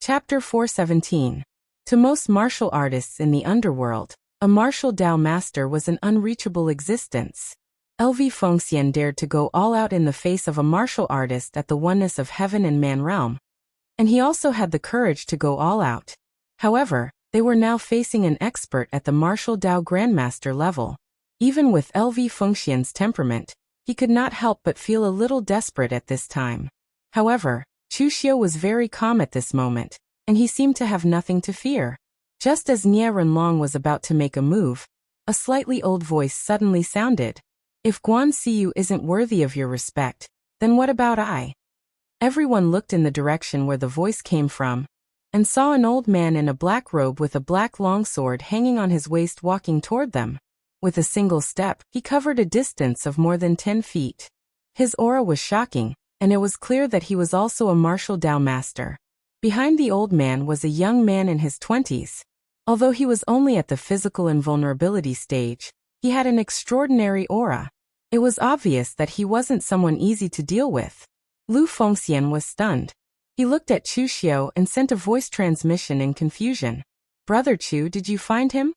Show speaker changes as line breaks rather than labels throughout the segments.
Chapter 417. To most martial artists in the underworld, a martial Dao master was an unreachable existence. LV Fengxian dared to go all out in the face of a martial artist at the oneness of heaven and man realm. And he also had the courage to go all out. However, they were now facing an expert at the martial Dao grandmaster level. Even with LV Fengxian's temperament, he could not help but feel a little desperate at this time. However, Chu Xiu was very calm at this moment, and he seemed to have nothing to fear. Just as Nie Renlong was about to make a move, a slightly old voice suddenly sounded. If Guan Siyu isn't worthy of your respect, then what about I? Everyone looked in the direction where the voice came from, and saw an old man in a black robe with a black longsword hanging on his waist walking toward them. With a single step, he covered a distance of more than 10 feet. His aura was shocking, and it was clear that he was also a martial Dao master. Behind the old man was a young man in his 20s. Although he was only at the physical invulnerability stage, he had an extraordinary aura. It was obvious that he wasn't someone easy to deal with. Lu Fengxian was stunned. He looked at Chu Xiu and sent a voice transmission in confusion. Brother Chu, did you find him?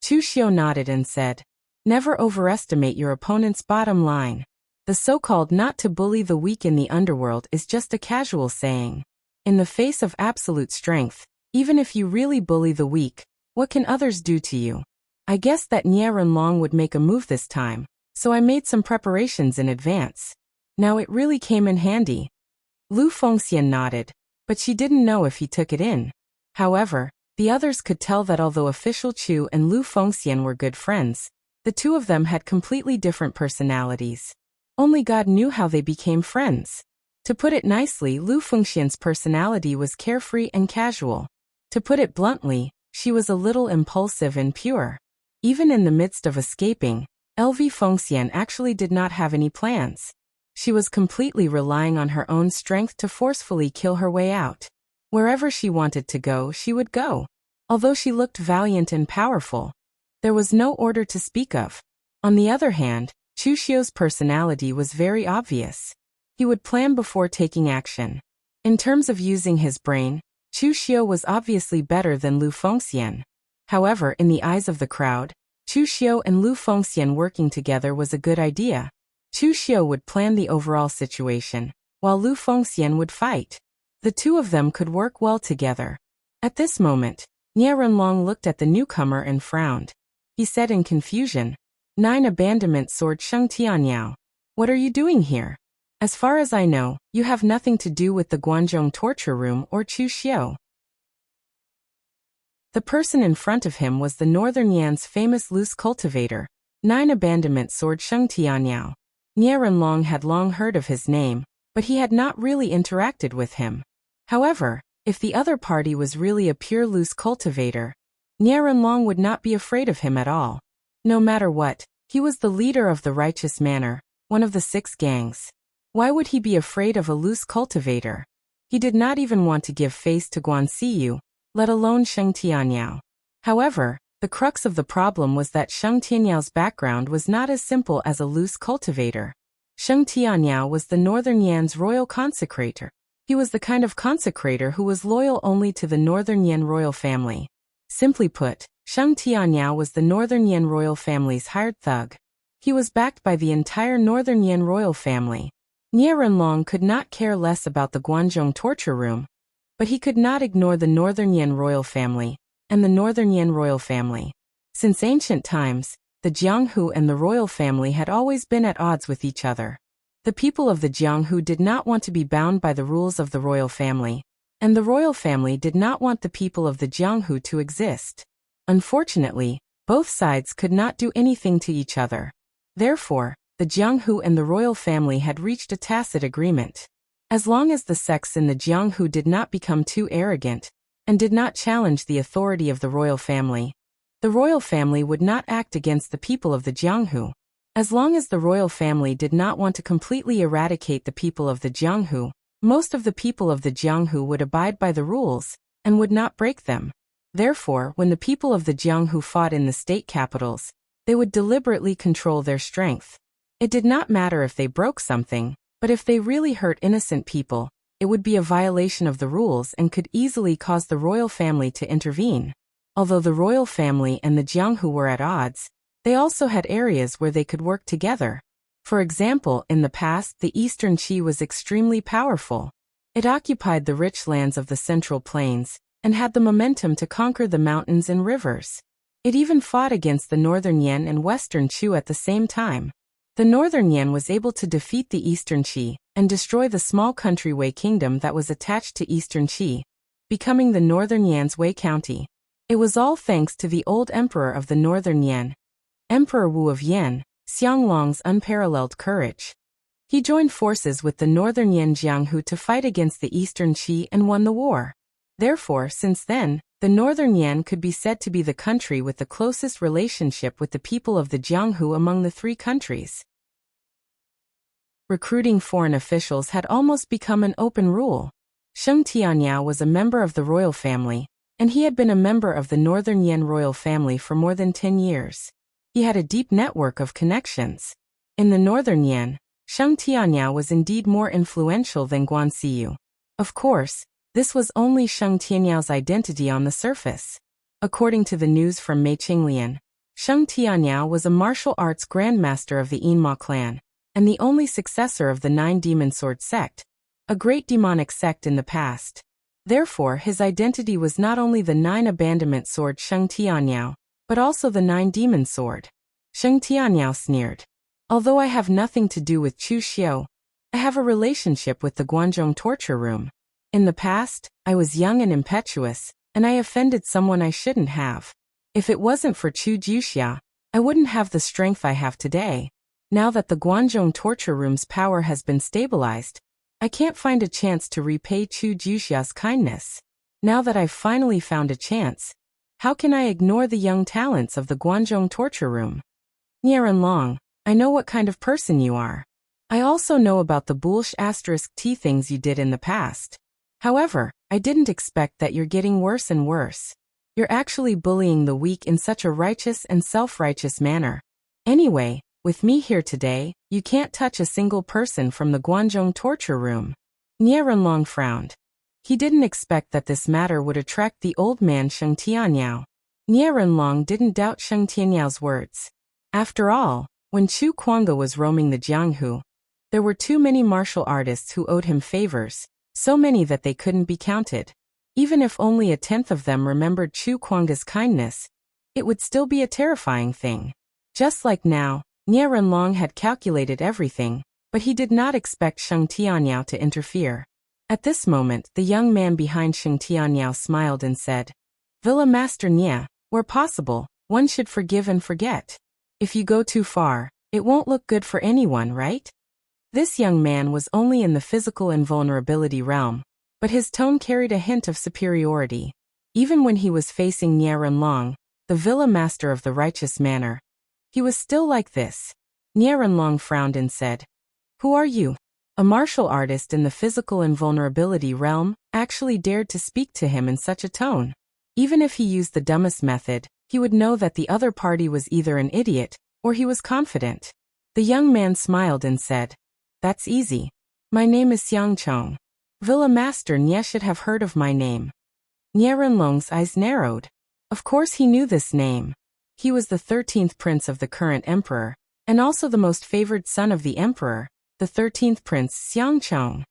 Chu Xiu nodded and said, never overestimate your opponent's bottom line. The so-called not to bully the weak in the underworld is just a casual saying. In the face of absolute strength, even if you really bully the weak, what can others do to you? I guessed that Nie Renlong would make a move this time, so I made some preparations in advance. Now it really came in handy. Lu Fengxian nodded, but she didn't know if he took it in. However, the others could tell that although Official Chu and Lu Fengxian were good friends, the two of them had completely different personalities. Only God knew how they became friends. To put it nicely, Lu Fengxian's personality was carefree and casual. To put it bluntly, she was a little impulsive and pure. Even in the midst of escaping, LV Fengxian actually did not have any plans. She was completely relying on her own strength to forcefully kill her way out. Wherever she wanted to go, she would go. Although she looked valiant and powerful, there was no order to speak of. On the other hand, Chu Xiu's personality was very obvious. He would plan before taking action. In terms of using his brain, Chu Xiu was obviously better than Lu Fengxian. However, in the eyes of the crowd, Chu Xiu and Lu Fengxian working together was a good idea. Chu Xiu would plan the overall situation, while Lu Fengxian would fight. The two of them could work well together. At this moment, Nie Renlong looked at the newcomer and frowned. He said in confusion, 9 Abandonment Sword Sheng Tianyao. What are you doing here? As far as I know, you have nothing to do with the Guanzhong torture room or Chu Xiu. The person in front of him was the Northern Yan's famous loose cultivator, 9 Abandonment Sword Sheng Tianyao. Nie Renlong had long heard of his name, but he had not really interacted with him. However, if the other party was really a pure loose cultivator, Nie Renlong would not be afraid of him at all. No matter what, he was the leader of the Righteous Manor, one of the 6 gangs. Why would he be afraid of a loose cultivator? He did not even want to give face to Guan Siyu, let alone Sheng Tianyao. However, the crux of the problem was that Sheng Tianyao's background was not as simple as a loose cultivator. Sheng Tianyao was the Northern Yan's royal consecrator. He was the kind of consecrator who was loyal only to the Northern Yan royal family. Simply put, Sheng Tianyao was the Northern Yan royal family's hired thug. He was backed by the entire Northern Yan royal family. Nie Renlong could not care less about the Guanzhong torture room, but he could not ignore the Northern Yan royal family and the Northern Yan royal family. Since ancient times, the Jianghu and the royal family had always been at odds with each other. The people of the Jianghu did not want to be bound by the rules of the royal family, and the royal family did not want the people of the Jianghu to exist. Unfortunately, both sides could not do anything to each other. Therefore, the Jianghu and the royal family had reached a tacit agreement. As long as the sects in the Jianghu did not become too arrogant and did not challenge the authority of the royal family, the royal family would not act against the people of the Jianghu. As long as the royal family did not want to completely eradicate the people of the Jianghu, most of the people of the Jianghu would abide by the rules and would not break them. Therefore, when the people of the Jianghu fought in the state capitals, they would deliberately control their strength. It did not matter if they broke something, but if they really hurt innocent people, it would be a violation of the rules and could easily cause the royal family to intervene. Although the royal family and the Jianghu were at odds, they also had areas where they could work together. For example, in the past, the Eastern Qi was extremely powerful. It occupied the rich lands of the Central Plains and had the momentum to conquer the mountains and rivers. It even fought against the Northern Yan and Western Chu at the same time. The Northern Yan was able to defeat the Eastern Qi and destroy the small country Wei kingdom that was attached to Eastern Qi, becoming the Northern Yan's Wei County. It was all thanks to the old emperor of the Northern Yan, Emperor Wu of Yan, Xianglong's unparalleled courage. He joined forces with the Northern Yan Jianghu to fight against the Eastern Qi and won the war. Therefore, since then, the Northern Yan could be said to be the country with the closest relationship with the people of the Jianghu among the three countries. Recruiting foreign officials had almost become an open rule. Sheng Tianyao was a member of the royal family, and he had been a member of the Northern Yan royal family for more than 10 years. He had a deep network of connections. In the Northern Yan, Sheng Tianyao was indeed more influential than Guan Xiyu. Of course, this was only Sheng Tianyao's identity on the surface. According to the news from Mei Qinglian, Sheng Tianyao was a martial arts grandmaster of the Yinma clan, and the only successor of the Nine Demon Sword sect, a great demonic sect in the past. Therefore, his identity was not only the Nine Abandonment Sword Sheng Tianyao, but also the Nine Demon Sword. Sheng Tianyao sneered. Although I have nothing to do with Chu Xiu, I have a relationship with the Guanzhong torture room. In the past, I was young and impetuous, and I offended someone I shouldn't have. If it wasn't for Chu Jiuxia, I wouldn't have the strength I have today. Now that the Guanzhong torture room's power has been stabilized, I can't find a chance to repay Chu Jiuxia's kindness. Now that I've finally found a chance, how can I ignore the young talents of the Guanzhong torture room? Nieren Long, I know what kind of person you are. I also know about the bullsh *t things you did in the past. However, I didn't expect that you're getting worse and worse. You're actually bullying the weak in such a righteous and self-righteous manner. Anyway, with me here today, you can't touch a single person from the Guanzhong torture room. Nieren Long frowned. He didn't expect that this matter would attract the old man Sheng Tianyao. Nieren Long didn't doubt Sheng Tianyao's words. After all, when Chu Kuanga was roaming the Jianghu, there were too many martial artists who owed him favors, so many that they couldn't be counted. Even if only a tenth of them remembered Chu Kuanga's kindness, it would still be a terrifying thing. Just like now, Nieren Long had calculated everything, but he did not expect Sheng Tianyao to interfere. At this moment, the young man behind Sheng Tianyao smiled and said, Villa Master Nia, where possible, one should forgive and forget. If you go too far, it won't look good for anyone, right? This young man was only in the physical invulnerability realm, but his tone carried a hint of superiority. Even when he was facing Nieren Long, the villa master of the righteous manor, he was still like this. Nieren Long frowned and said, Who are you? A martial artist in the physical invulnerability realm actually dared to speak to him in such a tone. Even if he used the dumbest method, he would know that the other party was either an idiot, or he was confident. The young man smiled and said, That's easy. My name is Xiang Chong. Villa Master Nye should have heard of my name. Nieren Long's eyes narrowed. Of course he knew this name. He was the 13th prince of the current emperor, and also the most favored son of the emperor, the 13th prince Xiang Chong.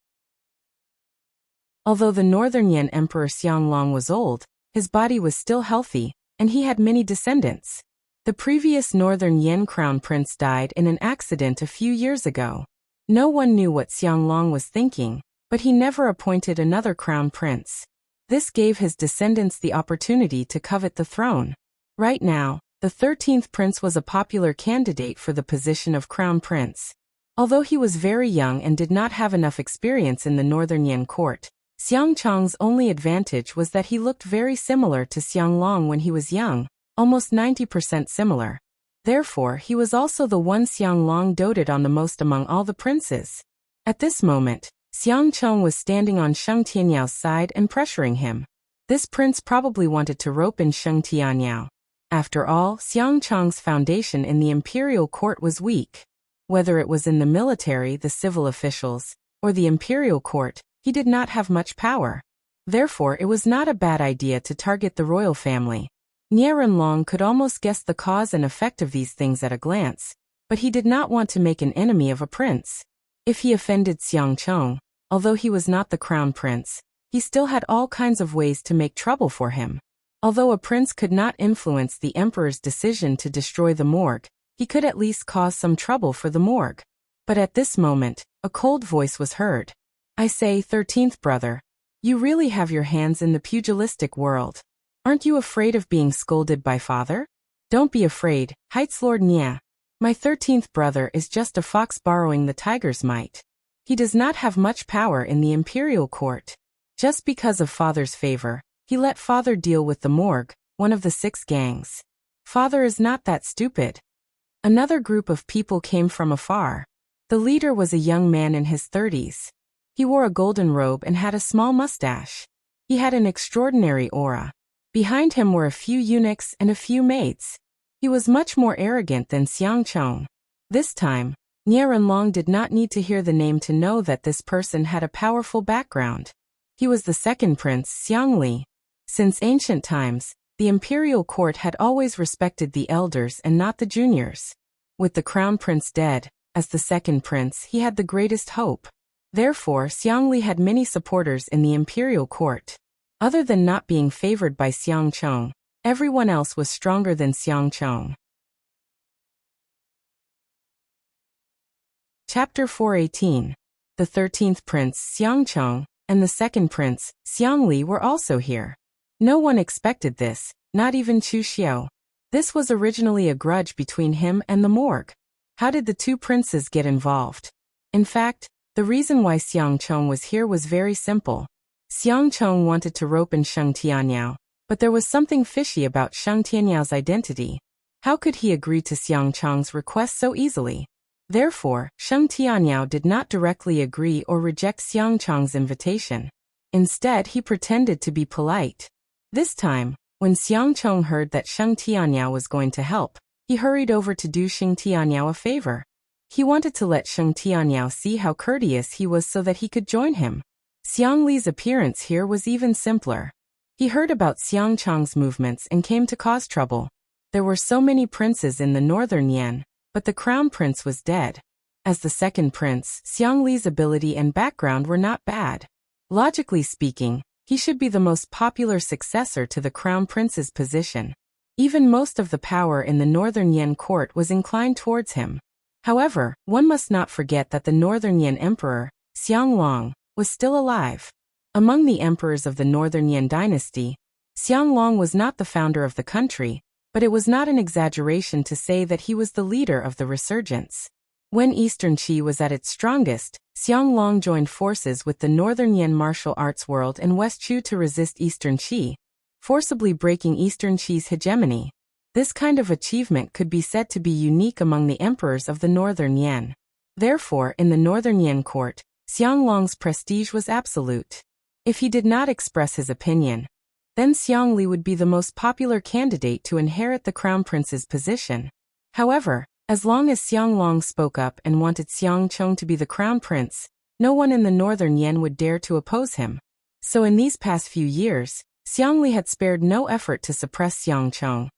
Although the Northern Yan Emperor Xianglong was old, his body was still healthy, and he had many descendants. The previous Northern Yan crown prince died in an accident a few years ago. No one knew what Xianglong was thinking, but he never appointed another crown prince. This gave his descendants the opportunity to covet the throne. Right now, the 13th prince was a popular candidate for the position of crown prince. Although he was very young and did not have enough experience in the Northern Yan court, Xiang Chong's only advantage was that he looked very similar to Xianglong when he was young, almost 90% similar. Therefore, he was also the one Xianglong doted on the most among all the princes. At this moment, Xiang Chong was standing on Sheng Tianyao's side and pressuring him. This prince probably wanted to rope in Sheng Tianyao. After all, Xiang Chong's foundation in the imperial court was weak. Whether it was in the military, the civil officials, or the imperial court, he did not have much power. Therefore, it was not a bad idea to target the royal family. Nianrenlong could almost guess the cause and effect of these things at a glance, but he did not want to make an enemy of a prince. If he offended Xiangcheng, although he was not the crown prince, he still had all kinds of ways to make trouble for him. Although a prince could not influence the emperor's decision to destroy the morgue, he could at least cause some trouble for the morgue. But at this moment, a cold voice was heard. I say, 13th brother, you really have your hands in the pugilistic world. Aren't you afraid of being scolded by father? Don't be afraid, Heights Lord Nia. My 13th brother is just a fox borrowing the tiger's might. He does not have much power in the imperial court. Just because of father's favor, he let father deal with the morgue, one of the 6 gangs. Father is not that stupid. Another group of people came from afar. The leader was a young man in his 30s. He wore a golden robe and had a small mustache. He had an extraordinary aura. Behind him were a few eunuchs and a few maids. He was much more arrogant than Xiangcheng. This time, Nianrenlong did not need to hear the name to know that this person had a powerful background. He was the second prince, Xiangli. Since ancient times, the imperial court had always respected the elders and not the juniors. With the crown prince dead, as the second prince, he had the greatest hope. Therefore, Xiangli had many supporters in the imperial court. Other than not being favored by Xiangcheng, everyone else was stronger than Xiangcheng. Chapter 418. The 13th prince, Xiangcheng, and the second prince, Xiangli, were also here. No one expected this, not even Chu Xiao. This was originally a grudge between him and the morgue. How did the 2 princes get involved? In fact, the reason why Xiangcheng was here was very simple. Xiangcheng wanted to rope in Sheng Tianyao, but there was something fishy about Sheng Tianyao's identity. How could he agree to Xiangcheng's request so easily? Therefore, Sheng Tianyao did not directly agree or reject Xiangcheng's invitation. Instead, he pretended to be polite. This time, when Xiangcheng heard that Sheng Tianyao was going to help, he hurried over to do Sheng Tianyao a favor. He wanted to let Sheng Tianyao see how courteous he was so that he could join him. Xiangli's appearance here was even simpler. He heard about Xiangcheng's movements and came to cause trouble. There were so many princes in the northern Yan, but the crown prince was dead. As the second prince, Xiangli's ability and background were not bad. Logically speaking, he should be the most popular successor to the crown prince's position. Even most of the power in the northern Yan court was inclined towards him. However, one must not forget that the northern Yan emperor, Xianglong, was still alive. Among the emperors of the northern Yan dynasty, Xianglong was not the founder of the country, but it was not an exaggeration to say that he was the leader of the resurgence. When Eastern Qi was at its strongest, Xianglong joined forces with the northern Yan martial arts world and West Chu to resist Eastern Qi, forcibly breaking Eastern Qi's hegemony. This kind of achievement could be said to be unique among the emperors of the northern Yan. Therefore, in the northern Yan court, Xianglong's prestige was absolute. If he did not express his opinion, then Xiangli would be the most popular candidate to inherit the crown prince's position. However, as long as Xianglong spoke up and wanted Xiangcheng to be the crown prince, no one in the northern Yan would dare to oppose him. So in these past few years, Xiangli had spared no effort to suppress Xiangcheng.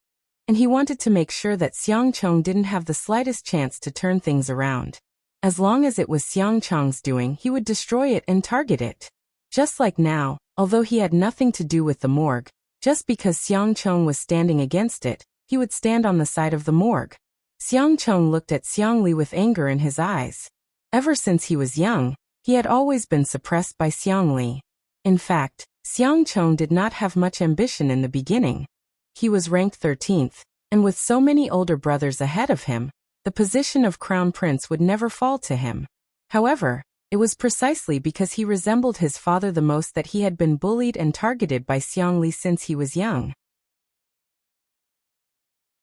And he wanted to make sure that Xiangcheng didn't have the slightest chance to turn things around. As long as it was Xiangcheng's doing, he would destroy it and target it. Just like now, although he had nothing to do with the morgue, just because Xiangcheng was standing against it, he would stand on the side of the morgue. Xiangcheng looked at Xiangli with anger in his eyes. Ever since he was young, he had always been suppressed by Xiangli. In fact, Xiangcheng did not have much ambition in the beginning. He was ranked 13th, and with so many older brothers ahead of him, the position of crown prince would never fall to him. However, it was precisely because he resembled his father the most that he had been bullied and targeted by Xiangli since he was young.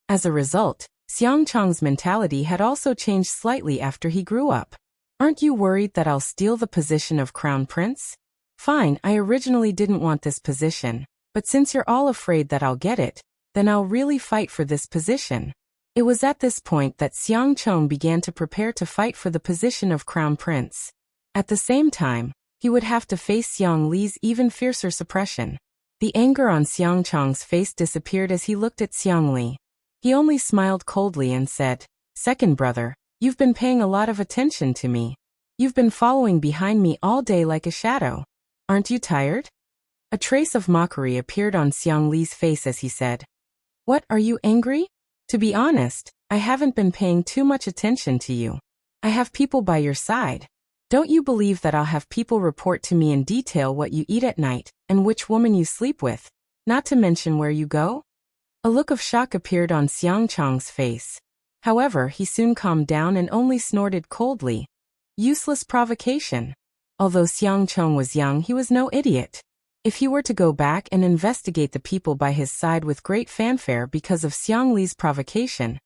As a result, Xiangcheng's mentality had also changed slightly after he grew up. Aren't you worried that I'll steal the position of crown prince? Fine, I originally didn't want this position, but since you're all afraid that I'll get it, then I'll really fight for this position. It was at this point that Xiangcheng began to prepare to fight for the position of crown prince. At the same time, he would have to face Xiang Li's even fiercer suppression. The anger on Xiang Chang's face disappeared as he looked at Xiang Li. He only smiled coldly and said, "Second brother, you've been paying a lot of attention to me. You've been following behind me all day like a shadow. Aren't you tired?" A trace of mockery appeared on Xiang Li's face as he said, "What, are you angry? To be honest, I haven't been paying too much attention to you. I have people by your side. Don't you believe that I'll have people report to me in detail what you eat at night, and which woman you sleep with, not to mention where you go?" A look of shock appeared on Xiang Chang's face. However, he soon calmed down and only snorted coldly. Useless provocation. Although Xiang Chang was young, he was no idiot. If he were to go back and investigate the people by his side with great fanfare because of Xiang Li's provocation,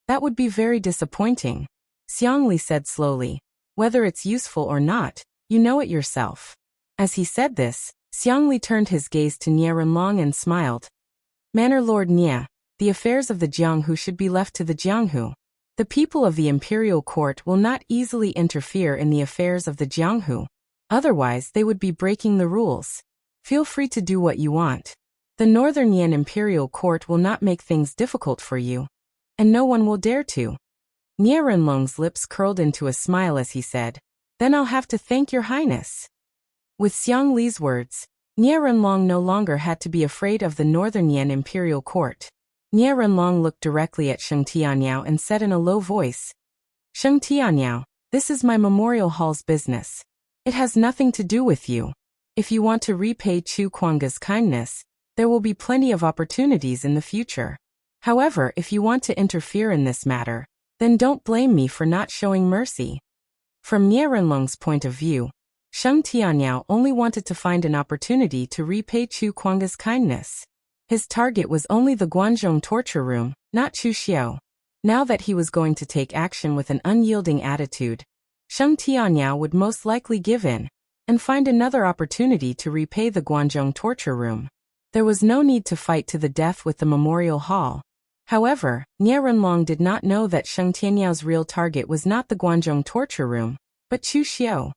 that would be very disappointing. Xiang Li said slowly, "Whether it's useful or not, you know it yourself." As he said this, Xiang Li turned his gaze to Nie Renlong and smiled. "Manor Lord Nie, the affairs of the Jianghu should be left to the Jianghu. The people of the imperial court will not easily interfere in the affairs of the Jianghu. Otherwise, they would be breaking the rules. Feel free to do what you want. The Northern Yan imperial court will not make things difficult for you. And no one will dare to." Nie Renlong's lips curled into a smile as he said, "Then I'll have to thank your highness." With Xiang Li's words, Nie Renlong no longer had to be afraid of the Northern Yan imperial court. Nie Renlong looked directly at Sheng Tianyao and said in a low voice, "Sheng Tianyao, this is my memorial hall's business. It has nothing to do with you. If you want to repay Chu Kuanga's kindness, there will be plenty of opportunities in the future. However, if you want to interfere in this matter, then don't blame me for not showing mercy." From Nie Renlong's point of view, Sheng Tianyao only wanted to find an opportunity to repay Chu Kuanga's kindness. His target was only the Guanzhong torture room, not Chu Xiao. Now that he was going to take action with an unyielding attitude, Sheng Tianyao would most likely give in and find another opportunity to repay the Guanzhong torture room. There was no need to fight to the death with the memorial hall. However, Nie Renlong did not know that Sheng Tianyao's real target was not the Guanzhong torture room, but Chu Xiao.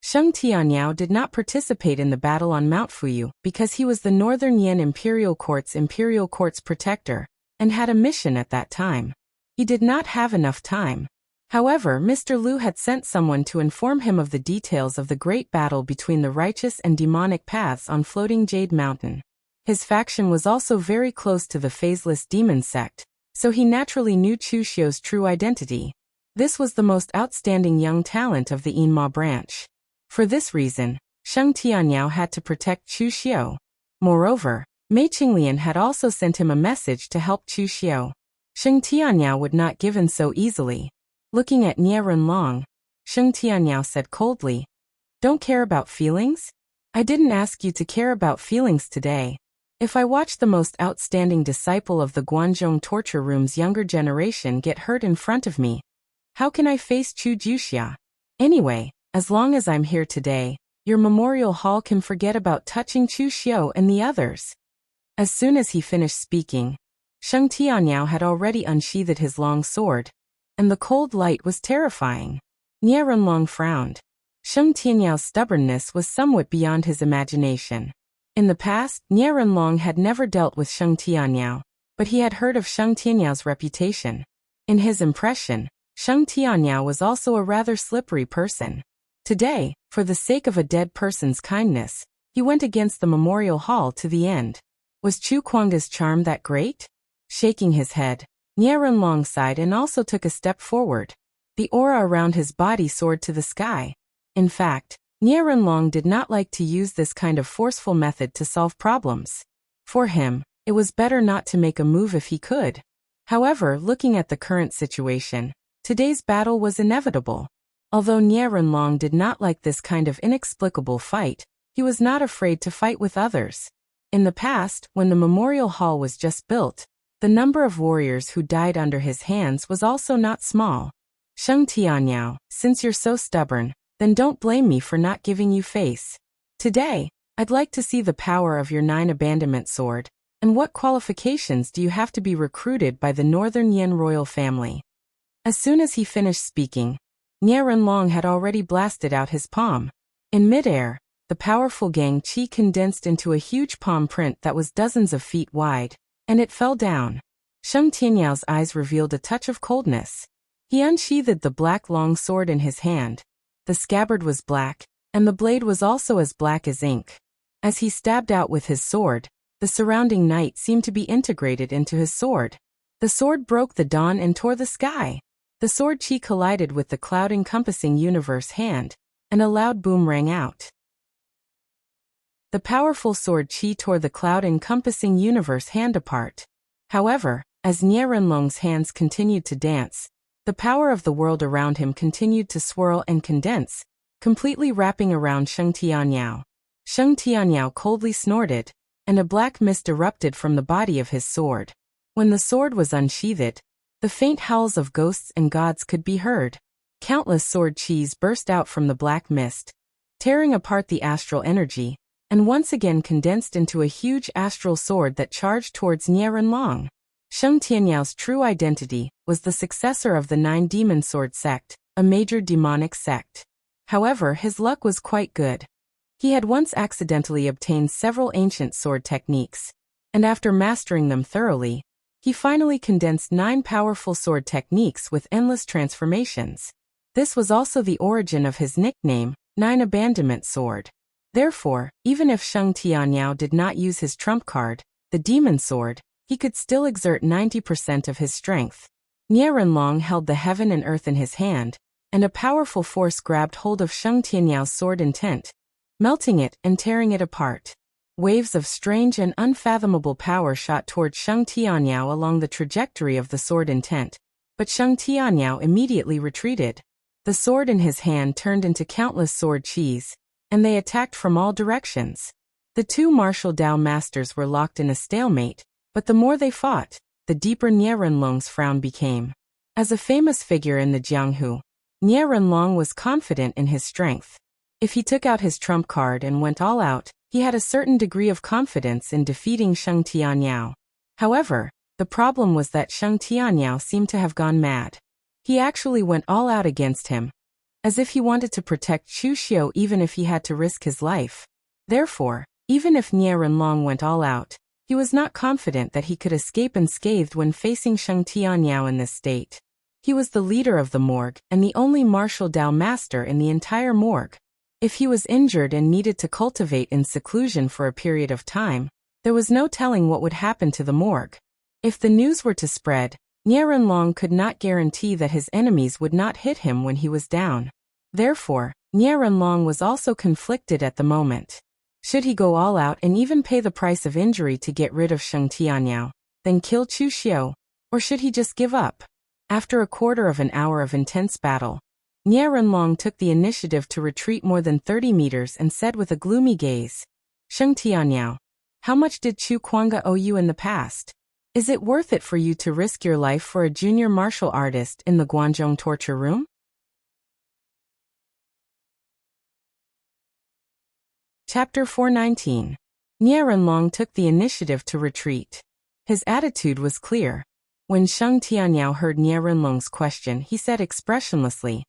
Sheng Tianyao did not participate in the battle on Mount Fuyu because he was the Northern Yan Imperial Court's protector, and had a mission at that time. He did not have enough time. However, Mr. Liu had sent someone to inform him of the details of the great battle between the righteous and demonic paths on Floating Jade Mountain. His faction was also very close to the phaseless demon sect, so he naturally knew Chu Xiao's true identity. This was the most outstanding young talent of the Yinma branch. For this reason, Sheng Tianyao had to protect Chu Xiao. Moreover, Mei Qinglian had also sent him a message to help Chu Xiao. Sheng Tianyao would not give in so easily. Looking at Nie Renlong, Sheng Tianyao said coldly, "Don't care about feelings? I didn't ask you to care about feelings today. If I watch the most outstanding disciple of the Guanzhong torture room's younger generation get hurt in front of me, how can I face Chu Juxia? Anyway, as long as I'm here today, your memorial hall can forget about touching Chu Xiao and the others." As soon as he finished speaking, Sheng Tianyao had already unsheathed his long sword, and the cold light was terrifying. Nie Renlong frowned. Sheng Tianyao's stubbornness was somewhat beyond his imagination. In the past, Nie Renlong had never dealt with Sheng Tianyao, but he had heard of Sheng Tianyao's reputation. In his impression, Sheng Tianyao was also a rather slippery person. Today, for the sake of a dead person's kindness, he went against the memorial hall to the end. Was Chu Kuanga's charm that great? Shaking his head, Nie Renlong sighed and also took a step forward. The aura around his body soared to the sky. In fact, Nie Renlong did not like to use this kind of forceful method to solve problems. For him, it was better not to make a move if he could. However, looking at the current situation, today's battle was inevitable. Although Nie Renlong did not like this kind of inexplicable fight, he was not afraid to fight with others. In the past, when the memorial hall was just built, the number of warriors who died under his hands was also not small. Sheng Tianyao, since you're so stubborn, then don't blame me for not giving you face. Today, I'd like to see the power of your 9 abandonment sword, and what qualifications do you have to be recruited by the Northern Yin royal family? As soon as he finished speaking, Nie Renlong had already blasted out his palm. In midair, the powerful Gang Qi condensed into a huge palm print that was dozens of feet wide, and it fell down. Sheng Tianyao's eyes revealed a touch of coldness. He unsheathed the black long sword in his hand. The scabbard was black, and the blade was also as black as ink. As he stabbed out with his sword, the surrounding night seemed to be integrated into his sword. The sword broke the dawn and tore the sky. The sword Qi collided with the cloud-encompassing universe hand, and a loud boom rang out. The powerful sword Qi tore the cloud-encompassing universe hand apart. However, as Nie Renlong's hands continued to dance, the power of the world around him continued to swirl and condense, completely wrapping around Sheng Tianyao. Sheng Tianyao coldly snorted, and a black mist erupted from the body of his sword. When the sword was unsheathed, the faint howls of ghosts and gods could be heard. Countless sword Qis burst out from the black mist, tearing apart the astral energy, and once again condensed into a huge astral sword that charged towards Nie Renlong. Sheng Tianyao's true identity was the successor of the Nine Demon Sword sect, a major demonic sect. However, his luck was quite good. He had once accidentally obtained several ancient sword techniques, and after mastering them thoroughly, he finally condensed 9 powerful sword techniques with endless transformations. This was also the origin of his nickname, Nine Abandonment Sword. Therefore, even if Sheng Tianyao did not use his trump card, the Demon Sword, he could still exert 90% of his strength. Nie Renlong held the heaven and earth in his hand, and a powerful force grabbed hold of Sheng Tianyao's sword intent, melting it and tearing it apart. Waves of strange and unfathomable power shot toward Sheng Tianyao along the trajectory of the sword intent, but Sheng Tianyao immediately retreated. The sword in his hand turned into countless sword Qis, and they attacked from all directions. The two martial Dao masters were locked in a stalemate, but the more they fought, the deeper Nie Renlong's frown became. As a famous figure in the Jianghu, Nie Renlong was confident in his strength. If he took out his trump card and went all out, he had a certain degree of confidence in defeating Sheng Tianyao. However, the problem was that Sheng Tianyao seemed to have gone mad. He actually went all out against him, as if he wanted to protect Chu Xiu even if he had to risk his life. Therefore, even if Nie Renlong went all out, he was not confident that he could escape unscathed when facing Sheng Tianyao in this state. He was the leader of the morgue and the only martial Dao master in the entire morgue. If he was injured and needed to cultivate in seclusion for a period of time, there was no telling what would happen to the morgue. If the news were to spread, Nie Renlong could not guarantee that his enemies would not hit him when he was down. Therefore, Nie Renlong was also conflicted at the moment. Should he go all out and even pay the price of injury to get rid of Sheng Tianyao, then kill Chu Xiu, or should he just give up? After a quarter of an hour of intense battle, Nie Renlong took the initiative to retreat more than 30 meters and said with a gloomy gaze, "Sheng Tianyao, how much did Chu Kuanga owe you in the past? Is it worth it for you to risk your life for a junior martial artist in the Guanzhong torture room?" Chapter 419. Nie Renlong took the initiative to retreat. His attitude was clear. When Sheng Tianyao heard Nie Renlong's question, he said expressionlessly,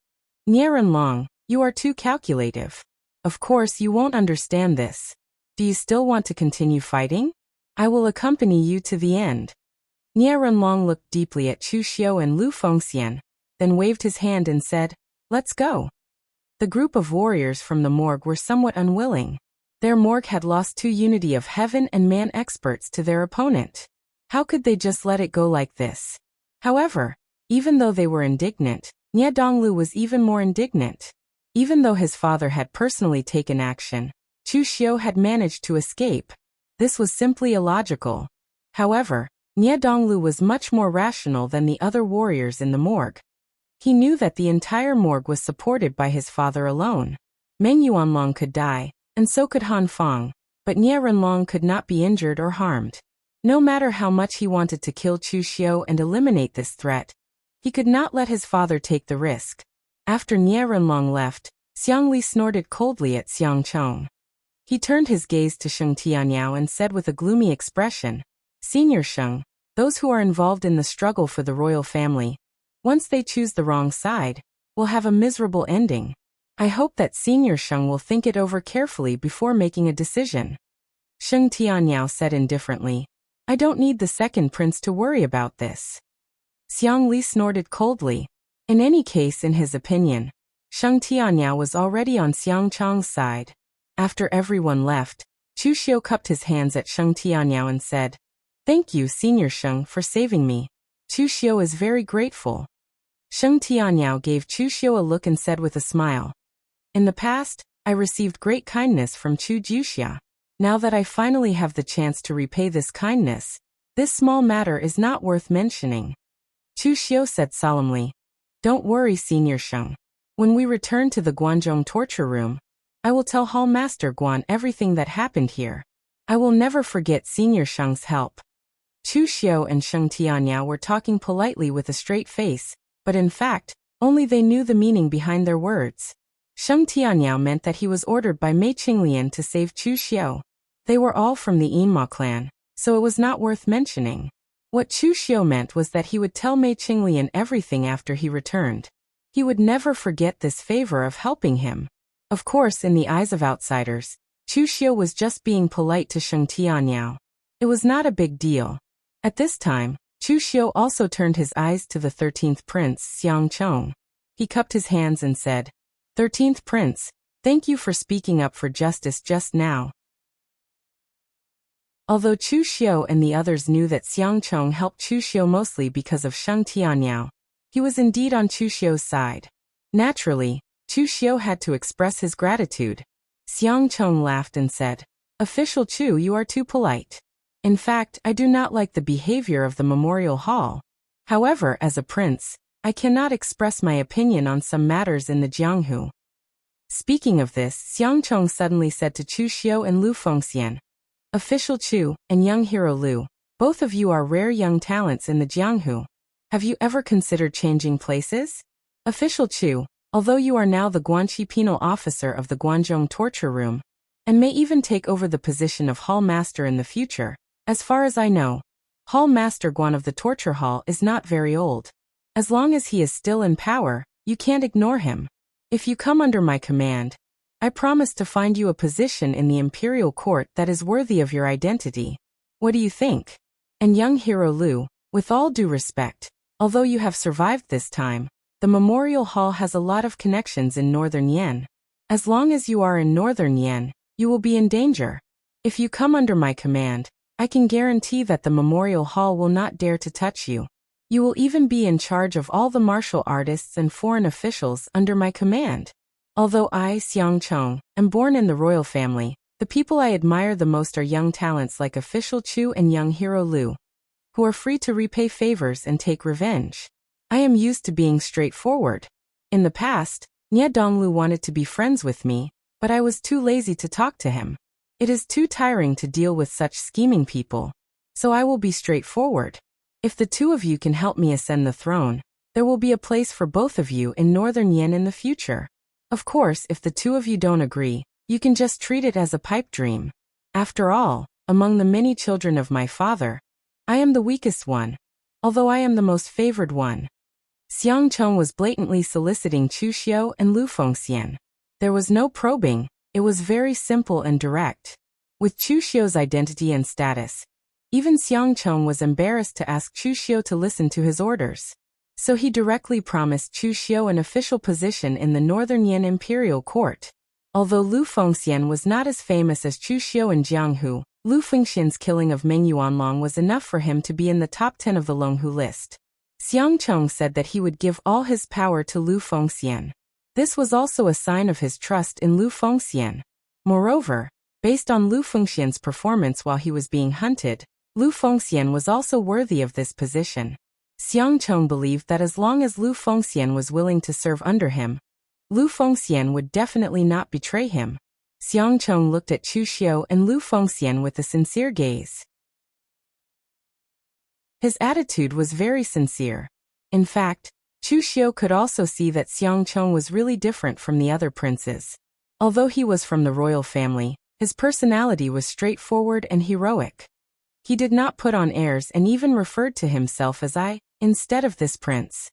"Nie Renlong, you are too calculative. Of course you won't understand this. Do you still want to continue fighting? I will accompany you to the end." Nie Renlong looked deeply at Chu Xiu and Lu Fengxian, then waved his hand and said, "Let's go." The group of warriors from the morgue were somewhat unwilling. Their morgue had lost 2 unity of heaven and man experts to their opponent. How could they just let it go like this? However, even though they were indignant, Nie Donglu was even more indignant. Even though his father had personally taken action, Chu Xiu had managed to escape. This was simply illogical. However, Nie Donglu was much more rational than the other warriors in the morgue. He knew that the entire morgue was supported by his father alone. Meng Yuanlong could die, and so could Han Fang, but Nie Renlong could not be injured or harmed. No matter how much he wanted to kill Chu Xiu and eliminate this threat, he could not let his father take the risk. After Nie Renlong left, Xiang Li snorted coldly at Xiang Chong. He turned his gaze to Sheng Tianyao and said with a gloomy expression, "Senior Sheng, those who are involved in the struggle for the royal family, once they choose the wrong side, will have a miserable ending. I hope that Senior Sheng will think it over carefully before making a decision. Sheng Tianyao said indifferently. I don't need the second prince to worry about this. Xiang Li snorted coldly. In any case, in his opinion, Sheng Tianyao was already on Xiang Chang's side. After everyone left, Chu Xiu cupped his hands at Sheng Tianyao and said, Thank you, Senior Sheng, for saving me. Chu Xiu is very grateful. Sheng Tianyao gave Chu Xiu a look and said with a smile, In the past, I received great kindness from Chu Jiuxia. Now that I finally have the chance to repay this kindness, this small matter is not worth mentioning. Chu Xiu said solemnly, Don't worry, Senior Sheng. When we return to the Guanzhong torture room, I will tell Hall Master Guan everything that happened here. I will never forget Senior Sheng's help. Chu Xiu and Sheng Tianyao were talking politely with a straight face, but in fact, only they knew the meaning behind their words. Sheng Tianyao meant that he was ordered by Mei Qinglian to save Chu Xiu. They were all from the Yinma clan, so it was not worth mentioning. What Chu Xiu meant was that he would tell Mei Qinglian everything after he returned. He would never forget this favor of helping him. Of course, in the eyes of outsiders, Chu Xiu was just being polite to Sheng Tianyao. It was not a big deal. At this time, Chu Xiu also turned his eyes to the 13th prince, Xiang Chong. He cupped his hands and said, 13th prince, thank you for speaking up for justice just now. Although Chu Xiu and the others knew that Xiang Chong helped Chu Xiu mostly because of Sheng Tianyao, he was indeed on Chu Xiu's side. Naturally, Chu Xiu had to express his gratitude. Xiang Chong laughed and said, Official Chu, you are too polite. In fact, I do not like the behavior of the memorial hall. However, as a prince, I cannot express my opinion on some matters in the Jianghu. Speaking of this, Xiang Chong suddenly said to Chu Xiu and Lu Fengxian, Official Chu and young hero Lu, both of you are rare young talents in the Jianghu. Have you ever considered changing places? Official Chu, although you are now the Guanxi penal officer of the Guanzhong torture room, and may even take over the position of hall master in the future, as far as I know, Hall Master Guan of the torture hall is not very old. As long as he is still in power, you can't ignore him. If you come under my command, I promise to find you a position in the imperial court that is worthy of your identity. What do you think? And young hero Lu, with all due respect, although you have survived this time, the memorial hall has a lot of connections in northern Yan. As long as you are in northern Yan, you will be in danger. If you come under my command, I can guarantee that the memorial hall will not dare to touch you. You will even be in charge of all the martial artists and foreign officials under my command. Although I, Xiang Chong, am born in the royal family, the people I admire the most are young talents like Official Chu and young hero Lu, who are free to repay favors and take revenge. I am used to being straightforward. In the past, Nie Donglu wanted to be friends with me, but I was too lazy to talk to him. It is too tiring to deal with such scheming people, so I will be straightforward. If the two of you can help me ascend the throne, there will be a place for both of you in northern Yan in the future. Of course, if the two of you don't agree, you can just treat it as a pipe dream. After all, among the many children of my father, I am the weakest one, although I am the most favored one. Xiang Chong was blatantly soliciting Chu Xiu and Lu Fengxian. There was no probing. It was very simple and direct. With Chu Xiu's identity and status, even Xiang Chong was embarrassed to ask Chu Xiu to listen to his orders. So he directly promised Chu Xiu an official position in the Northern Yan Imperial Court. Although Lu Fengxian was not as famous as Chu Xiu in Jianghu, Lu Fengxian's killing of Meng Yuanlong was enough for him to be in the top 10 of the Longhu list. Xiang Chong said that he would give all his power to Lu Fengxian. This was also a sign of his trust in Lu Fengxian. Moreover, based on Lu Fengxian's performance while he was being hunted, Lu Fengxian was also worthy of this position. Xiang Chong believed that as long as Lu Fengxian was willing to serve under him, Lu Fengxian would definitely not betray him. Xiang Chong looked at Chu Xiu and Lu Fengxian with a sincere gaze. His attitude was very sincere. In fact, Chu Xiu could also see that Xiang Chong was really different from the other princes. Although he was from the royal family, his personality was straightforward and heroic. He did not put on airs and even referred to himself as I, instead of this prince.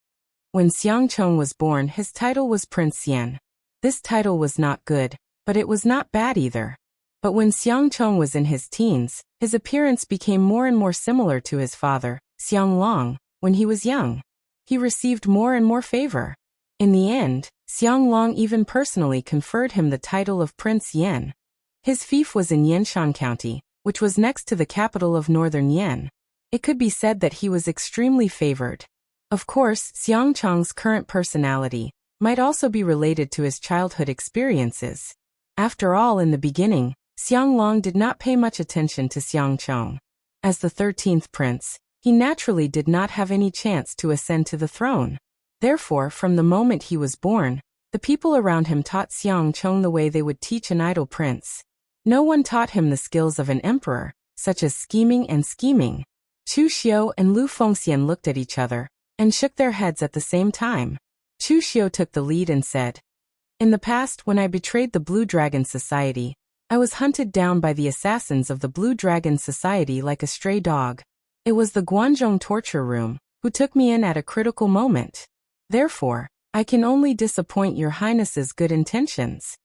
When Xiangcheng was born, his title was Prince Yan. This title was not good, but it was not bad either. But when Xiangcheng was in his teens, his appearance became more and more similar to his father, Xianglong, when he was young. He received more and more favor. In the end, Xianglong even personally conferred him the title of Prince Yan. His fief was in Yanshan County, which was next to the capital of northern Yan. It could be said that he was extremely favored. Of course, Xiangcheng's current personality might also be related to his childhood experiences. After all, in the beginning, Xianglong did not pay much attention to Xiangcheng. As the 13th prince, he naturally did not have any chance to ascend to the throne. Therefore, from the moment he was born, the people around him taught Xiangcheng the way they would teach an idle prince. No one taught him the skills of an emperor, such as scheming and scheming. Chu Xiu and Lu Fengxian looked at each other and shook their heads at the same time. Chu Xiu took the lead and said, "In the past, when I betrayed the Blue Dragon Society, I was hunted down by the assassins of the Blue Dragon Society like a stray dog. It was the Guanzhong torture room who took me in at a critical moment. Therefore, I can only disappoint your Highness's good intentions."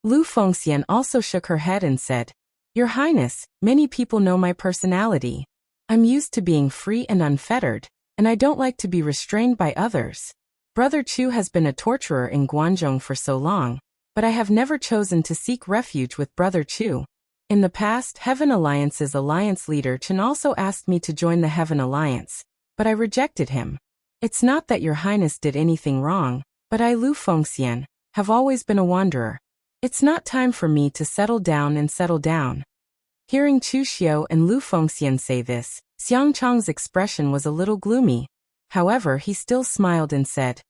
Lu Fengxian also shook her head and said, "Your Highness, many people know my personality. I'm used to being free and unfettered, and I don't like to be restrained by others. Brother Chu has been a torturer in Guanzhong for so long, but I have never chosen to seek refuge with Brother Chu. In the past, Heaven Alliance's alliance leader Chen also asked me to join the Heaven Alliance, but I rejected him. It's not that your Highness did anything wrong, but I, Lu Fengxian, have always been a wanderer. It's not time for me to settle down. Hearing Chu Xiu and Lu Fengxian say this, Xiangcheng's expression was a little gloomy. However, he still smiled and said,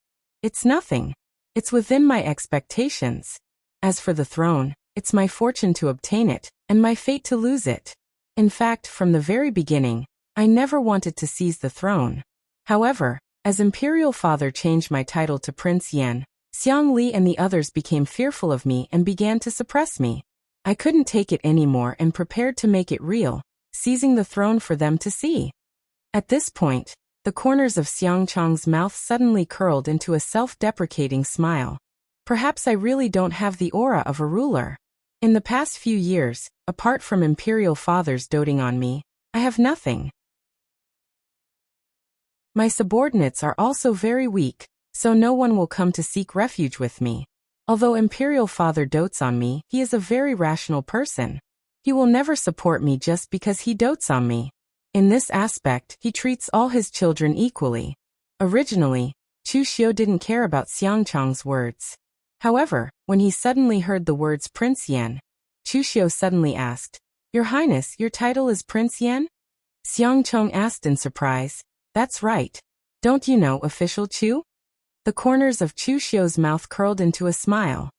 "It's nothing. It's within my expectations. As for the throne, it's my fortune to obtain it, and my fate to lose it. In fact, from the very beginning, I never wanted to seize the throne. However, as Imperial Father changed my title to Prince Yan, Xiang Li and the others became fearful of me and began to suppress me. I couldn't take it anymore and prepared to make it real, seizing the throne for them to see." At this point, the corners of Xiangcheng's mouth suddenly curled into a self-deprecating smile. "Perhaps I really don't have the aura of a ruler. In the past few years, apart from Imperial Fathers doting on me, I have nothing. My subordinates are also very weak, so no one will come to seek refuge with me. Although Imperial Father dotes on me, he is a very rational person. He will never support me just because he dotes on me. In this aspect, he treats all his children equally." Originally, Chu Xiu didn't care about Xiangcheng's words. However, when he suddenly heard the words Prince Yan, Chu Xiu suddenly asked, "Your Highness, your title is Prince Yan?" Xiangcheng asked in surprise, "That's right. Don't you know official Chu?" The corners of Chu Xiu's mouth curled into a smile.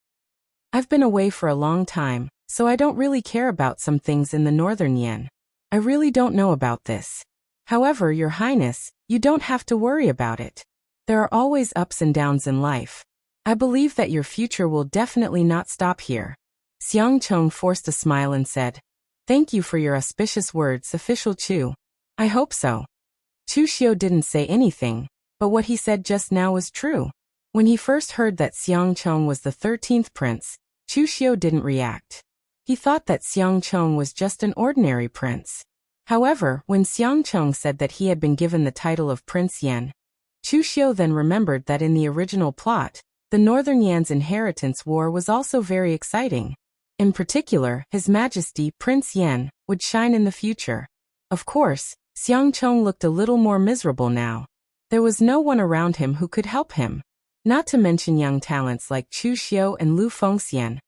"I've been away for a long time, so I don't really care about some things in the northern Yan. I really don't know about this. However, Your Highness, you don't have to worry about it. There are always ups and downs in life. I believe that your future will definitely not stop here." Xiangcheng forced a smile and said, "Thank you for your auspicious words, official Chu. I hope so." Chu Xiu didn't say anything, but what he said just now was true. When he first heard that Xiangcheng was the 13th prince, Chu Xiu didn't react. He thought that Xiangcheng was just an ordinary prince. However, when Xiangcheng said that he had been given the title of Prince Yan, Chu Xiu then remembered that in the original plot, the Northern Yan's inheritance war was also very exciting. In particular, His Majesty Prince Yan would shine in the future. Of course, Xiangcheng looked a little more miserable now. There was no one around him who could help him. Not to mention young talents like Chu Xiu and Lu Fengxian.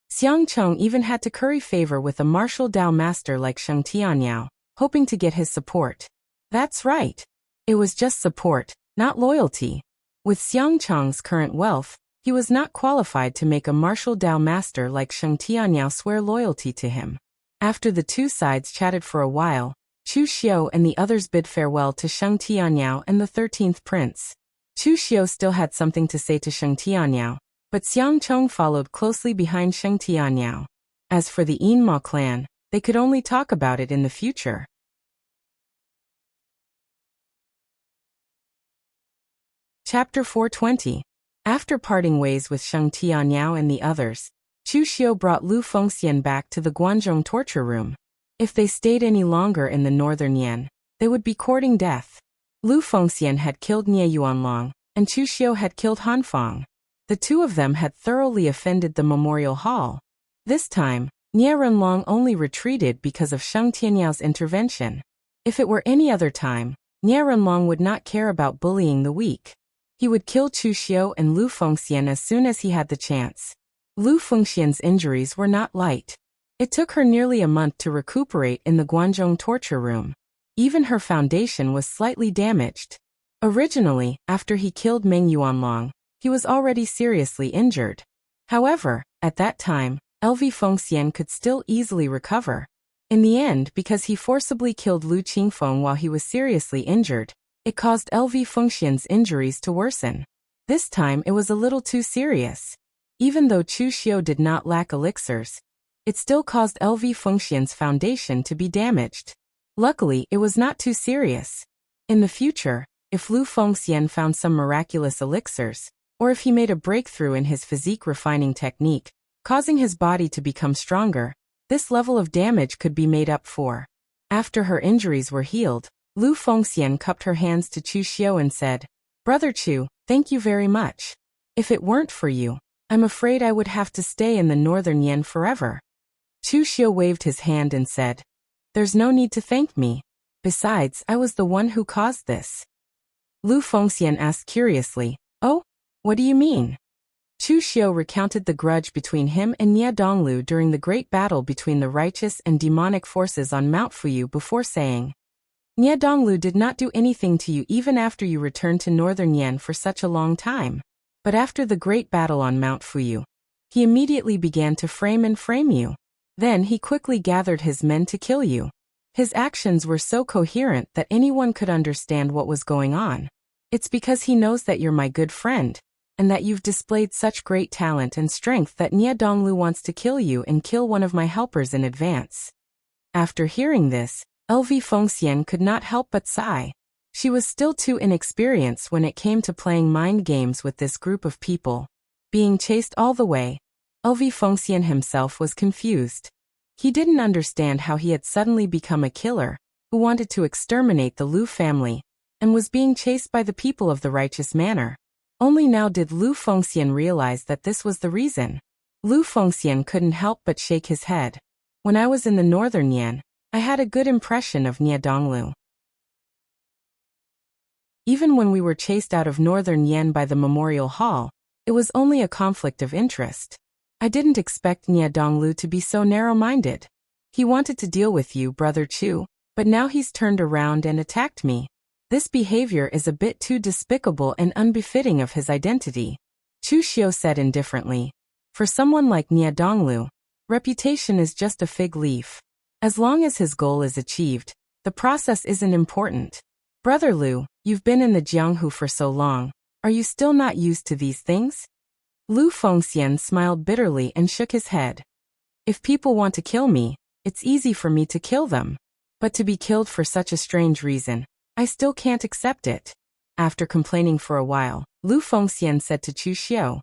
Xiangcheng even had to curry favor with a martial Dao master like Sheng Tianyao, hoping to get his support. That's right. It was just support, not loyalty. With Xiangcheng's current wealth, he was not qualified to make a martial Dao master like Sheng Tianyao swear loyalty to him. After the two sides chatted for a while, Chu Xiu and the others bid farewell to Sheng Tianyao and the 13th prince. Chu Xiu still had something to say to Sheng Tianyao, but Xiangcheng followed closely behind Sheng Tianyao. As for the Yinma clan, they could only talk about it in the future. Chapter 420. After parting ways with Sheng Tianyao and the others, Chu Xiu brought Lu Fengxian back to the Guanzhong torture room. If they stayed any longer in the northern Yan, they would be courting death. Lu Fengxian had killed Nie Yuanlong, and Chu Xiu had killed Han Fang. The two of them had thoroughly offended the memorial hall. This time, Nie Renlong only retreated because of Sheng Tianyao's intervention. If it were any other time, Nie Renlong would not care about bullying the weak. He would kill Chu Xiu and Lu Fengxian as soon as he had the chance. Lu Fengxian's injuries were not light. It took her nearly a month to recuperate in the Guanzhong torture room. Even her foundation was slightly damaged. Originally, after he killed Meng Yuanlong, he was already seriously injured. However, at that time, LV Fengxian could still easily recover. In the end, because he forcibly killed Lu Qingfeng while he was seriously injured, it caused LV Fengxian's injuries to worsen. This time it was a little too serious. Even though Chu Xiu did not lack elixirs, it still caused LV Fengxian's foundation to be damaged. Luckily, it was not too serious. In the future, if Lu Fengxian found some miraculous elixirs, or if he made a breakthrough in his physique refining technique, causing his body to become stronger, this level of damage could be made up for. After her injuries were healed, Lu Fengxian cupped her hands to Chu Xiu and said, "Brother Chu, thank you very much. If it weren't for you, I'm afraid I would have to stay in the northern Yan forever." Chu Xiu waved his hand and said, "There's no need to thank me. Besides, I was the one who caused this." Lu Fengxian asked curiously, "Oh? What do you mean?" Chu Xiu recounted the grudge between him and Nie Donglu during the great battle between the righteous and demonic forces on Mount Fuyu before saying, "Nie Donglu did not do anything to you even after you returned to northern Yan for such a long time. But after the great battle on Mount Fuyu, he immediately began to frame you. Then he quickly gathered his men to kill you. His actions were so coherent that anyone could understand what was going on. It's because he knows that you're my good friend, and that you've displayed such great talent and strength that Nie Donglu wants to kill you and kill one of my helpers in advance." After hearing this, LV Fengxian could not help but sigh. She was still too inexperienced when it came to playing mind games with this group of people. Being chased all the way, LV Fengxian himself was confused. He didn't understand how he had suddenly become a killer who wanted to exterminate the Lu family and was being chased by the people of the righteous manor. Only now did Lu Fengxian realize that this was the reason. Lu Fengxian couldn't help but shake his head. "When I was in the northern Yan, I had a good impression of Nie Donglu. Even when we were chased out of northern Yan by the memorial hall, it was only a conflict of interest. I didn't expect Nie Donglu to be so narrow-minded. He wanted to deal with you, Brother Chu, but now he's turned around and attacked me. This behavior is a bit too despicable and unbefitting of his identity," Chu Xiu said indifferently. "For someone like Nie Donglu, reputation is just a fig leaf. As long as his goal is achieved, the process isn't important. Brother Lu, you've been in the Jianghu for so long. Are you still not used to these things?" Lu Fengxian smiled bitterly and shook his head. "If people want to kill me, it's easy for me to kill them. But to be killed for such a strange reason, I still can't accept it." After complaining for a while, Lu Fengxian said to Chu Xiu,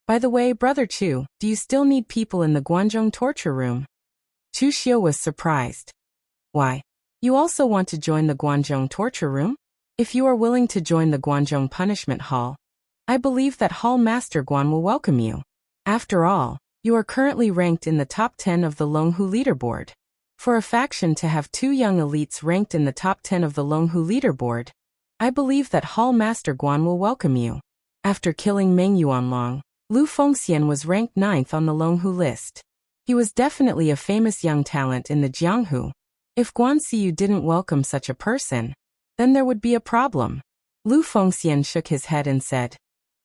"By the way, Brother Chu, do you still need people in the Guanzhong torture room?" Chu Xiu was surprised. "Why? You also want to join the Guanzhong torture room? If you are willing to join the Guanzhong punishment hall, I believe that Hall Master Guan will welcome you. After all, you are currently ranked in the top 10 of the Longhu leaderboard. For a faction to have two young elites ranked in the top 10 of the Longhu leaderboard, I believe that Hall Master Guan will welcome you." After killing Meng Yuanlong, Lu Fengxian was ranked 9th on the Longhu list. He was definitely a famous young talent in the Jianghu. If Guan Siyu didn't welcome such a person, then there would be a problem. Lu Fengxian shook his head and said,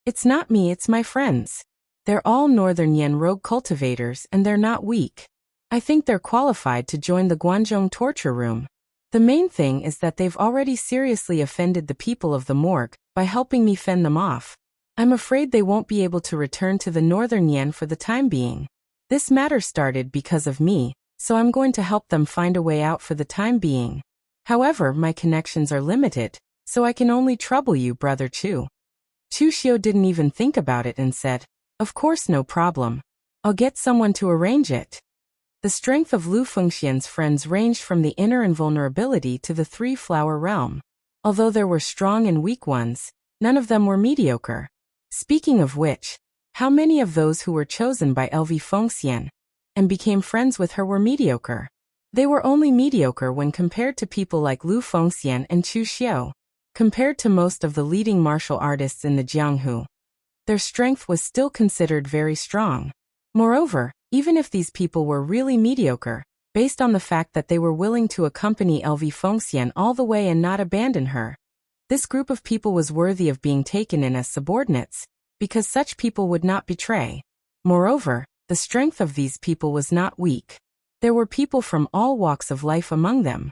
"It's not me, it's my friends. They're all Northern Yan rogue cultivators and they're not weak. I think they're qualified to join the Guanzhong torture room. The main thing is that they've already seriously offended the people of the morgue by helping me fend them off. I'm afraid they won't be able to return to the Northern Yan for the time being. This matter started because of me, so I'm going to help them find a way out for the time being. However, my connections are limited, so I can only trouble you, Brother Chu." Chu Xiu didn't even think about it and said, "Of course, no problem. I'll get someone to arrange it." The strength of Lu Fengxian's friends ranged from the inner invulnerability to the three-flower realm. Although there were strong and weak ones, none of them were mediocre. Speaking of which, how many of those who were chosen by LV Fengxian and became friends with her were mediocre? They were only mediocre when compared to people like Lu Fengxian and Chu Xiu. Compared to most of the leading martial artists in the Jianghu, their strength was still considered very strong. Moreover, even if these people were really mediocre, based on the fact that they were willing to accompany LV Fengxian all the way and not abandon her, this group of people was worthy of being taken in as subordinates, because such people would not betray. Moreover, the strength of these people was not weak. There were people from all walks of life among them.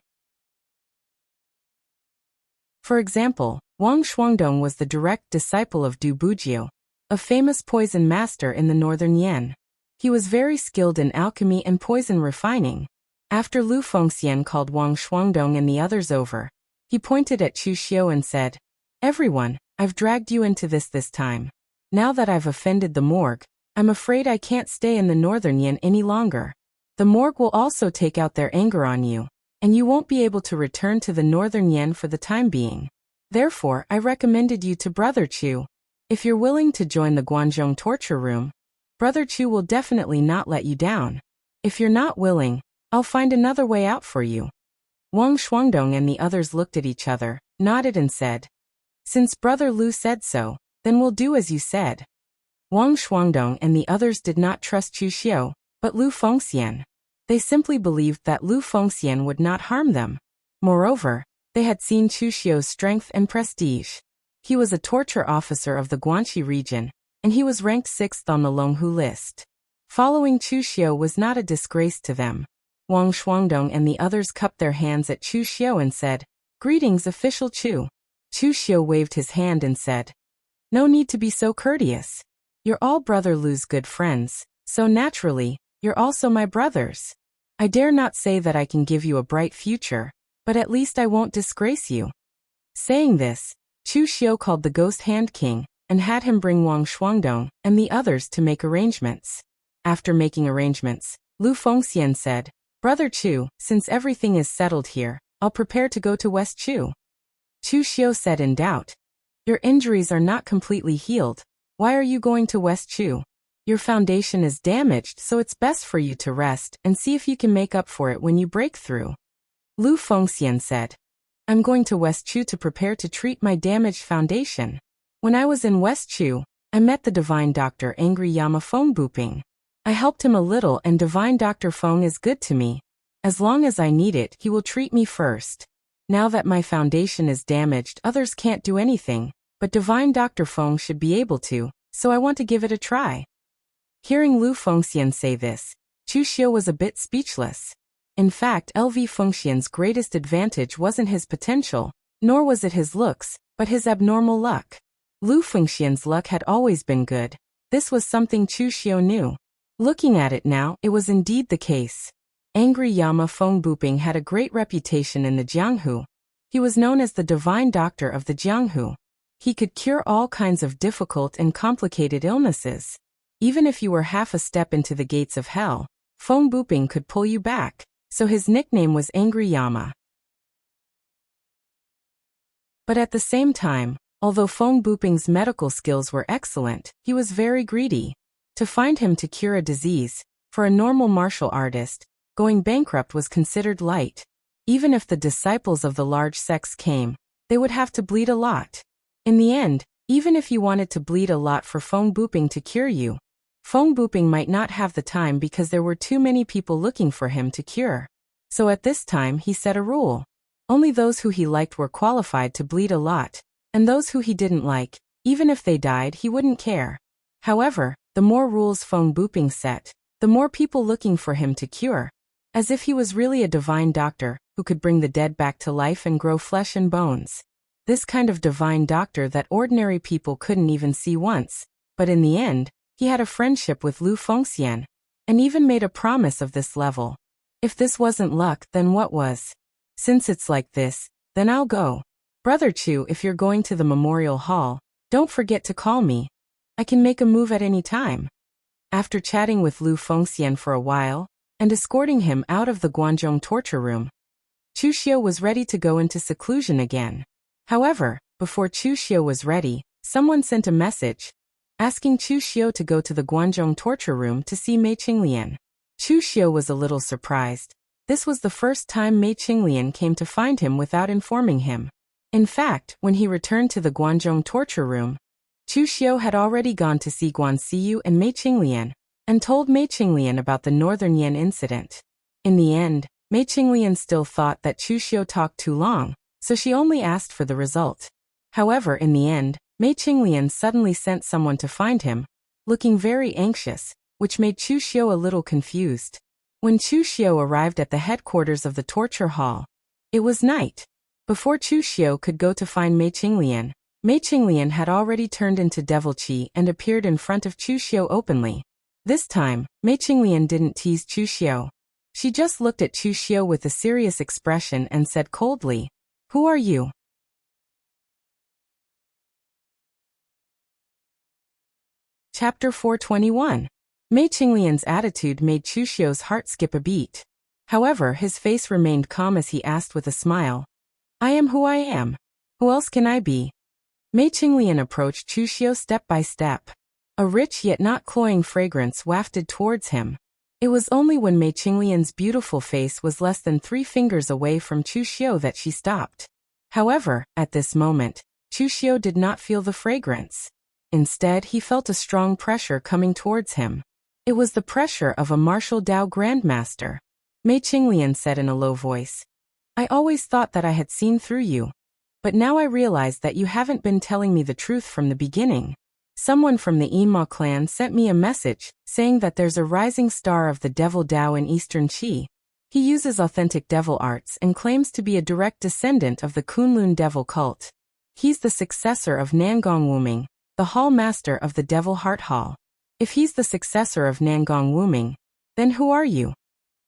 For example, Wang Shuangdong was the direct disciple of Du Bujiu, a famous poison master in the northern Yan. He was very skilled in alchemy and poison refining. After Lu Fengxian called Wang Shuangdong and the others over, he pointed at Chu Xiu and said, "Everyone, I've dragged you into this time. Now that I've offended the morgue, I'm afraid I can't stay in the northern Yan any longer. The morgue will also take out their anger on you, and you won't be able to return to the northern Yan for the time being. Therefore, I recommended you to Brother Chu. If you're willing to join the Guanzhong torture room, Brother Chu will definitely not let you down. If you're not willing, I'll find another way out for you." Wang Shuangdong and the others looked at each other, nodded and said, "Since Brother Lu said so, then we'll do as you said." Wang Shuangdong and the others did not trust Chu Xiu, but Lu Fengxian. They simply believed that Lu Fengxian would not harm them. Moreover, they had seen Chu Xiu's strength and prestige. He was a torture officer of the Guanxi region, and he was ranked 6th on the Longhu list. Following Chu Xiu was not a disgrace to them. Wang Shuangdong and the others cupped their hands at Chu Xiu and said, "Greetings, official Chu." Chu Xiu waved his hand and said, "No need to be so courteous. You're all Brother Lu's good friends, so naturally, you're also my brothers. I dare not say that I can give you a bright future, but at least I won't disgrace you." Saying this, Chu Xiu called the Ghost Hand King and had him bring Wang Shuangdong and the others to make arrangements. After making arrangements, Lu Fengxian said, "Brother Chu, since everything is settled here, I'll prepare to go to West Chu." Chu Xiu said in doubt, "Your injuries are not completely healed. Why are you going to West Chu? Your foundation is damaged, so it's best for you to rest and see if you can make up for it when you break through." Lu Fengxian said, "I'm going to West Chu to prepare to treat my damaged foundation. When I was in West Chu, I met the Divine Doctor Angry Yama Feng Buping. I helped him a little and Divine Dr. Feng is good to me. As long as I need it, he will treat me first. Now that my foundation is damaged, others can't do anything, but Divine Dr. Feng should be able to, so I want to give it a try." Hearing Lu Fengxian say this, Chu Xiu was a bit speechless. In fact, LV Fengxian's greatest advantage wasn't his potential, nor was it his looks, but his abnormal luck. Lu Fengxian's luck had always been good. This was something Chu Xiu knew. Looking at it now, it was indeed the case. Angry Yama Feng Buping had a great reputation in the Jianghu. He was known as the Divine Doctor of the Jianghu. He could cure all kinds of difficult and complicated illnesses. Even if you were half a step into the gates of hell, Feng Buping could pull you back, so his nickname was Angry Yama. But at the same time, although Feng Buping's medical skills were excellent, he was very greedy. To find him to cure a disease, for a normal martial artist, going bankrupt was considered light. Even if the disciples of the large sects came, they would have to bleed a lot. In the end, even if you wanted to bleed a lot for Feng Buping to cure you, Feng Buping might not have the time because there were too many people looking for him to cure. So at this time he set a rule. Only those who he liked were qualified to bleed a lot, and those who he didn't like, even if they died, he wouldn't care. However, the more rules Feng Buping set, the more people looking for him to cure, as if he was really a divine doctor who could bring the dead back to life and grow flesh and bones. This kind of divine doctor that ordinary people couldn't even see once, but in the end, he had a friendship with Lu Fengxian, and even made a promise of this level. If this wasn't luck, then what was? Since it's like this, then I'll go. Brother Chu, if you're going to the memorial hall, Don't forget to call me. I can make a move at any time. After chatting with Lu Fengxian for a while, and escorting him out of the Guanzhong torture room, Chu Xiu was ready to go into seclusion again. However, before Chu Xiu was ready, someone sent a message, asking Chu Xiu to go to the Guanzhong torture room to see Mei Qinglian. Chu Xiu was a little surprised. This was the first time Mei Qinglian came to find him without informing him. In fact, when he returned to the Guanzhong torture room, Chu Xiu had already gone to see Guan Xiyu and Mei Qinglian, and told Mei Qinglian about the Northern Yan incident. In the end, Mei Qinglian still thought that Chu Xiu talked too long, so she only asked for the result. However, in the end, Mei Qinglian suddenly sent someone to find him, looking very anxious, which made Chu Xiu a little confused. When Chu Xiu arrived at the headquarters of the torture hall, it was night. Before Chu Xiu could go to find Mei Qinglian had already turned into Devil Qi and appeared in front of Chu Xiu openly. This time, Mei Qinglian didn't tease Chu Xiu. She just looked at Chu Xiu with a serious expression and said coldly, "Who are you?" Chapter 421. Mei Qinglian's attitude made Chu Xiu's heart skip a beat. However, his face remained calm as he asked with a smile, "I am who I am. Who else can I be?" Mei Qinglian approached Chu Xiu step by step. A rich yet not cloying fragrance wafted towards him. It was only when Mei Qinglian's beautiful face was less than 3 fingers away from Chu Xiu that she stopped. However, at this moment, Chu Xiu did not feel the fragrance. Instead, he felt a strong pressure coming towards him. It was the pressure of a martial Dao grandmaster. Mei Qinglian said in a low voice, "I always thought that I had seen through you. But now I realize that you haven't been telling me the truth from the beginning. Someone from the Yinma clan sent me a message, saying that there's a rising star of the devil Dao in Eastern Qi. He uses authentic devil arts and claims to be a direct descendant of the Kunlun devil cult. He's the successor of Nangong Wuming, the hall master of the Devil Heart Hall. If he's the successor of Nangong Wuming, then who are you?"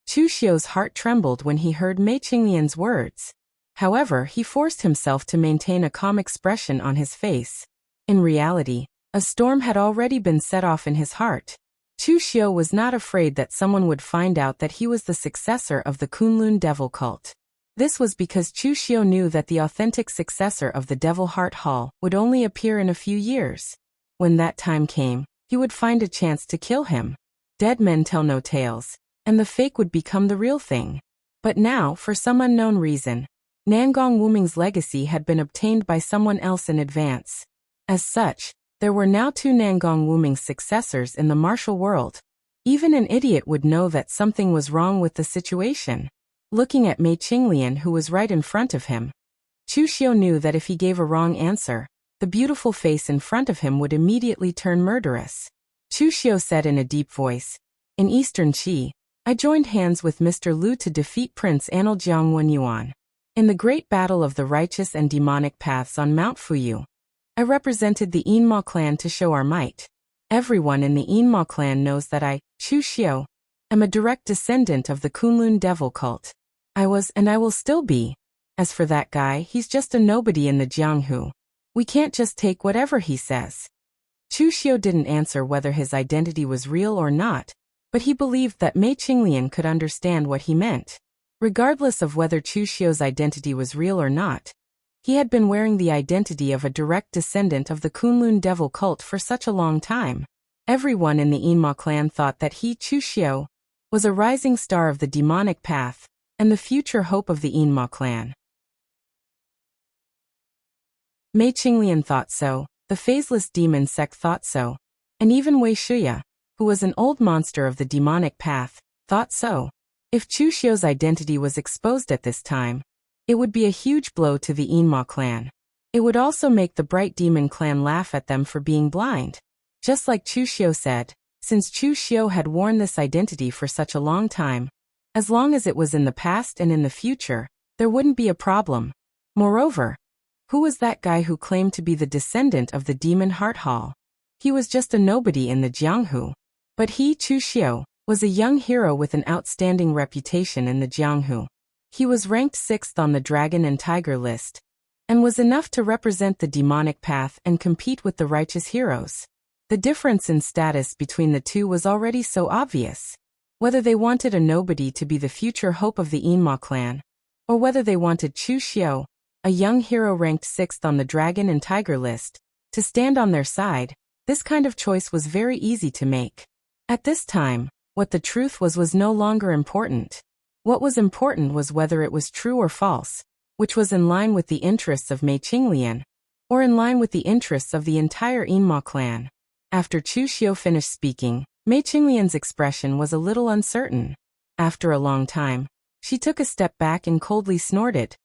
Chu Xiu's heart trembled when he heard Mei Qinglian's words. However, he forced himself to maintain a calm expression on his face. In reality, a storm had already been set off in his heart. Chu Xiu was not afraid that someone would find out that he was the successor of the Kunlun devil cult. This was because Chu Xiu knew that the authentic successor of the Devil Heart Hall would only appear in a few years. When that time came, he would find a chance to kill him. Dead men tell no tales, and the fake would become the real thing. But now, for some unknown reason, Nangong Wuming's legacy had been obtained by someone else in advance. As such, there were now 2 Nangong Wuming successors in the martial world. Even an idiot would know that something was wrong with the situation. Looking at Mei Qinglian, who was right in front of him, Chu Xiu knew that if he gave a wrong answer, the beautiful face in front of him would immediately turn murderous. Chu Xiu said in a deep voice, "In Eastern Qi, I joined hands with Mr. Lu to defeat Prince Aniljiang Wenyuan. In the great battle of the righteous and demonic paths on Mount Fuyu, I represented the Yinma clan to show our might. Everyone in the Yinma clan knows that I, Chu Xiu, am a direct descendant of the Kunlun devil cult. I was and I will still be. As for that guy, he's just a nobody in the Jianghu. We can't just take whatever he says." Chu Xiu didn't answer whether his identity was real or not, but he believed that Mei Qinglian could understand what he meant. Regardless of whether Chu Xiu's identity was real or not, he had been wearing the identity of a direct descendant of the Kunlun devil cult for such a long time. Everyone in the Yinma clan thought that he, Chu Xiu, was a rising star of the demonic path, and the future hope of the Yinma clan. Mei Qinglian thought so, the phaseless demon sect thought so, and even Wei Shuya, who was an old monster of the demonic path, thought so. If Chu Xiu's identity was exposed at this time, it would be a huge blow to the Yinma clan. It would also make the Bright Demon clan laugh at them for being blind. Just like Chu Xiu said, since Chu Xiu had worn this identity for such a long time, as long as it was in the past and in the future, there wouldn't be a problem. Moreover, who was that guy who claimed to be the descendant of the Demon Heart Hall? He was just a nobody in the Jianghu. But he, Chu Xiu, was a young hero with an outstanding reputation in the Jianghu. He was ranked 6th on the Dragon and Tiger list, and was enough to represent the demonic path and compete with the righteous heroes. The difference in status between the two was already so obvious. Whether they wanted a nobody to be the future hope of the Inma clan, or whether they wanted Chu Xiao, a young hero ranked 6th on the Dragon and Tiger list, to stand on their side, this kind of choice was very easy to make. At this time, what the truth was no longer important. What was important was whether it was true or false, which was in line with the interests of Mei Qinglian, or in line with the interests of the entire Inma clan. After Chu Xiao finished speaking, Mei Qinglian's expression was a little uncertain. After a long time, she took a step back and coldly snorted.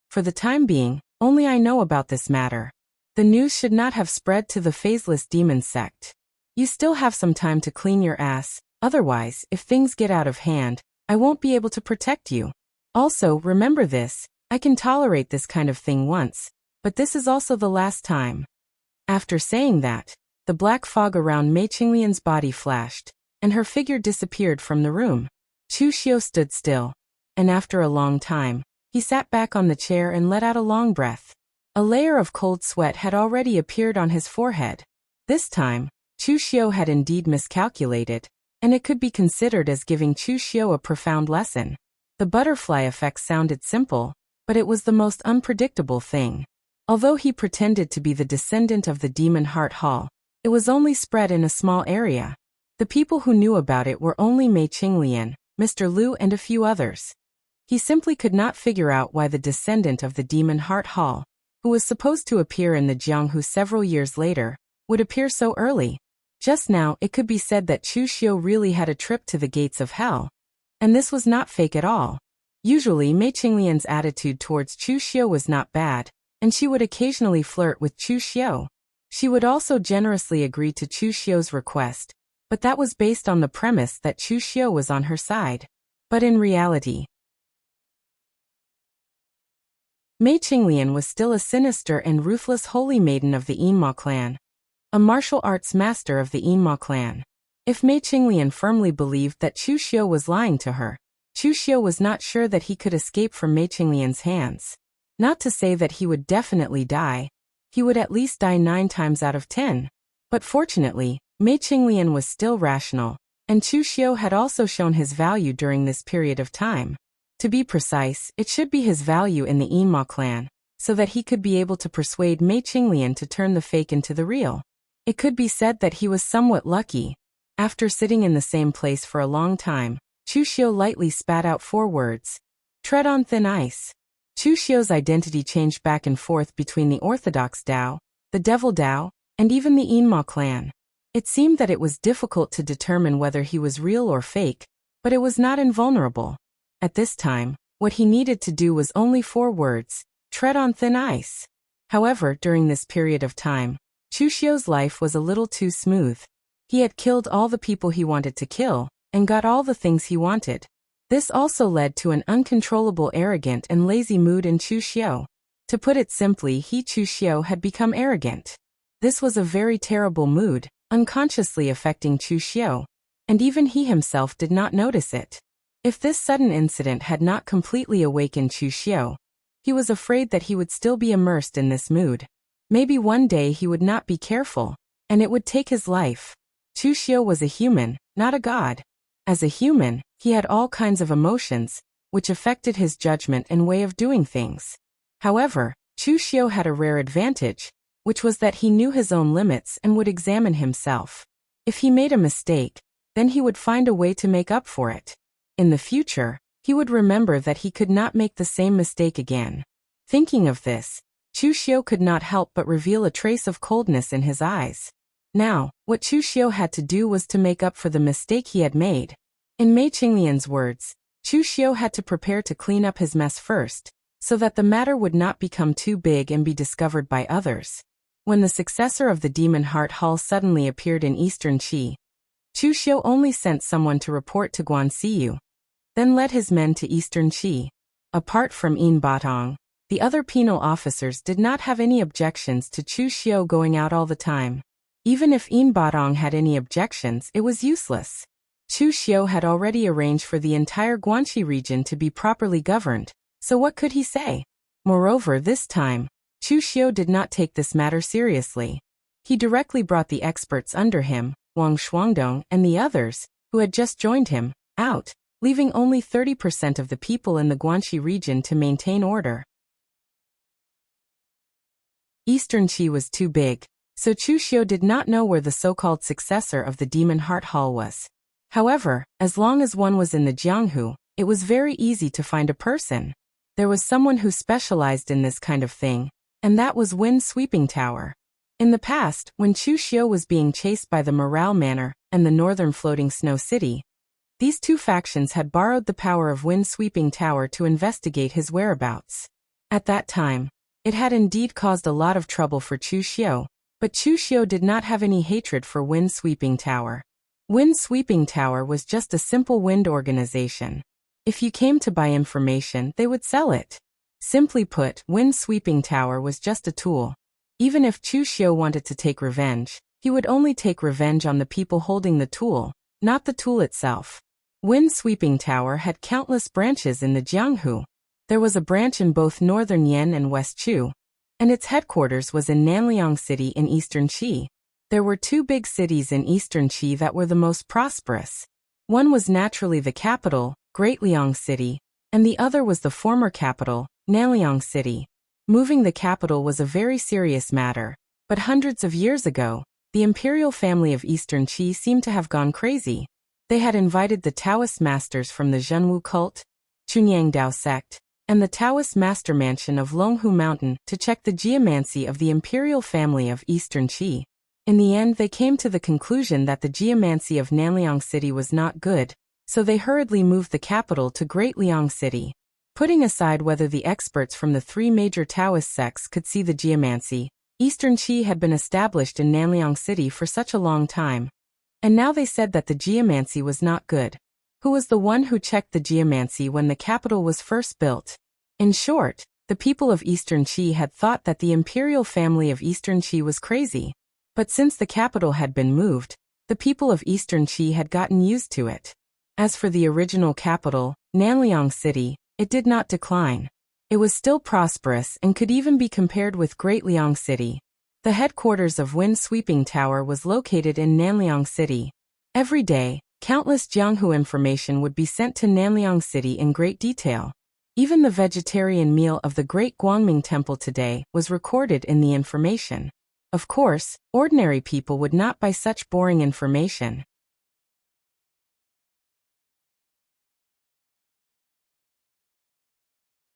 For the time being, only I know about this matter. The news should not have spread to the phaseless demon sect. You still have some time to clean your ass, otherwise, if things get out of hand, I won't be able to protect you. Also, remember this, I can tolerate this kind of thing once, but this is also the last time. After saying that, the black fog around Mei Qinglian's body flashed, and her figure disappeared from the room. Chu Xiao stood still, and after a long time, he sat back on the chair and let out a long breath. A layer of cold sweat had already appeared on his forehead. This time, Chu Xiao had indeed miscalculated, and it could be considered as giving Chu Xiao a profound lesson. The butterfly effect sounded simple, but it was the most unpredictable thing. Although he pretended to be the descendant of the Demon Heart Hall, it was only spread in a small area. The people who knew about it were only Mei Qinglian, Mr. Liu and a few others. He simply could not figure out why the descendant of the Demon Heart Hall, who was supposed to appear in the Jianghu several years later, would appear so early. Just now it could be said that Chu Xiao really had a trip to the gates of hell. And this was not fake at all. Usually Mei Qinglian's attitude towards Chu Xiao was not bad, and she would occasionally flirt with Chu Xiao. She would also generously agree to Chu Xiao's request, but that was based on the premise that Chu Xiao was on her side. But in reality, Mei Qinglian was still a sinister and ruthless holy maiden of the Inma clan, a martial arts master of the Inma clan. If Mei Qinglian firmly believed that Chu Xiao was lying to her, Chu Xiao was not sure that he could escape from Mei Qinglian's hands. Not to say that he would definitely die, he would at least die 9 times out of 10. But fortunately, Mei Qinglian was still rational, and Chu Xiao had also shown his value during this period of time. To be precise, it should be his value in the Inma clan, so that he could be able to persuade Mei Qinglian to turn the fake into the real. It could be said that he was somewhat lucky. After sitting in the same place for a long time, Chu Xiao lightly spat out 4 words. Tread on thin ice. Chu Xiao's identity changed back and forth between the Orthodox Dao, the Devil Dao, and even the Inma clan. It seemed that it was difficult to determine whether he was real or fake, but it was not invulnerable. At this time, what he needed to do was only 4 words, tread on thin ice. However, during this period of time, Chu Xiao's life was a little too smooth. He had killed all the people he wanted to kill, and got all the things he wanted. This also led to an uncontrollable arrogant and lazy mood in Chu Xiao. To put it simply, Chu Xiao had become arrogant. This was a very terrible mood, unconsciously affecting Chu Xiao, and even he himself did not notice it. If this sudden incident had not completely awakened Chu Xiao, he was afraid that he would still be immersed in this mood. Maybe one day he would not be careful, and it would take his life. Chu Xiao was a human, not a god. As a human, he had all kinds of emotions, which affected his judgment and way of doing things. However, Chu Xiao had a rare advantage, which was that he knew his own limits and would examine himself. If he made a mistake, then he would find a way to make up for it. In the future, he would remember that he could not make the same mistake again. Thinking of this, Chu Xiao could not help but reveal a trace of coldness in his eyes. Now, what Chu Xiao had to do was to make up for the mistake he had made. In Mei Qinglian's words, Chu Xiao had to prepare to clean up his mess first, so that the matter would not become too big and be discovered by others. When the successor of the Demon Heart Hall suddenly appeared in Eastern Qi, Chu Xiao only sent someone to report to Guanxiyu, then led his men to Eastern Qi. Apart from Yin Batong, the other penal officers did not have any objections to Chu Xiao going out all the time. Even if Yin Batong had any objections, it was useless. Chu Xiao had already arranged for the entire Guanxi region to be properly governed, so what could he say? Moreover, this time, Chu Xiu did not take this matter seriously. He directly brought the experts under him, Wang Shuangdong and the others, who had just joined him, out, leaving only 30% of the people in the Guanxi region to maintain order. Eastern Qi was too big, so Chu Xiu did not know where the so-called successor of the Demon Heart Hall was. However, as long as one was in the Jianghu, it was very easy to find a person. There was someone who specialized in this kind of thing, and that was Wind Sweeping Tower. In the past, when Chu Xiu was being chased by the Morale Manor and the Northern Floating Snow City, these two factions had borrowed the power of Wind Sweeping Tower to investigate his whereabouts. At that time, it had indeed caused a lot of trouble for Chu Xiu, but Chu Xiu did not have any hatred for Wind Sweeping Tower. Wind Sweeping Tower was just a simple wind organization. If you came to buy information, they would sell it. Simply put, Wind Sweeping Tower was just a tool. Even if Chu Xiu wanted to take revenge, he would only take revenge on the people holding the tool, not the tool itself. Wind Sweeping Tower had countless branches in the Jianghu. There was a branch in both northern Yan and West Chu, and its headquarters was in Nanliang City in eastern Qi. There were two big cities in eastern Qi that were the most prosperous. One was naturally the capital, Great Liang City, and the other was the former capital, Nanliang City. Moving the capital was a very serious matter, but hundreds of years ago, the imperial family of eastern Qi seemed to have gone crazy. They had invited the Taoist masters from the Zhenwu cult, Chunyang Dao sect, and the Taoist master mansion of Longhu Mountain to check the geomancy of the imperial family of eastern Qi. In the end, they came to the conclusion that the geomancy of Nanliang City was not good, so they hurriedly moved the capital to Great Liang City. Putting aside whether the experts from the three major Taoist sects could see the geomancy, Eastern Qi had been established in Nanliang City for such a long time. And now they said that the geomancy was not good. Who was the one who checked the geomancy when the capital was first built? In short, the people of Eastern Qi had thought that the imperial family of Eastern Qi was crazy. But since the capital had been moved, the people of Eastern Qi had gotten used to it. As for the original capital, Nanliang City, it did not decline. It was still prosperous and could even be compared with Great Liang City. The headquarters of Wind Sweeping Tower was located in Nanliang City. Every day, countless Jianghu information would be sent to Nanliang City in great detail. Even the vegetarian meal of the Great Guangming Temple today was recorded in the information. Of course, ordinary people would not buy such boring information.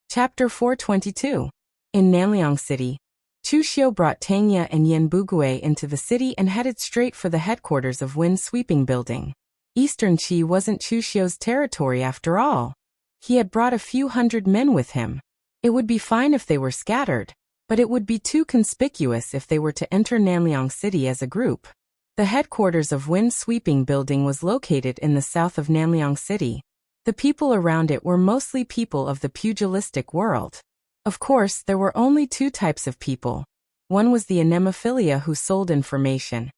Chapter 422. In Nanliang City, Chu Xiu brought Tang Ye and Yin Bugui into the city and headed straight for the headquarters of Wind Sweeping Building. Eastern Qi wasn't Chu Xiu's territory after all. He had brought a few hundred men with him. It would be fine if they were scattered, but it would be too conspicuous if they were to enter Nanliang City as a group. The headquarters of Wind Sweeping Building was located in the south of Nanliang City. The people around it were mostly people of the pugilistic world. Of course, there were only two types of people. One was the anemophilia who sold information,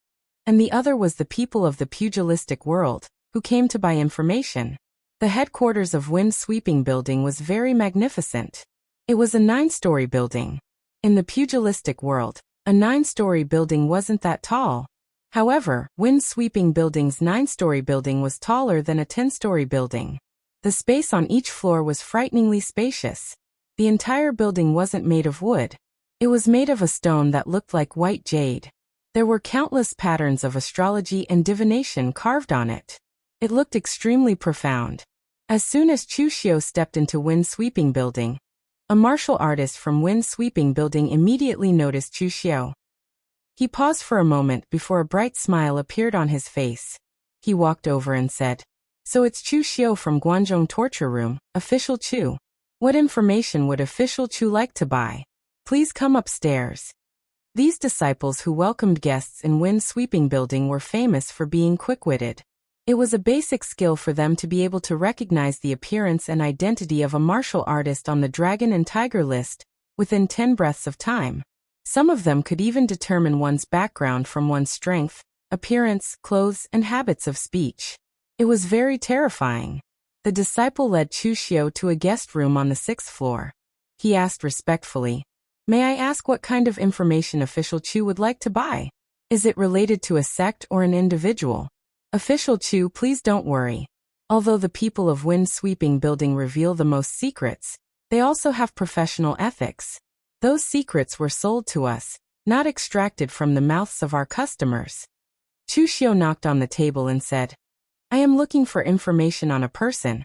and the other was the people of the pugilistic world, who came to buy information. The headquarters of Wind Sweeping Building was very magnificent. It was a 9-story building. In the pugilistic world, a 9-story building wasn't that tall. However, Wind Sweeping Building's 9-story building was taller than a 10-story building. The space on each floor was frighteningly spacious. The entire building wasn't made of wood. It was made of a stone that looked like white jade. There were countless patterns of astrology and divination carved on it. It looked extremely profound. As soon as Chu Xiu stepped into Wind Sweeping Building, a martial artist from Wind Sweeping Building immediately noticed Chu Xiu. He paused for a moment before a bright smile appeared on his face. He walked over and said, "So it's Chu Xiu from Guanzhong Torture Room, Official Chu. What information would Official Chu like to buy? Please come upstairs." These disciples who welcomed guests in Wind Sweeping Building were famous for being quick-witted. It was a basic skill for them to be able to recognize the appearance and identity of a martial artist on the Dragon and Tiger list within 10 breaths of time. Some of them could even determine one's background from one's strength, appearance, clothes, and habits of speech. It was very terrifying. The disciple led Chu Xiu to a guest room on the 6th floor. He asked respectfully, May I ask what kind of information Official Chu would like to buy? Is it related to a sect or an individual? Official Chu, please don't worry. Although the people of Wind Sweeping Building reveal the most secrets, they also have professional ethics. Those secrets were sold to us, not extracted from the mouths of our customers. Chu Xiao knocked on the table and said, I am looking for information on a person.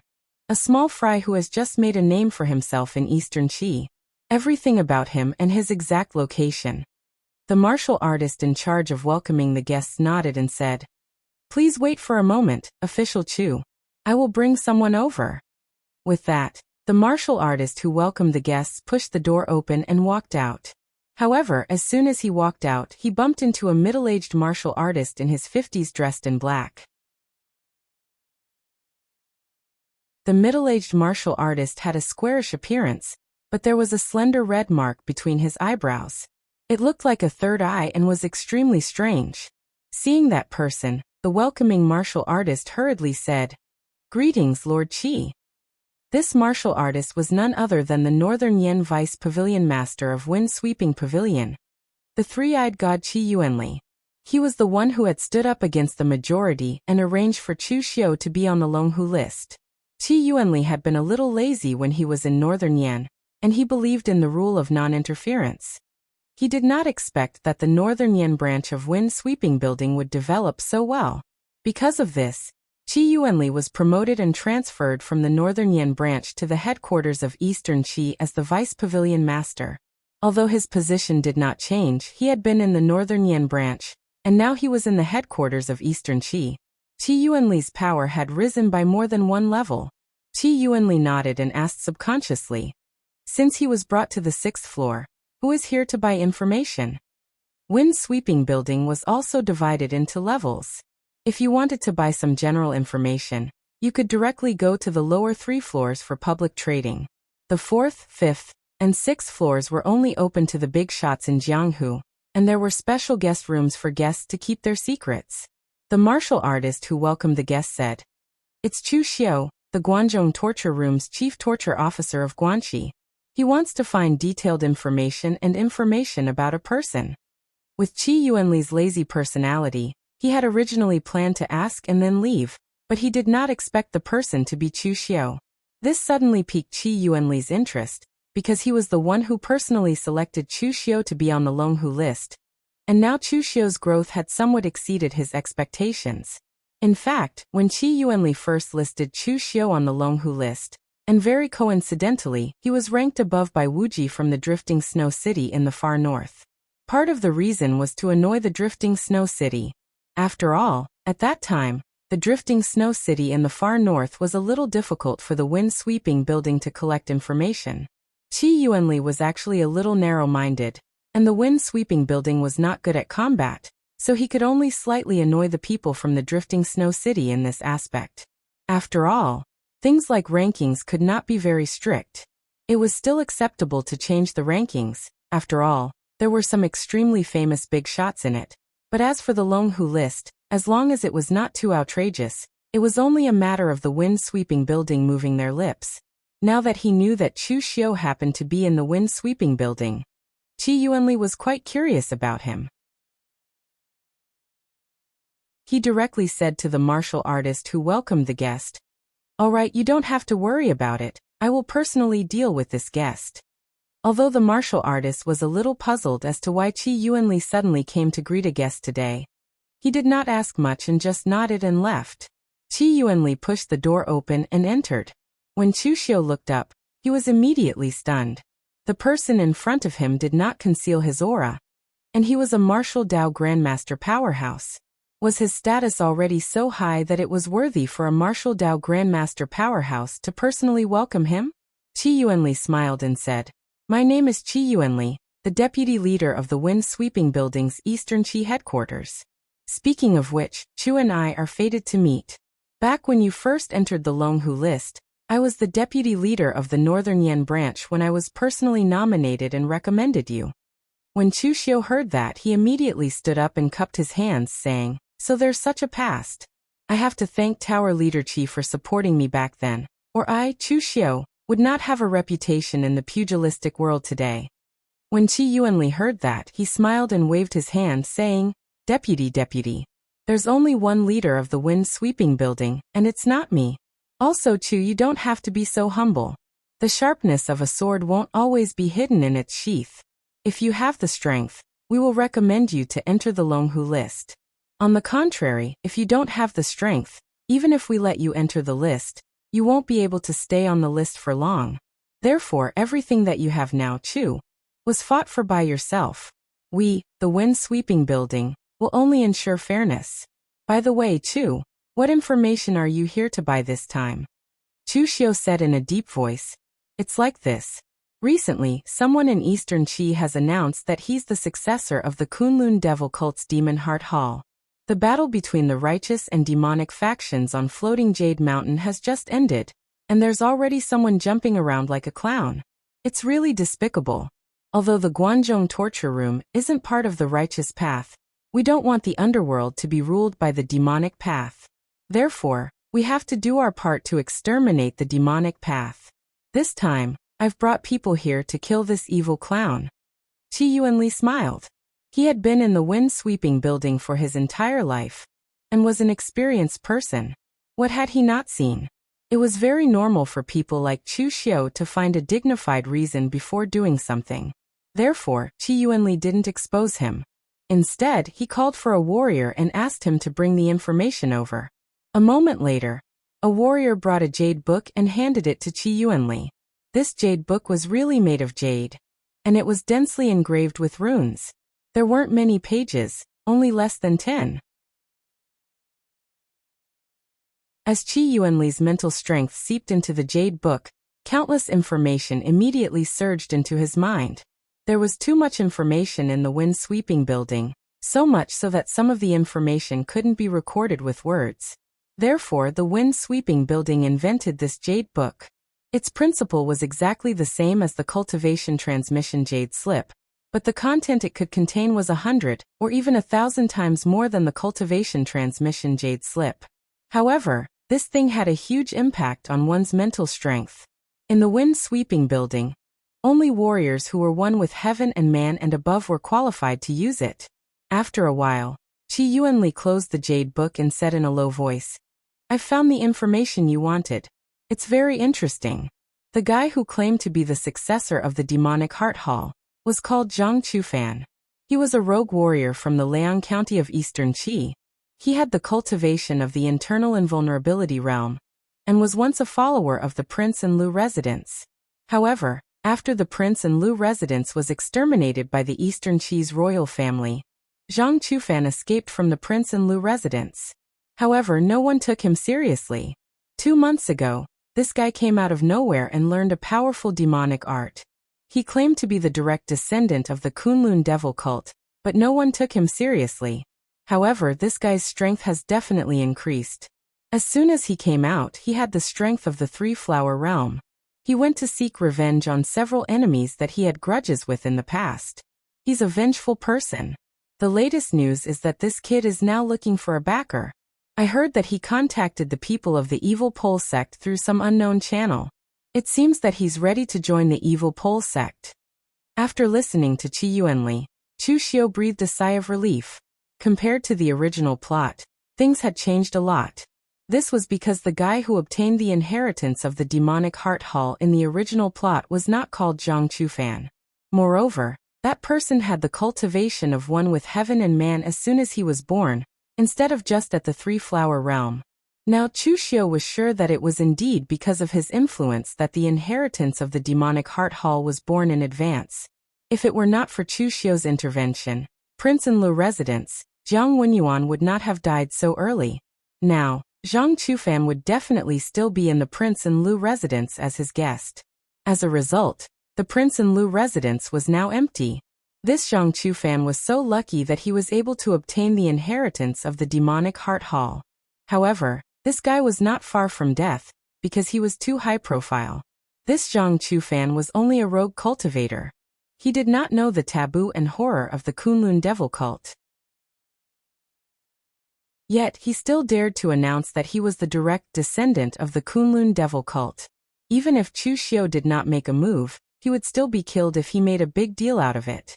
A small fry who has just made a name for himself in Eastern Qi. Everything about him and his exact location. The martial artist in charge of welcoming the guests nodded and said, Please wait for a moment, Official Chu. I will bring someone over. With that, the martial artist who welcomed the guests pushed the door open and walked out. However, as soon as he walked out, he bumped into a middle-aged martial artist in his 50s dressed in black. The middle-aged martial artist had a squarish appearance, but there was a slender red mark between his eyebrows. It looked like a third eye and was extremely strange. Seeing that person, the welcoming martial artist hurriedly said, Greetings, Lord Qi. This martial artist was none other than the Northern Yen Vice Pavilion Master of Wind Sweeping Pavilion, the three-eyed god Qi Yuanli. He was the one who had stood up against the majority and arranged for Chu Xiao to be on the Longhu list. Qi Yuanli had been a little lazy when he was in Northern Yen, and he believed in the rule of non-interference. He did not expect that the Northern Yen branch of Wind Sweeping Building would develop so well. Because of this, Qi Yuanli was promoted and transferred from the Northern Yen branch to the headquarters of Eastern Qi as the Vice Pavilion Master. Although his position did not change, he had been in the Northern Yen branch, and now he was in the headquarters of Eastern Qi. Qi Yuanli's power had risen by more than one level. Qi Yuanli nodded and asked subconsciously, Since he was brought to the 6th floor, who is here to buy information? Wind Sweeping Building was also divided into levels. If you wanted to buy some general information, you could directly go to the lower 3 floors for public trading. The 4th, 5th, and 6th floors were only open to the big shots in Jianghu, and there were special guest rooms for guests to keep their secrets. The martial artist who welcomed the guests said, It's Chu Xiao, the Guanzhong Torture Room's chief torture officer of Guanxi. He wants to find detailed information and information about a person. With Qi Yuanli's lazy personality, he had originally planned to ask and then leave, but he did not expect the person to be Chu Xiao. This suddenly piqued Qi Yuanli's interest, because he was the one who personally selected Chu Xiao to be on the Longhu list, and now Chu Xiao's growth had somewhat exceeded his expectations. In fact, when Qi Yuanli first listed Chu Xiao on the Longhu list, and very coincidentally, he was ranked above by Wuji from the Drifting Snow City in the far north. Part of the reason was to annoy the Drifting Snow City. After all, at that time, the Drifting Snow City in the far north was a little difficult for the Wind Sweeping Building to collect information. Qi Yuanli was actually a little narrow-minded, and the Wind Sweeping Building was not good at combat, so he could only slightly annoy the people from the Drifting Snow City in this aspect. After all, things like rankings could not be very strict. It was still acceptable to change the rankings. After all, there were some extremely famous big shots in it. But as for the Longhu list, as long as it was not too outrageous, it was only a matter of the Wind Sweeping Building moving their lips. Now that he knew that Chu Xiao happened to be in the Wind Sweeping Building, Qi Yuanli was quite curious about him. He directly said to the martial artist who welcomed the guest, All right, you don't have to worry about it. I will personally deal with this guest. Although the martial artist was a little puzzled as to why Qi Yuanli suddenly came to greet a guest today, he did not ask much and just nodded and left. Qi Yuanli pushed the door open and entered. When Chu Xiao looked up, he was immediately stunned. The person in front of him did not conceal his aura, and he was a martial Dao Grandmaster powerhouse. Was his status already so high that it was worthy for a martial Dao Grandmaster powerhouse to personally welcome him? Qi Yuanli smiled and said, My name is Qi Yuanli, the deputy leader of the Wind Sweeping Building's Eastern Qi headquarters. Speaking of which, Chu and I are fated to meet. Back when you first entered the Longhu list, I was the deputy leader of the Northern Yen branch when I was personally nominated and recommended you. When Chu Xiao heard that, he immediately stood up and cupped his hands, saying, So there's such a past. I have to thank Tower Leader Qi for supporting me back then, or I, Chu Xiao, would not have a reputation in the pugilistic world today. When Qi Yuanli heard that, he smiled and waved his hand, saying, "Deputy, deputy. There's only one leader of the wind-sweeping building, and it's not me. Also, Chu, you don't have to be so humble. The sharpness of a sword won't always be hidden in its sheath. If you have the strength, we will recommend you to enter the Longhu list. On the contrary, if you don't have the strength, even if we let you enter the list, you won't be able to stay on the list for long. Therefore, everything that you have now, Chu, was fought for by yourself. We, the wind-sweeping building, will only ensure fairness. By the way, Chu, what information are you here to buy this time?" Chu Xiu said in a deep voice, "It's like this. Recently, someone in Eastern Qi has announced that he's the successor of the Kunlun Devil Cult's Demon Heart Hall. The battle between the righteous and demonic factions on Floating Jade Mountain has just ended, and there's already someone jumping around like a clown. It's really despicable. Although the Guanzhong torture room isn't part of the righteous path, we don't want the underworld to be ruled by the demonic path. Therefore, we have to do our part to exterminate the demonic path. This time, I've brought people here to kill this evil clown." Qi Yuanli smiled. He had been in the wind-sweeping building for his entire life, and was an experienced person. What had he not seen? It was very normal for people like Chu Xiu to find a dignified reason before doing something. Therefore, Qi Yuanli didn't expose him. Instead, he called for a warrior and asked him to bring the information over. A moment later, a warrior brought a jade book and handed it to Qi Yuanli. This jade book was really made of jade, and it was densely engraved with runes. There weren't many pages, only less than 10. As Qi Yuanli's mental strength seeped into the jade book, countless information immediately surged into his mind. There was too much information in the wind-sweeping building, so much so that some of the information couldn't be recorded with words. Therefore, the wind-sweeping building invented this jade book. Its principle was exactly the same as the cultivation transmission jade slip, but the content it could contain was 100 or even 1,000 times more than the cultivation transmission jade slip. However, this thing had a huge impact on one's mental strength. In the wind-sweeping building, only warriors who were one with heaven and man and above were qualified to use it. After a while, Qi Yuanli closed the jade book and said in a low voice, "I've found the information you wanted. It's very interesting." The guy who claimed to be the successor of the demonic heart hall was called Zhang Chufan. He was a rogue warrior from the Liang County of Eastern Qi. He had the cultivation of the internal invulnerability realm, and was once a follower of the Prince and Lu residence. However, after the Prince and Lu residence was exterminated by the Eastern Qi's royal family, Zhang Chufan escaped from the Prince and Lu residence. However, no one took him seriously. 2 months ago, this guy came out of nowhere and learned a powerful demonic art. He claimed to be the direct descendant of the Kunlun devil cult, but no one took him seriously. However, this guy's strength has definitely increased. As soon as he came out, he had the strength of the three-flower realm. He went to seek revenge on several enemies that he had grudges with in the past. He's a vengeful person. The latest news is that this kid is now looking for a backer. I heard that he contacted the people of the Evil Pole sect through some unknown channel. It seems that he's ready to join the Evil Pole sect. After listening to Qi Yuanli, Chu Xiu breathed a sigh of relief. Compared to the original plot, things had changed a lot. This was because the guy who obtained the inheritance of the demonic heart hall in the original plot was not called Zhang Chufan. Moreover, that person had the cultivation of one with heaven and man as soon as he was born, instead of just at the three-flower realm. Now Chu Xiu was sure that it was indeed because of his influence that the inheritance of the demonic heart hall was born in advance. If it were not for Chu Xiu's intervention, Prince and Lu residence, Jiang Wenyuan would not have died so early. Now, Zhang Chufan would definitely still be in the Prince and Lu residence as his guest. As a result, the Prince and Lu residence was now empty. This Zhang Chufan was so lucky that he was able to obtain the inheritance of the demonic heart hall. However, this guy was not far from death, because he was too high profile. This Zhang Chufan was only a rogue cultivator. He did not know the taboo and horror of the Kunlun devil cult. Yet, he still dared to announce that he was the direct descendant of the Kunlun devil cult. Even if Chu Xiu did not make a move, he would still be killed if he made a big deal out of it.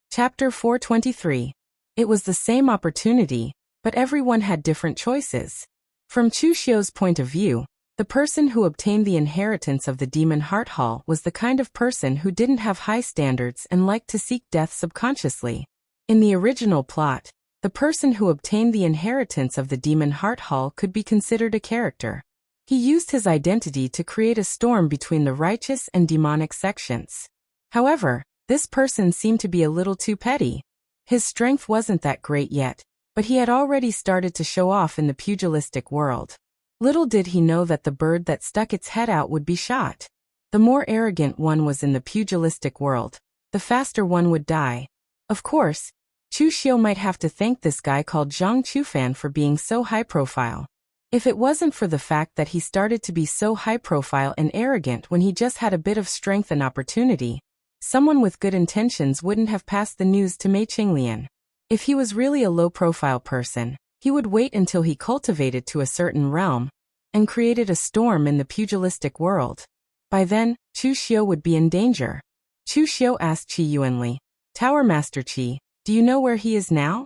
Chapter 423. It was the same opportunity, but everyone had different choices. From Chu Xiu's point of view, the person who obtained the inheritance of the demon heart hall was the kind of person who didn't have high standards and liked to seek death subconsciously. In the original plot, the person who obtained the inheritance of the demon heart hall could be considered a character. He used his identity to create a storm between the righteous and demonic sections. However, this person seemed to be a little too petty. His strength wasn't that great yet, but he had already started to show off in the pugilistic world. Little did he know that the bird that stuck its head out would be shot. The more arrogant one was in the pugilistic world, the faster one would die. Of course, Chu Xiu might have to thank this guy called Zhang Chufan for being so high-profile. If it wasn't for the fact that he started to be so high-profile and arrogant when he just had a bit of strength and opportunity, someone with good intentions wouldn't have passed the news to Mei Qinglian. If he was really a low-profile person, he would wait until he cultivated to a certain realm and created a storm in the pugilistic world. By then, Chu Xiu would be in danger. Chu Xiu asked Qi Yuanli, "Tower Master Qi, do you know where he is now?"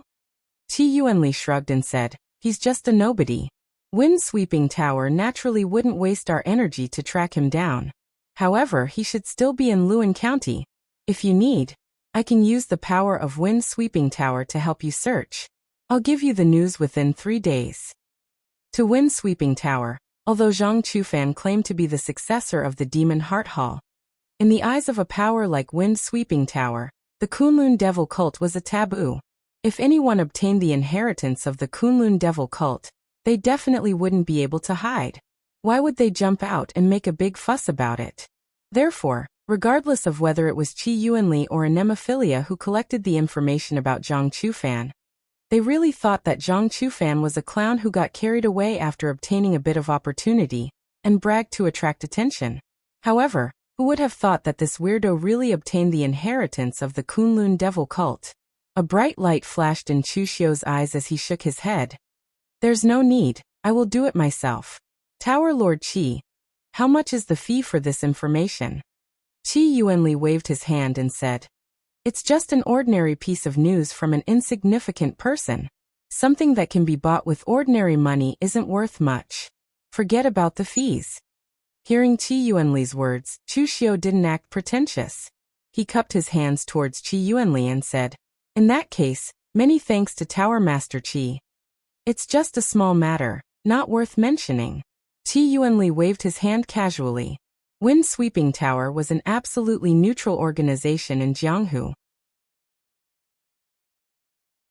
Qi Yuanli shrugged and said, "He's just a nobody. Wind-sweeping tower naturally wouldn't waste our energy to track him down. However, he should still be in Luan County. If you need, I can use the power of Wind-sweeping tower to help you search. I'll give you the news within 3 days." To Wind-sweeping tower, although Zhang Chufan claimed to be the successor of the Demon Heart Hall, in the eyes of a power like Wind-sweeping tower, the Kunlun Devil cult was a taboo. If anyone obtained the inheritance of the Kunlun Devil cult, they definitely wouldn't be able to hide. Why would they jump out and make a big fuss about it? Therefore, regardless of whether it was Qi Yuanli or a Nemophilia who collected the information about Zhang Chufan, they really thought that Zhang Chufan was a clown who got carried away after obtaining a bit of opportunity and bragged to attract attention. However, who would have thought that this weirdo really obtained the inheritance of the Kunlun Devil cult? A bright light flashed in Chu Xiu's eyes as he shook his head. "There's no need, I will do it myself. Tower Lord Qi, how much is the fee for this information?" Qi Yuanli waved his hand and said, "It's just an ordinary piece of news from an insignificant person. Something that can be bought with ordinary money isn't worth much. Forget about the fees." Hearing Qi Yuanli's words, Chu Xiu didn't act pretentious. He cupped his hands towards Qi Yuanli and said, "In that case, many thanks to Tower Master Qi. It's just a small matter, not worth mentioning." Qi Yuanli waved his hand casually. Wind-sweeping tower was an absolutely neutral organization in Jianghu.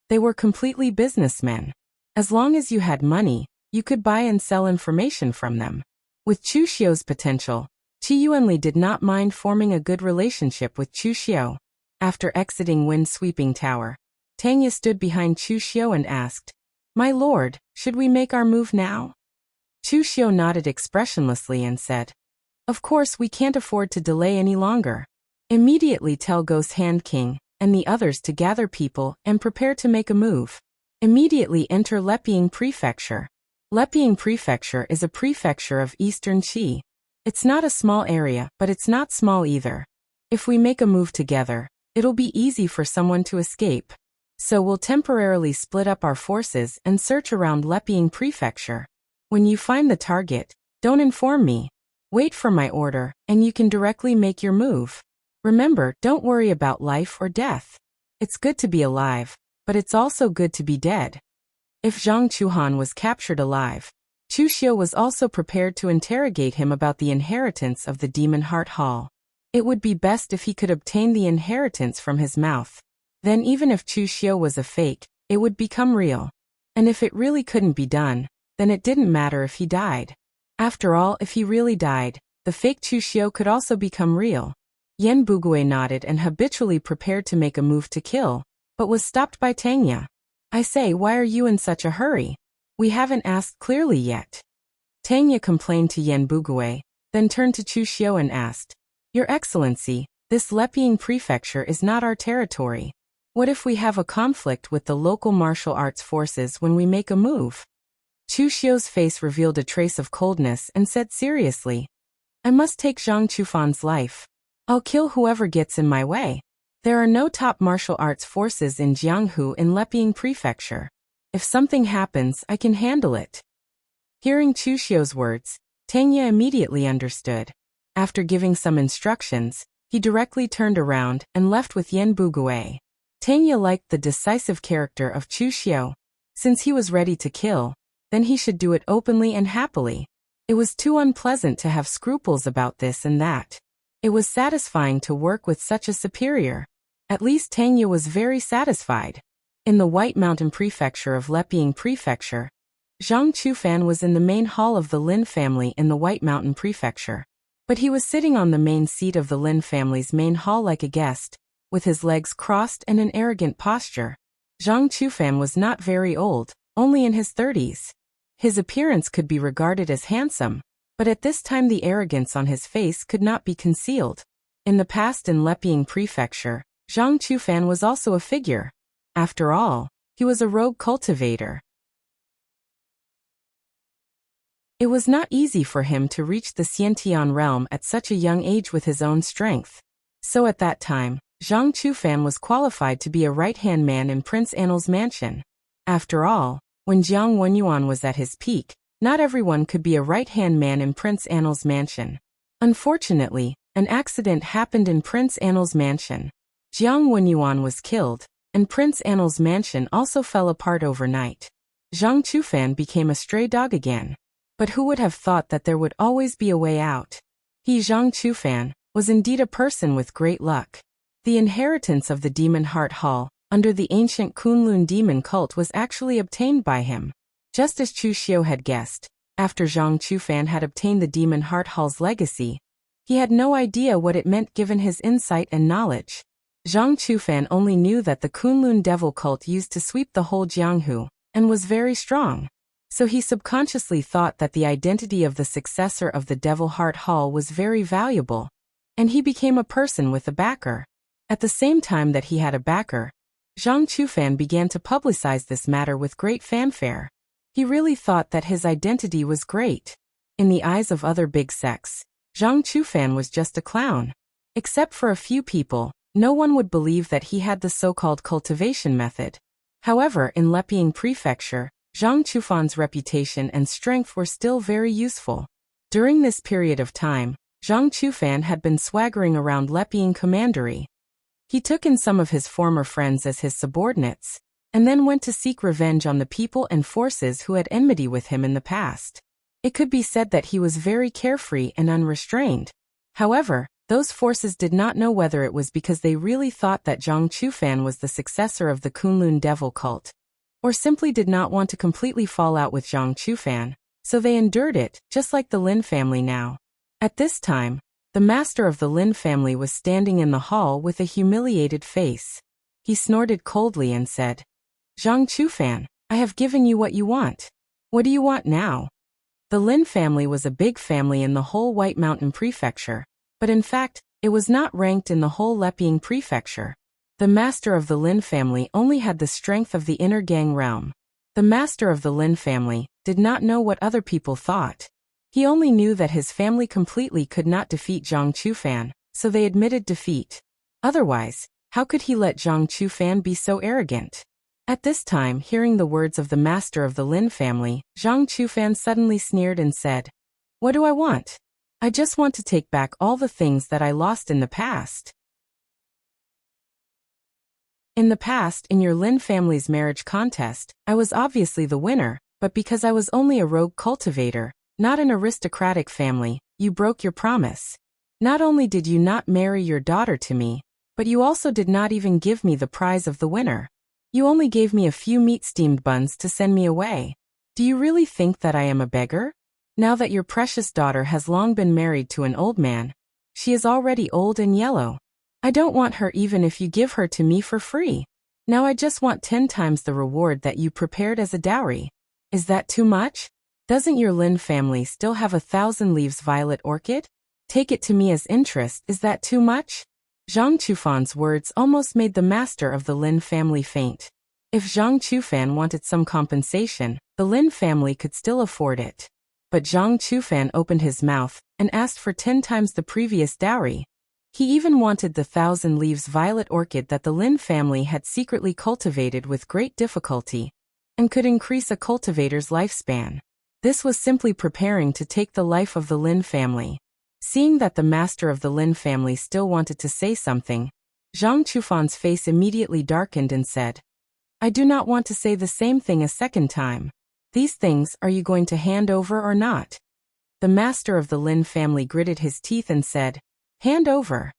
They were completely businessmen. As long as you had money, you could buy and sell information from them. With Chu Xiu's potential, Qi Yuanli did not mind forming a good relationship with Chu Xiu. After exiting Wind-sweeping tower, Tanya stood behind Chu Xiu and asked, "My lord, should we make our move now?" Chu Xiu nodded expressionlessly and said, "Of course we can't afford to delay any longer. Immediately tell Ghost Hand King and the others to gather people and prepare to make a move. Immediately enter Leping Prefecture." Leping Prefecture is a prefecture of Eastern Qi. It's not a small area, but it's not small either. If we make a move together, it'll be easy for someone to escape. So we'll temporarily split up our forces and search around Leping Prefecture. When you find the target, don't inform me. Wait for my order, and you can directly make your move. Remember, don't worry about life or death. It's good to be alive, but it's also good to be dead. If Zhang Chuhan was captured alive, Chu Xiu was also prepared to interrogate him about the inheritance of the Demon Heart Hall. It would be best if he could obtain the inheritance from his mouth. Then even if Chu Xiu was a fake, it would become real. And if it really couldn't be done, then it didn't matter if he died. After all, if he really died, the fake Chu Xiu could also become real. Yan Bugui nodded and habitually prepared to make a move to kill, but was stopped by Tanya. "I say, why are you in such a hurry? We haven't asked clearly yet." Tanya complained to Yan Bugui, then turned to Chu Xiu and asked, "Your Excellency, this Leping Prefecture is not our territory. What if we have a conflict with the local martial arts forces when we make a move?" Chu Xiu's face revealed a trace of coldness and said seriously, I must take Zhang Chufan's life. I'll kill whoever gets in my way. There are no top martial arts forces in Jianghu in Leping Prefecture. If something happens, I can handle it. Hearing Chu Xiu's words, Tang Ye immediately understood. After giving some instructions, he directly turned around and left with Yan Bugui. Tang Ye liked the decisive character of Chu Xiu. Since he was ready to kill, then he should do it openly and happily. It was too unpleasant to have scruples about this and that. It was satisfying to work with such a superior. At least Tang Ye was very satisfied. In the White Mountain Prefecture of Leping Prefecture, Zhang Chufan was in the main hall of the Lin family in the White Mountain Prefecture. But he was sitting on the main seat of the Lin family's main hall like a guest, with his legs crossed and an arrogant posture. Zhang Chufan was not very old, only in his 30s. His appearance could be regarded as handsome, but at this time the arrogance on his face could not be concealed. In the past in Leping Prefecture, Zhang Chufan was also a figure. After all, he was a rogue cultivator. It was not easy for him to reach the Xiantian realm at such a young age with his own strength. So at that time, Zhang Chufan was qualified to be a right-hand man in Prince Annal's mansion. After all, when Jiang Wenyuan was at his peak, not everyone could be a right-hand man in Prince Annal's mansion. Unfortunately, an accident happened in Prince Annal's mansion. Jiang Wenyuan was killed, and Prince Annal's mansion also fell apart overnight. Zhang Chufan became a stray dog again. But who would have thought that there would always be a way out? He, Zhang Chufan, was indeed a person with great luck. The inheritance of the Demon Heart Hall, under the ancient Kunlun demon cult, was actually obtained by him. Just as Chu Xiu had guessed, after Zhang Chufan had obtained the Demon Heart Hall's legacy, he had no idea what it meant given his insight and knowledge. Zhang Chufan only knew that the Kunlun devil cult used to sweep the whole Jianghu, and was very strong. So he subconsciously thought that the identity of the successor of the Devil Heart Hall was very valuable, and he became a person with a backer. At the same time that he had a backer, Zhang Chufan began to publicize this matter with great fanfare. He really thought that his identity was great. In the eyes of other big sects, Zhang Chufan was just a clown. Except for a few people, no one would believe that he had the so-called cultivation method. However, in Leping Prefecture, Zhang Chufan's reputation and strength were still very useful. During this period of time, Zhang Chufan had been swaggering around Leping Commandery. He took in some of his former friends as his subordinates, and then went to seek revenge on the people and forces who had enmity with him in the past. It could be said that he was very carefree and unrestrained. However, those forces did not know whether it was because they really thought that Zhang Chufan was the successor of the Kunlun devil cult, or simply did not want to completely fall out with Zhang Chufan, so they endured it, just like the Lin family now. At this time, the master of the Lin family was standing in the hall with a humiliated face. He snorted coldly and said, Zhang Chufan, I have given you what you want. What do you want now? The Lin family was a big family in the whole White Mountain Prefecture, but in fact, it was not ranked in the whole Leping Prefecture. The master of the Lin family only had the strength of the inner gang realm. The master of the Lin family did not know what other people thought. He only knew that his family completely could not defeat Zhang Chufan, so they admitted defeat. Otherwise, how could he let Zhang Chufan be so arrogant? At this time, hearing the words of the master of the Lin family, Zhang Chufan suddenly sneered and said, What do I want? I just want to take back all the things that I lost in the past. In the past, in your Lin family's marriage contest, I was obviously the winner, but because I was only a rogue cultivator, not an aristocratic family, you broke your promise. Not only did you not marry your daughter to me, but you also did not even give me the prize of the winner. You only gave me a few meat-steamed buns to send me away. Do you really think that I am a beggar? Now that your precious daughter has long been married to an old man, she is already old and yellow. I don't want her even if you give her to me for free. Now I just want 10 times the reward that you prepared as a dowry. Is that too much? Doesn't your Lin family still have 1,000 leaves violet orchid? Take it to me as interest, is that too much? Zhang Chufan's words almost made the master of the Lin family faint. If Zhang Chufan wanted some compensation, the Lin family could still afford it. But Zhang Chufan opened his mouth and asked for 10 times the previous dowry. He even wanted the 1,000 leaves violet orchid that the Lin family had secretly cultivated with great difficulty and could increase a cultivator's lifespan. This was simply preparing to take the life of the Lin family. Seeing that the master of the Lin family still wanted to say something, Zhang Chufan's face immediately darkened and said, "I do not want to say the same thing a second time. These things are you going to hand over or not?" The master of the Lin family gritted his teeth and said, "Hand over."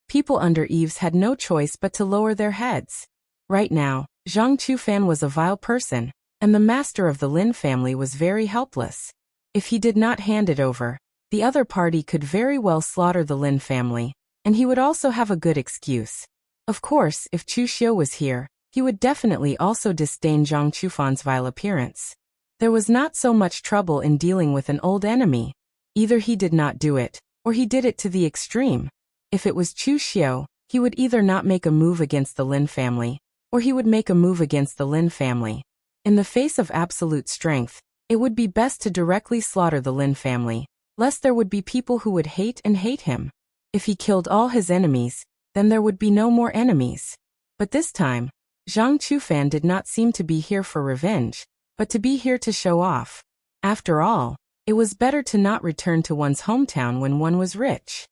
People under eaves had no choice but to lower their heads. Right now, Zhang Chufan was a vile person, and the master of the Lin family was very helpless. If he did not hand it over, the other party could very well slaughter the Lin family, and he would also have a good excuse. Of course, if Chu Xiu was here, he would definitely also disdain Zhang Chufan's vile appearance. There was not so much trouble in dealing with an old enemy. Either he did not do it, or he did it to the extreme. If it was Chu Xiu, he would either not make a move against the Lin family, or he would make a move against the Lin family. In the face of absolute strength, it would be best to directly slaughter the Lin family, lest there would be people who would hate him. If he killed all his enemies, then there would be no more enemies. But this time, Zhang Chufan did not seem to be here for revenge, but to be here to show off. After all, it was better to not return to one's hometown when one was rich.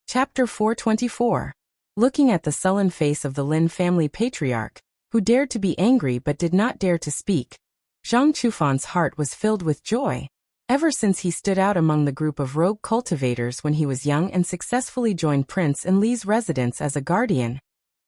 Chapter 424. Looking at the sullen face of the Lin family patriarch, who dared to be angry but did not dare to speak, Zhang Chufan's heart was filled with joy. Ever since he stood out among the group of rogue cultivators when he was young and successfully joined Prince and Li's residence as a guardian,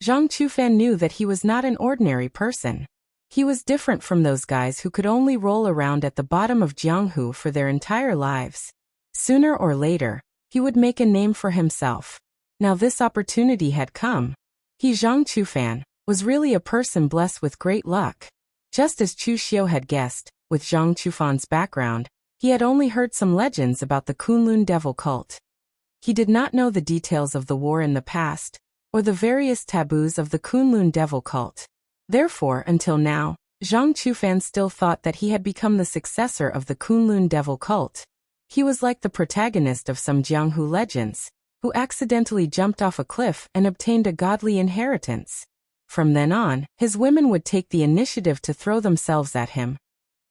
Zhang Chufan knew that he was not an ordinary person. He was different from those guys who could only roll around at the bottom of Jianghu for their entire lives. Sooner or later, he would make a name for himself. Now this opportunity had come. He, Zhang Chufan, was really a person blessed with great luck. Just as Chu Xiu had guessed, with Zhang Chufan's background, he had only heard some legends about the Kunlun devil cult. He did not know the details of the war in the past, or the various taboos of the Kunlun devil cult. Therefore, until now, Zhang Chufan still thought that he had become the successor of the Kunlun devil cult. He was like the protagonist of some Jianghu legends, who accidentally jumped off a cliff and obtained a godly inheritance. From then on, his women would take the initiative to throw themselves at him,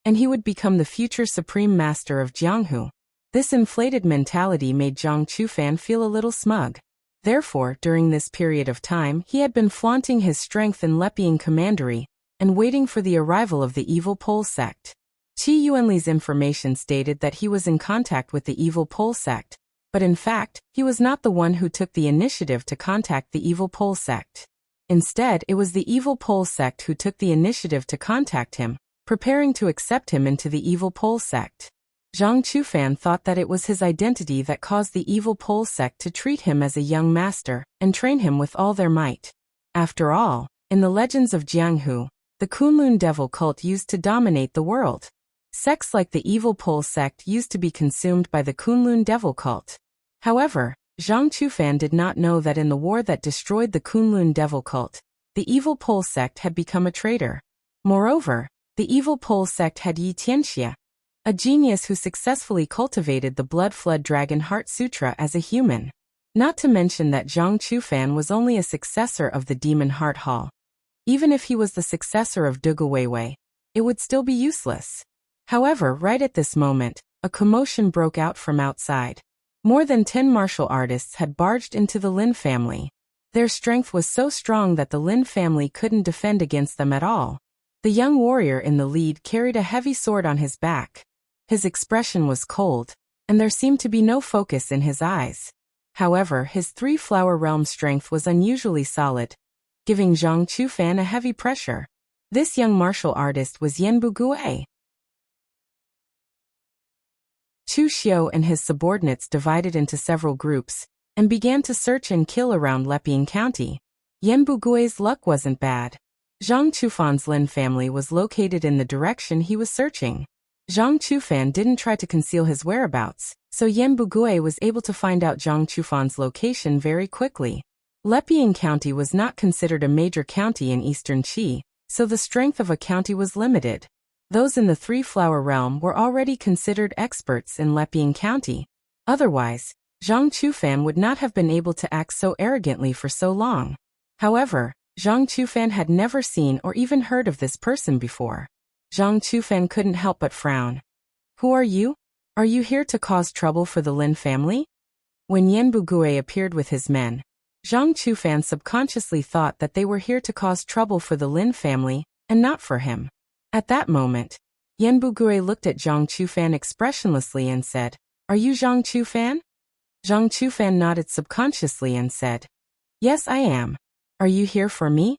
and he would become the future supreme master of Jianghu. This inflated mentality made Zhang Chufan feel a little smug. Therefore, during this period of time, he had been flaunting his strength in Lepian commandery and waiting for the arrival of the evil Pole sect. Qi Yuanli's information stated that he was in contact with the evil Pole sect, but in fact, he was not the one who took the initiative to contact the evil Pole sect. Instead, it was the evil Pole sect who took the initiative to contact him, preparing to accept him into the evil Pole sect. Zhang Chufan thought that it was his identity that caused the evil Pole sect to treat him as a young master and train him with all their might. After all, in the legends of Jianghu, the Kunlun devil cult used to dominate the world. Sects like the evil Pole sect used to be consumed by the Kunlun devil cult. However, Zhang Chufan did not know that in the war that destroyed the Kunlun devil cult, the evil Pole sect had become a traitor. Moreover, the evil Pole sect had Yi Tianxia, a genius who successfully cultivated the Blood Flood Dragon Heart Sutra as a human. Not to mention that Zhang Chufan was only a successor of the Demon Heart Hall. Even if he was the successor of Dugu Weiwei, it would still be useless. However, right at this moment, a commotion broke out from outside. More than 10 martial artists had barged into the Lin family. Their strength was so strong that the Lin family couldn't defend against them at all. The young warrior in the lead carried a heavy sword on his back. His expression was cold, and there seemed to be no focus in his eyes. However, his three-flower realm strength was unusually solid, giving Zhang Chufan a heavy pressure. This young martial artist was Yanbu Gue. Chu Xiu and his subordinates divided into several groups and began to search and kill around Lepian County. Yanbu Gue's luck wasn't bad. Zhang Chufan's Lin family was located in the direction he was searching. Zhang Chufan didn't try to conceal his whereabouts. so Yan Bugui was able to find out Zhang Chufan's location very quickly. Leping County was not considered a major county in eastern Qi, so the strength of a county was limited. Those in the Three-Flower Realm were already considered experts in Leping County. Otherwise, Zhang Chufan would not have been able to act so arrogantly for so long. However, Zhang Chufan had never seen or even heard of this person before. Zhang Chufan couldn't help but frown. Who are you? Are you here to cause trouble for the Lin family? When Yan Bugui appeared with his men, Zhang Chufan subconsciously thought that they were here to cause trouble for the Lin family, and not for him. At that moment, Yan Bugui looked at Zhang Chufan expressionlessly and said, "Are you Zhang Chufan?" Zhang Chufan nodded subconsciously and said, "Yes, I am. Are you here for me?"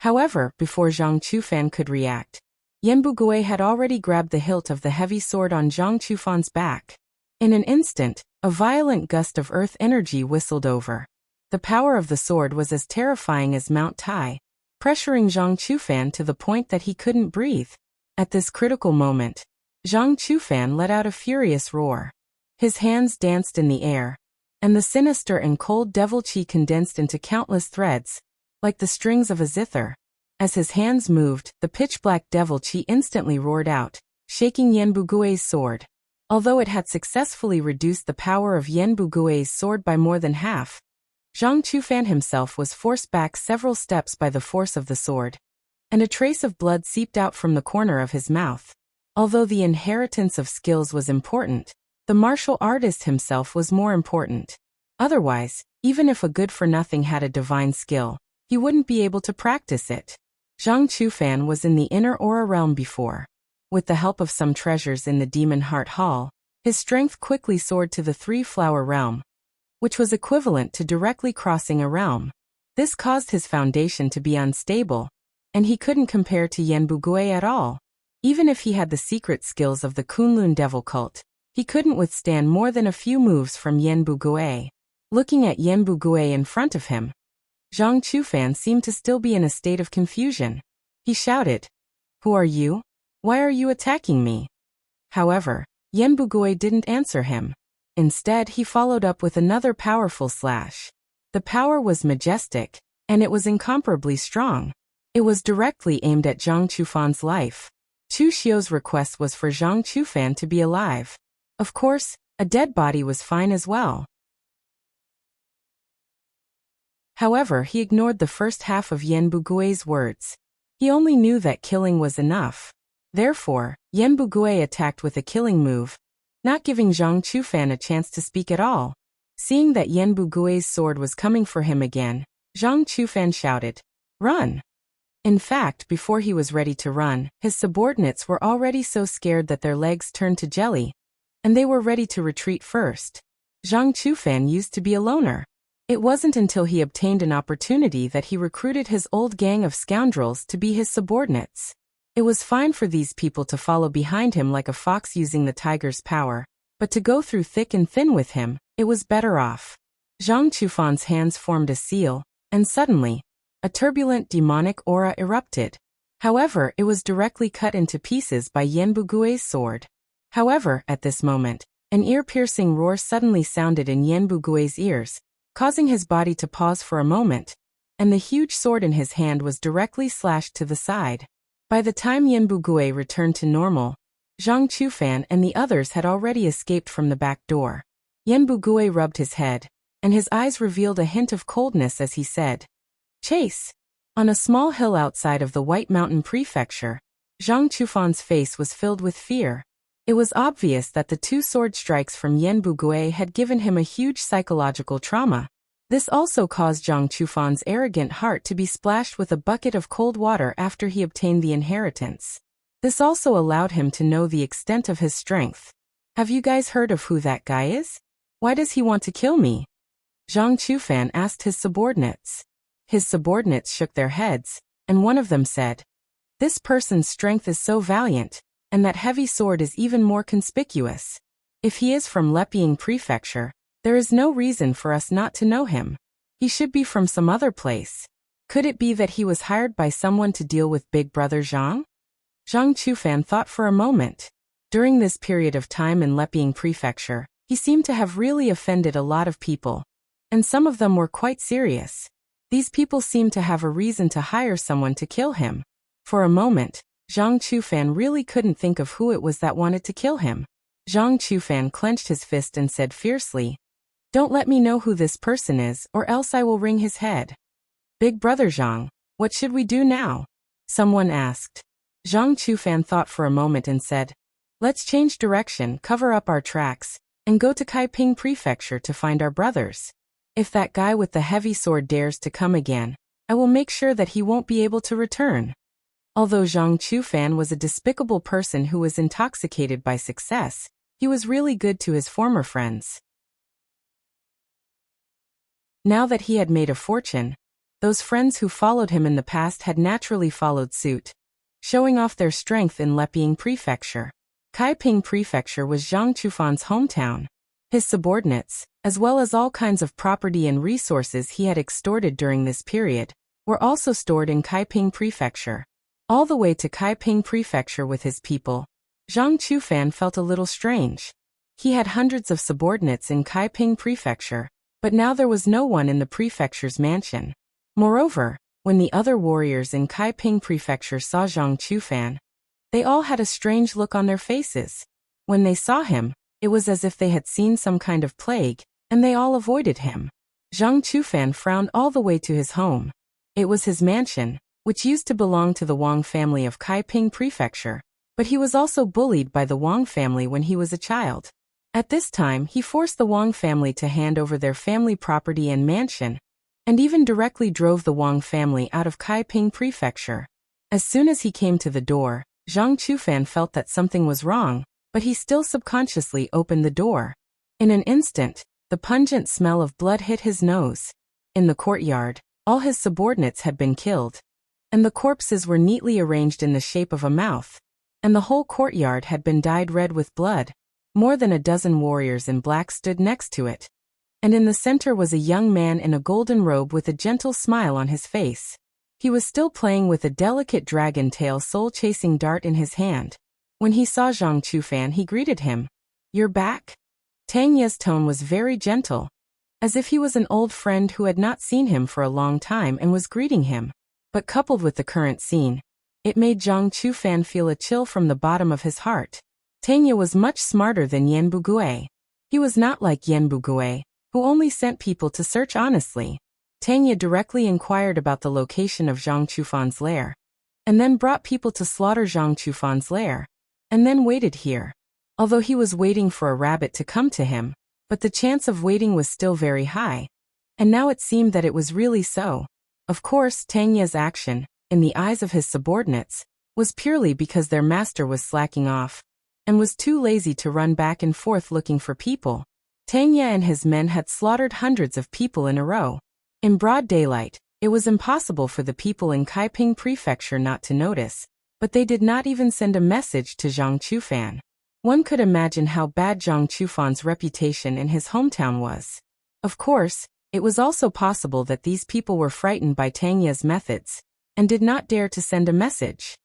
However, before Zhang Chufan could react, Yan Bugui had already grabbed the hilt of the heavy sword on Zhang Chufan's back. In an instant, a violent gust of earth energy whistled over. The power of the sword was as terrifying as Mount Tai, pressuring Zhang Chufan to the point that he couldn't breathe. At this critical moment, Zhang Chufan let out a furious roar. His hands danced in the air, and the sinister and cold devil chi condensed into countless threads, like the strings of a zither. As his hands moved, the pitch-black devil chi instantly roared out, shaking Yan Bugui's sword. Although it had successfully reduced the power of Yan Bugui's sword by more than half, Zhang Chufan himself was forced back several steps by the force of the sword, and a trace of blood seeped out from the corner of his mouth. Although the inheritance of skills was important, the martial artist himself was more important. Otherwise, even if a good-for-nothing had a divine skill, he wouldn't be able to practice it. Zhang Chufan was in the inner aura realm before. With the help of some treasures in the Demon Heart Hall, his strength quickly soared to the Three-Flower Realm, which was equivalent to directly crossing a realm. This caused his foundation to be unstable, and he couldn't compare to Yan Bugui at all. Even if he had the secret skills of the Kunlun Devil Cult, he couldn't withstand more than a few moves from Yan Bugui. Looking at Yan Bugui in front of him, Zhang Chufan seemed to still be in a state of confusion. He shouted, "Who are you? Why are you attacking me?" However, Yan Bugui didn't answer him. Instead, he followed up with another powerful slash. The power was majestic, and it was incomparably strong. It was directly aimed at Zhang Chufan's life. Chu Xiu's request was for Zhang Chufan to be alive. Of course, a dead body was fine as well. However, he ignored the first half of Yan Bugui's words. He only knew that killing was enough. Therefore, Yan Bugui attacked with a killing move, not giving Zhang Chufan a chance to speak at all. Seeing that Yan Bugui's sword was coming for him again, Zhang Chufan shouted, "Run!" In fact, before he was ready to run, his subordinates were already so scared that their legs turned to jelly, and they were ready to retreat first. Zhang Chufan used to be a loner. It wasn't until he obtained an opportunity that he recruited his old gang of scoundrels to be his subordinates. It was fine for these people to follow behind him like a fox using the tiger's power, but to go through thick and thin with him, it was better off. Zhang Chufan's hands formed a seal, and suddenly, a turbulent demonic aura erupted. However, it was directly cut into pieces by Yan Bugui's sword. However, at this moment, an ear-piercing roar suddenly sounded in Yan Bugui's ears, causing his body to pause for a moment, and the huge sword in his hand was directly slashed to the side. By the time Yan Bugui returned to normal, Zhang Chufan and the others had already escaped from the back door. Yan Bugui rubbed his head, and his eyes revealed a hint of coldness as he said, "Chase!" On a small hill outside of the White Mountain Prefecture, Zhang Chufan's face was filled with fear. It was obvious that the two sword strikes from Yan Bugui had given him a huge psychological trauma. This also caused Zhang Chufan's arrogant heart to be splashed with a bucket of cold water after he obtained the inheritance. This also allowed him to know the extent of his strength. "Have you guys heard of who that guy is? Why does he want to kill me?" Zhang Chufan asked his subordinates. His subordinates shook their heads, and one of them said, "This person's strength is so valiant, and that heavy sword is even more conspicuous. If he is from Leping Prefecture, there is no reason for us not to know him. He should be from some other place. Could it be that he was hired by someone to deal with Big Brother Zhang?" Zhang Chufan thought for a moment. During this period of time in Leping Prefecture, He seemed to have really offended a lot of people, and some of them were quite serious. These people seemed to have a reason to hire someone to kill him. For a moment, Zhang Chufan really couldn't think of who it was that wanted to kill him. Zhang Chufan clenched his fist and said fiercely, "Don't let me know who this person is, or else I will wring his head." "Big brother Zhang, what should we do now?" someone asked. Zhang Chufan thought for a moment and said, "Let's change direction, cover up our tracks, and go to Kaiping Prefecture to find our brothers. If that guy with the heavy sword dares to come again, I will make sure that he won't be able to return." Although Zhang Chufan was a despicable person who was intoxicated by success, he was really good to his former friends. Now that he had made a fortune, those friends who followed him in the past had naturally followed suit, showing off their strength in Leping Prefecture. Kaiping Prefecture was Zhang Chufan's hometown. His subordinates, as well as all kinds of property and resources he had extorted during this period, were also stored in Kaiping Prefecture. All the way to Kaiping Prefecture with his people, Zhang Chufan felt a little strange. He had hundreds of subordinates in Kaiping Prefecture, but now there was no one in the prefecture's mansion. Moreover, when the other warriors in Kaiping Prefecture saw Zhang Chufan, they all had a strange look on their faces. When they saw him, it was as if they had seen some kind of plague, and they all avoided him. Zhang Chufan frowned all the way to his home. It was his mansion, which used to belong to the Wang family of Kaiping Prefecture, but he was also bullied by the Wang family when he was a child. At this time, he forced the Wang family to hand over their family property and mansion, and even directly drove the Wang family out of Kaiping Prefecture. As soon as he came to the door, Zhang Chufan felt that something was wrong, but he still subconsciously opened the door. In an instant, the pungent smell of blood hit his nose. In the courtyard, all his subordinates had been killed, and the corpses were neatly arranged in the shape of a mouth, and the whole courtyard had been dyed red with blood. More than a dozen warriors in black stood next to it, and in the center was a young man in a golden robe with a gentle smile on his face. He was still playing with a delicate dragon tail soul-chasing dart in his hand. When he saw Zhang Chufan, he greeted him. "You're back?" Tang Ye's tone was very gentle, as if he was an old friend who had not seen him for a long time and was greeting him. But coupled with the current scene, it made Zhang Chufan feel a chill from the bottom of his heart. Tang Ye was much smarter than Yan Bugui. He was not like Yan Bugui, who only sent people to search honestly. Tang Ye directly inquired about the location of Zhang Chufan's lair, and then brought people to slaughter Zhang Chufan's lair, and then waited here. Although he was waiting for a rabbit to come to him, but the chance of waiting was still very high, and now it seemed that it was really so. Of course, Tang Ye's action, in the eyes of his subordinates, was purely because their master was slacking off, and was too lazy to run back and forth looking for people. Tang Ye and his men had slaughtered hundreds of people in a row. In broad daylight, it was impossible for the people in Kaiping Prefecture not to notice, but they did not even send a message to Zhang Chufan. One could imagine how bad Zhang Chufan's reputation in his hometown was. Of course, it was also possible that these people were frightened by Tang Ye's methods, and did not dare to send a message.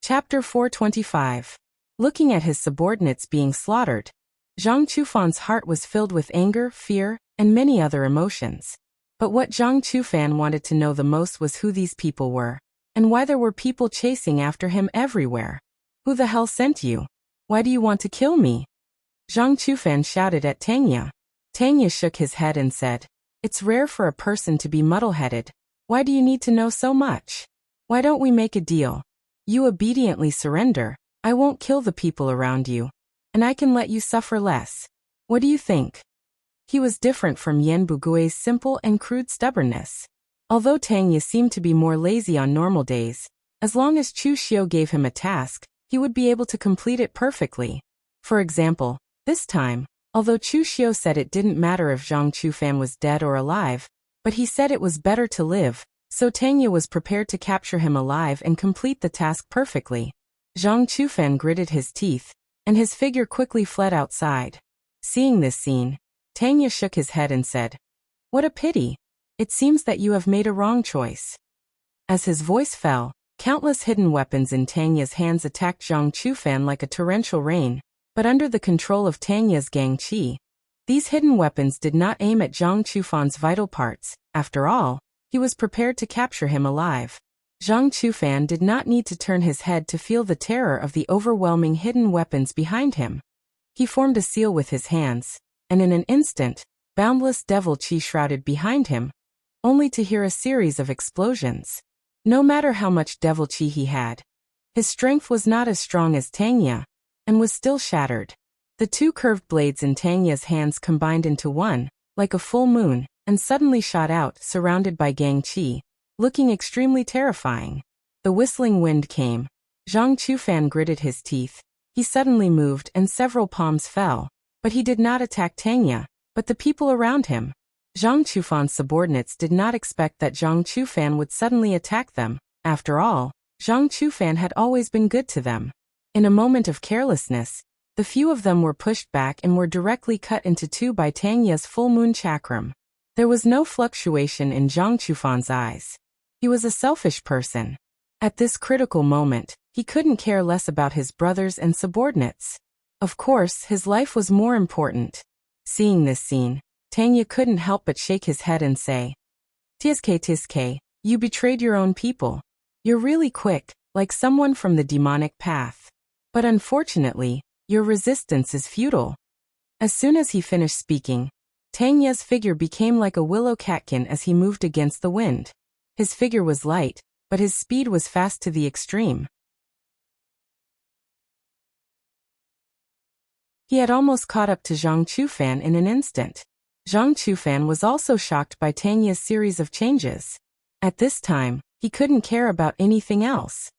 Chapter 425. Looking at his subordinates being slaughtered, Zhang Chufan's heart was filled with anger, fear, and many other emotions. But what Zhang Chufan wanted to know the most was who these people were, and why there were people chasing after him everywhere. "Who the hell sent you? Why do you want to kill me?" Zhang Chufan shouted at Tang Ye. Tang Ye shook his head and said, "It's rare for a person to be muddle-headed. Why do you need to know so much? Why don't we make a deal? You obediently surrender, I won't kill the people around you, and I can let you suffer less. What do you think?" He was different from Yan Bugui's simple and crude stubbornness. Although Tang Ye seemed to be more lazy on normal days, as long as Chu Xiu gave him a task, he would be able to complete it perfectly. For example, this time, although Chu Xiu said it didn't matter if Zhang Chufan was dead or alive, but he said it was better to live, so Tang Ye was prepared to capture him alive and complete the task perfectly. Zhang Chufan gritted his teeth, and his figure quickly fled outside. Seeing this scene, Tang Ye shook his head and said, "What a pity. It seems that you have made a wrong choice." As his voice fell, Countless hidden weapons in Tanya's hands attacked Zhang Chufan like a torrential rain, but under the control of Tanya's Gang Qi. These hidden weapons did not aim at Zhang Chufan's vital parts. After all, he was prepared to capture him alive. Zhang Chufan did not need to turn his head to feel the terror of the overwhelming hidden weapons behind him. He formed a seal with his hands, and in an instant, boundless devil qi shrouded behind him, only to hear a series of explosions. No matter how much devil qi he had, his strength was not as strong as Tanya, and was still shattered. The two curved blades in Tanya's hands combined into one, like a full moon, and suddenly shot out, surrounded by Gang Qi, looking extremely terrifying. The whistling wind came. Zhang Chufan gritted his teeth. He suddenly moved and several palms fell, but he did not attack Tanya, but the people around him. Zhang Chufan's subordinates did not expect that Zhang Chufan would suddenly attack them. After all, Zhang Chufan had always been good to them. In a moment of carelessness, the few of them were pushed back and were directly cut into two by Tanya's full moon chakram. There was no fluctuation in Zhang Chufan's eyes. He was a selfish person. At this critical moment, he couldn't care less about his brothers and subordinates. Of course, his life was more important. Seeing this scene, Tanya couldn't help but shake his head and say, Tiske, you betrayed your own people. You're really quick, like someone from the demonic path. But unfortunately, your resistance is futile. As soon as he finished speaking, Tanya's figure became like a willow catkin as he moved against the wind. His figure was light, but his speed was fast to the extreme. He had almost caught up to Zhang Chufan in an instant. Zhang Chufan was also shocked by Tanya's series of changes. At this time, he couldn't care about anything else.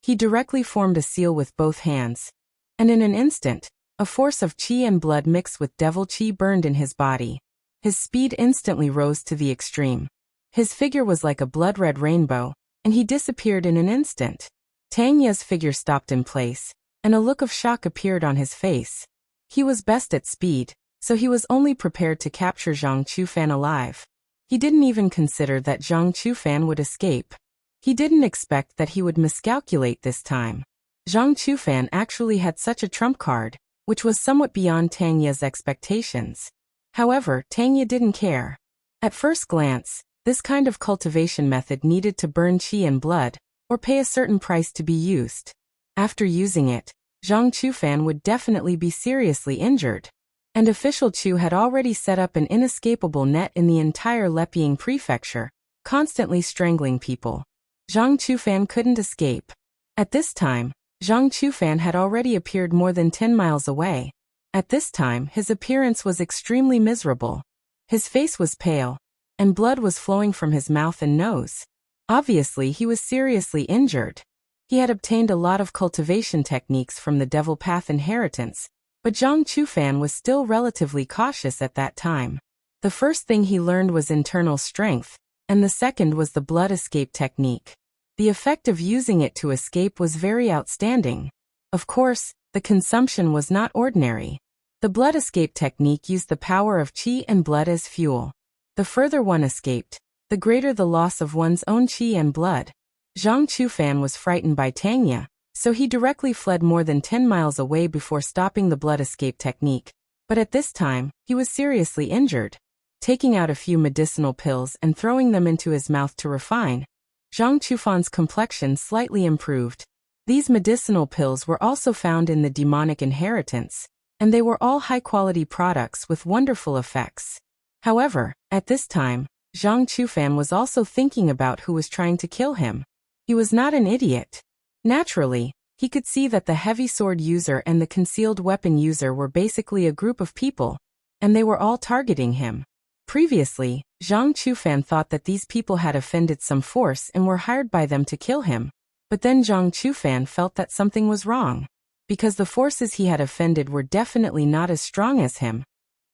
He directly formed a seal with both hands, and in an instant, a force of qi and blood mixed with devil qi burned in his body. His speed instantly rose to the extreme. His figure was like a blood-red rainbow, and he disappeared in an instant. Tanya's figure stopped in place, and a look of shock appeared on his face. He was best at speed, so he was only prepared to capture Zhang Chufan alive. He didn't even consider that Zhang Chufan would escape. He didn't expect that he would miscalculate this time. Zhang Chufan actually had such a trump card, which was somewhat beyond Tanya's expectations. However, Tanya didn't care. At first glance, this kind of cultivation method needed to burn qi and blood, or pay a certain price to be used. After using it, Zhang Chufan would definitely be seriously injured. And official Chu had already set up an inescapable net in the entire Leping prefecture, constantly strangling people. Zhang Chufan couldn't escape. At this time, Zhang Chufan had already appeared more than 10 miles away. At this time, his appearance was extremely miserable. His face was pale, and blood was flowing from his mouth and nose. Obviously, he was seriously injured. He had obtained a lot of cultivation techniques from the Devil Path inheritance, but Zhang Chufan was still relatively cautious at that time. The first thing he learned was internal strength, and the second was the blood escape technique. The effect of using it to escape was very outstanding. Of course, the consumption was not ordinary. The blood escape technique used the power of qi and blood as fuel. The further one escaped, the greater the loss of one's own qi and blood. Zhang Chufan was frightened by Tanya, so he directly fled more than 10 miles away before stopping the blood escape technique. But at this time, he was seriously injured. Taking out a few medicinal pills and throwing them into his mouth to refine, Zhang Chufan's complexion slightly improved. These medicinal pills were also found in the demonic inheritance, and they were all high-quality products with wonderful effects. However, at this time, Zhang Chufan was also thinking about who was trying to kill him. He was not an idiot. Naturally, he could see that the heavy sword user and the concealed weapon user were basically a group of people, and they were all targeting him. Previously, Zhang Chufan thought that these people had offended some force and were hired by them to kill him, but then Zhang Chufan felt that something was wrong, because the forces he had offended were definitely not as strong as him.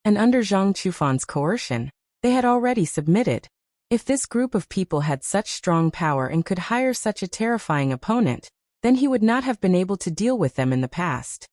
And under Zhang Chufan's coercion, they had already submitted. If this group of people had such strong power and could hire such a terrifying opponent, then he would not have been able to deal with them in the past.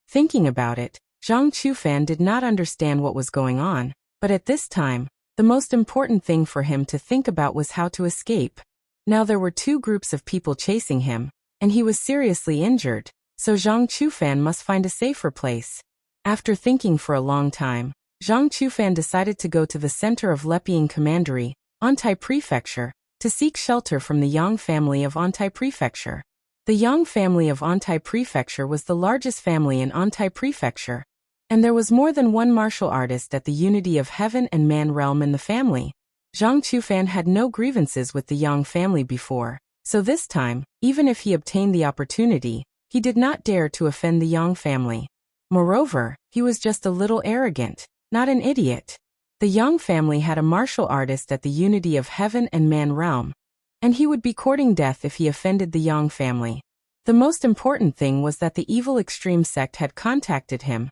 Thinking about it, Zhang Chufan did not understand what was going on, but at this time, The most important thing for him to think about was how to escape. Now there were two groups of people chasing him, and he was seriously injured, so Zhang Chufan must find a safer place. After thinking for a long time, Zhang Chufan decided to go to the center of Leping Commandery, Antai Prefecture, to seek shelter from the Yang family of Antai Prefecture. The Yang family of Antai Prefecture was the largest family in Antai Prefecture, and there was more than one martial artist at the unity of heaven and man realm in the family. Zhang Chufan had no grievances with the Yang family before, so this time, even if he obtained the opportunity, he did not dare to offend the Yang family. Moreover, he was just a little arrogant, not an idiot. The Yang family had a martial artist at the unity of heaven and man realm, and he would be courting death if he offended the Yang family. The most important thing was that the evil extreme sect had contacted him,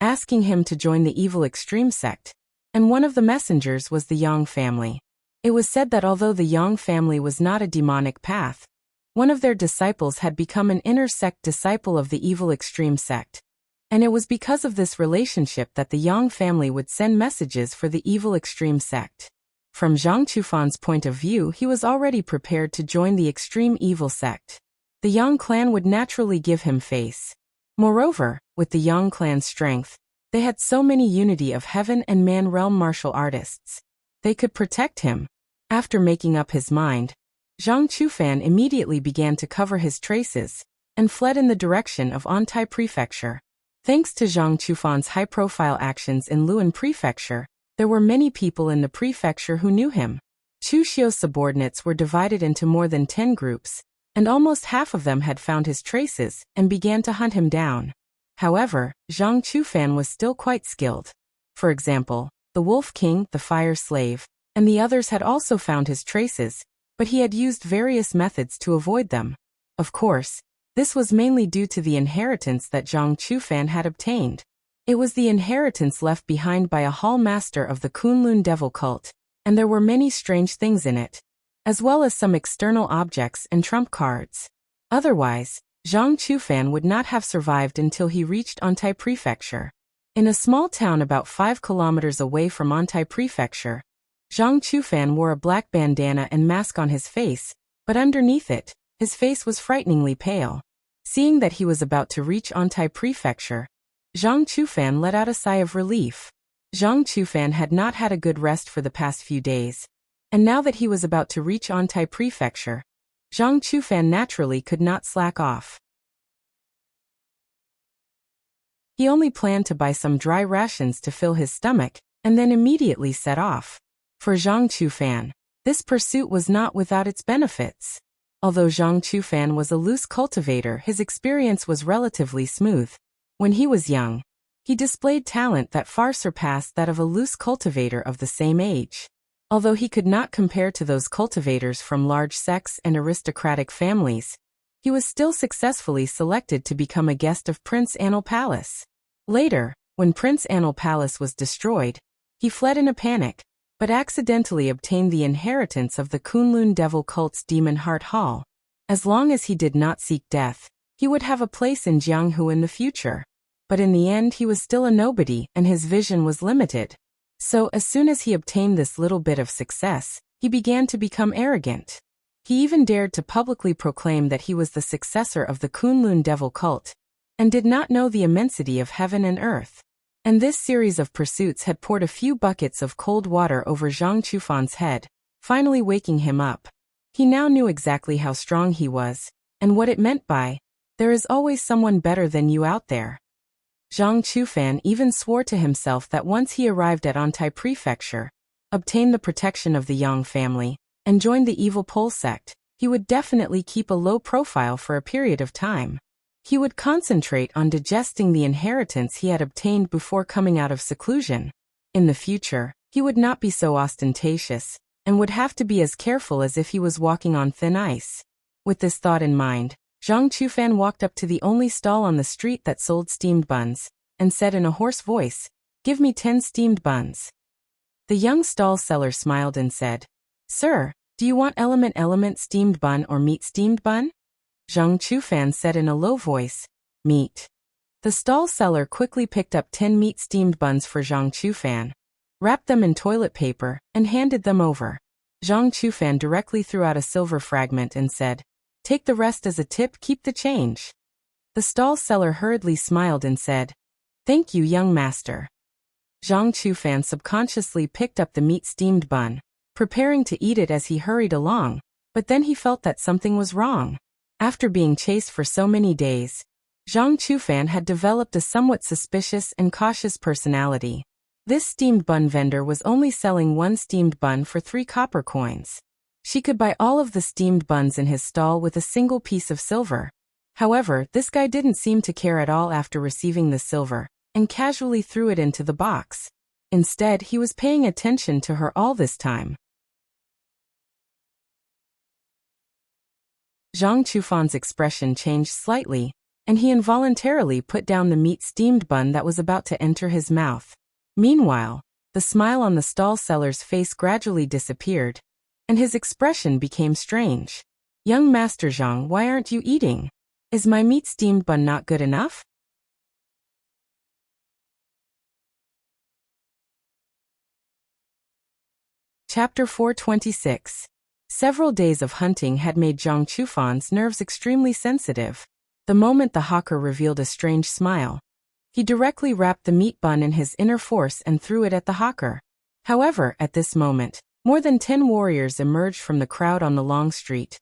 asking him to join the evil extreme sect, and one of the messengers was the Yang family. It was said that although the Yang family was not a demonic path, one of their disciples had become an inner sect disciple of the evil extreme sect, and it was because of this relationship that the Yang family would send messages for the evil extreme sect. From Zhang Chufan's point of view, he was already prepared to join the extreme evil sect. The Yang clan would naturally give him face. Moreover, with the Yang clan's strength, they had so many unity of heaven and man realm martial artists. They could protect him. After making up his mind, Zhang Chufan immediately began to cover his traces, and fled in the direction of Antai Prefecture. Thanks to Zhang Chufan's high-profile actions in Luan Prefecture, there were many people in the prefecture who knew him. Chu Xiu's subordinates were divided into more than 10 groups, and almost half of them had found his traces and began to hunt him down. However, Zhang Chufan was still quite skilled. For example, the Wolf King, the Fire Slave, and the others had also found his traces, but he had used various methods to avoid them. Of course, this was mainly due to the inheritance that Zhang Chufan had obtained. It was the inheritance left behind by a hall master of the Kunlun devil cult, and there were many strange things in it, as well as some external objects and trump cards. Otherwise, Zhang Chufan would not have survived until he reached Antai Prefecture. In a small town about 5 kilometers away from Antai Prefecture, Zhang Chufan wore a black bandana and mask on his face, but underneath it, his face was frighteningly pale. Seeing that he was about to reach Antai Prefecture, Zhang Chufan let out a sigh of relief. Zhang Chufan had not had a good rest for the past few days, and now that he was about to reach Antai Prefecture, Zhang Chufan naturally could not slack off. He only planned to buy some dry rations to fill his stomach, and then immediately set off. For Zhang Chufan, this pursuit was not without its benefits. Although Zhang Chufan was a loose cultivator, his experience was relatively smooth. When he was young, he displayed talent that far surpassed that of a loose cultivator of the same age. Although he could not compare to those cultivators from large sects and aristocratic families, he was still successfully selected to become a guest of Prince Anil Palace. Later, when Prince Anil Palace was destroyed, he fled in a panic, but accidentally obtained the inheritance of the Kunlun devil cult's Demon Heart Hall. As long as he did not seek death, he would have a place in Jianghu in the future. But in the end he was still a nobody and his vision was limited. So as soon as he obtained this little bit of success, he began to become arrogant. He even dared to publicly proclaim that he was the successor of the Kunlun devil cult, and did not know the immensity of heaven and earth. And this series of pursuits had poured a few buckets of cold water over Zhang Chufan's head, finally waking him up. He now knew exactly how strong he was, and what it meant by, "There is always someone better than you out there." Zhang Chufan even swore to himself that once he arrived at Antai Prefecture, obtained the protection of the Yang family, and joined the evil pole sect, he would definitely keep a low profile for a period of time. He would concentrate on digesting the inheritance he had obtained before coming out of seclusion. In the future, he would not be so ostentatious, and would have to be as careful as if he was walking on thin ice. With this thought in mind, Zhang Chufan walked up to the only stall on the street that sold steamed buns, and said in a hoarse voice, "Give me 10 steamed buns." The young stall seller smiled and said, "Sir, do you want element steamed bun or meat steamed bun?" Zhang Chufan said in a low voice, "Meat." The stall seller quickly picked up 10 meat steamed buns for Zhang Chufan. wrapped them in toilet paper, and handed them over. Zhang Chufan directly threw out a silver fragment and said, "Take the rest as a tip, keep the change." The stall seller hurriedly smiled and said, "Thank you, young master." Zhang Chufan subconsciously picked up the meat-steamed bun, preparing to eat it as he hurried along, but then he felt that something was wrong. After being chased for so many days, Zhang Chufan had developed a somewhat suspicious and cautious personality. This steamed bun vendor was only selling one steamed bun for 3 copper coins. She could buy all of the steamed buns in his stall with a single piece of silver. However, this guy didn't seem to care at all after receiving the silver, and casually threw it into the box. Instead, he was paying attention to her all this time. Zhang Chufan's expression changed slightly, and he involuntarily put down the meat-steamed bun that was about to enter his mouth. Meanwhile, the smile on the stall seller's face gradually disappeared, and his expression became strange. "Young Master Zhang, why aren't you eating? Is my meat-steamed bun not good enough?" Chapter 426. Several days of hunting had made Zhang Chufan's nerves extremely sensitive. The moment the hawker revealed a strange smile, he directly wrapped the meat bun in his inner force and threw it at the hawker. However, at this moment, more than 10 warriors emerged from the crowd on the long street,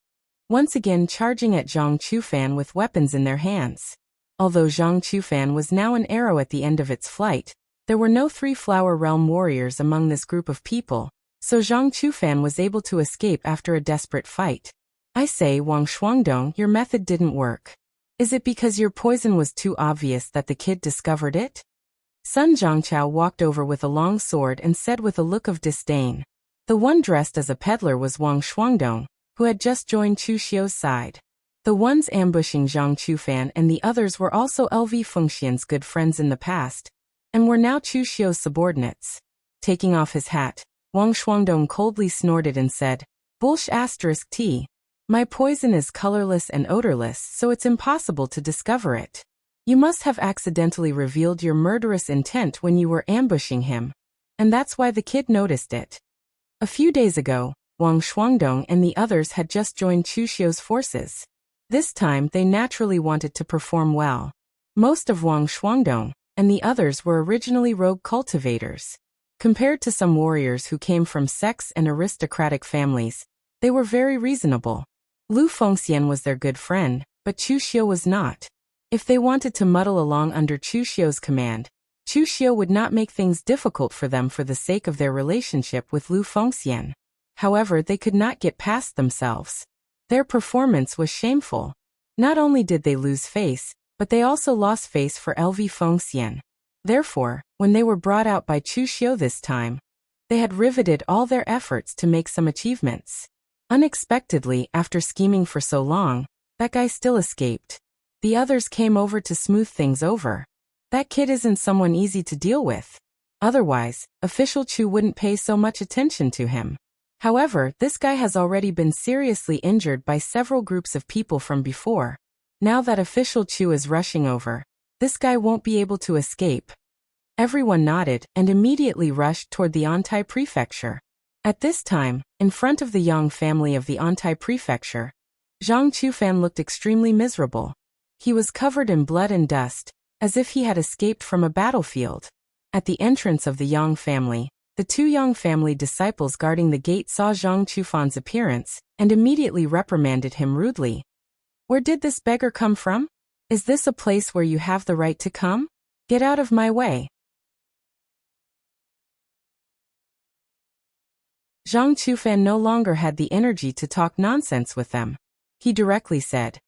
once again charging at Zhang Chufan with weapons in their hands. Although Zhang Chufan was now an arrow at the end of its flight, there were no 3 Flower Realm warriors among this group of people, so Zhang Chufan was able to escape after a desperate fight. "I say, Wang Shuangdong, your method didn't work. Is it because your poison was too obvious that the kid discovered it?" Sun Zhangchao walked over with a long sword and said with a look of disdain. The one dressed as a peddler was Wang Shuangdong, who had just joined Chu Xiu's side. The ones ambushing Zhang Chufan and the others were also LV Fengxian's good friends in the past, and were now Chu Xiu's subordinates. Taking off his hat, Wang Shuangdong coldly snorted and said, "Bullsh *T. My poison is colorless and odorless, so it's impossible to discover it. You must have accidentally revealed your murderous intent when you were ambushing him, and that's why the kid noticed it." A few days ago, Wang Shuangdong and the others had just joined Chu Xiu's forces. This time they naturally wanted to perform well. Most of Wang Shuangdong and the others were originally rogue cultivators. Compared to some warriors who came from sects and aristocratic families, they were very reasonable. Lu Fengxian was their good friend, but Chu Xiu was not. If they wanted to muddle along under Chu Xiu's command, Chu Xiu would not make things difficult for them for the sake of their relationship with Lu Fengxian. However, they could not get past themselves. Their performance was shameful. Not only did they lose face, but they also lost face for LV Fengxian. Therefore, when they were brought out by Chu Xiu this time, they had riveted all their efforts to make some achievements. Unexpectedly, after scheming for so long, that guy still escaped. The others came over to smooth things over. That kid isn't someone easy to deal with. Otherwise, official Chu wouldn't pay so much attention to him. However, this guy has already been seriously injured by several groups of people from before. Now that official Chu is rushing over, this guy won't be able to escape. Everyone nodded and immediately rushed toward the Antai prefecture. At this time, in front of the Yang family of the Antai prefecture, Zhang Chufan looked extremely miserable. He was covered in blood and dust, as if he had escaped from a battlefield. At the entrance of the Yang family, the 2 Yang family disciples guarding the gate saw Zhang Chufan's appearance and immediately reprimanded him rudely. "Where did this beggar come from? Is this a place where you have the right to come? Get out of my way." Zhang Chufan no longer had the energy to talk nonsense with them. He directly said,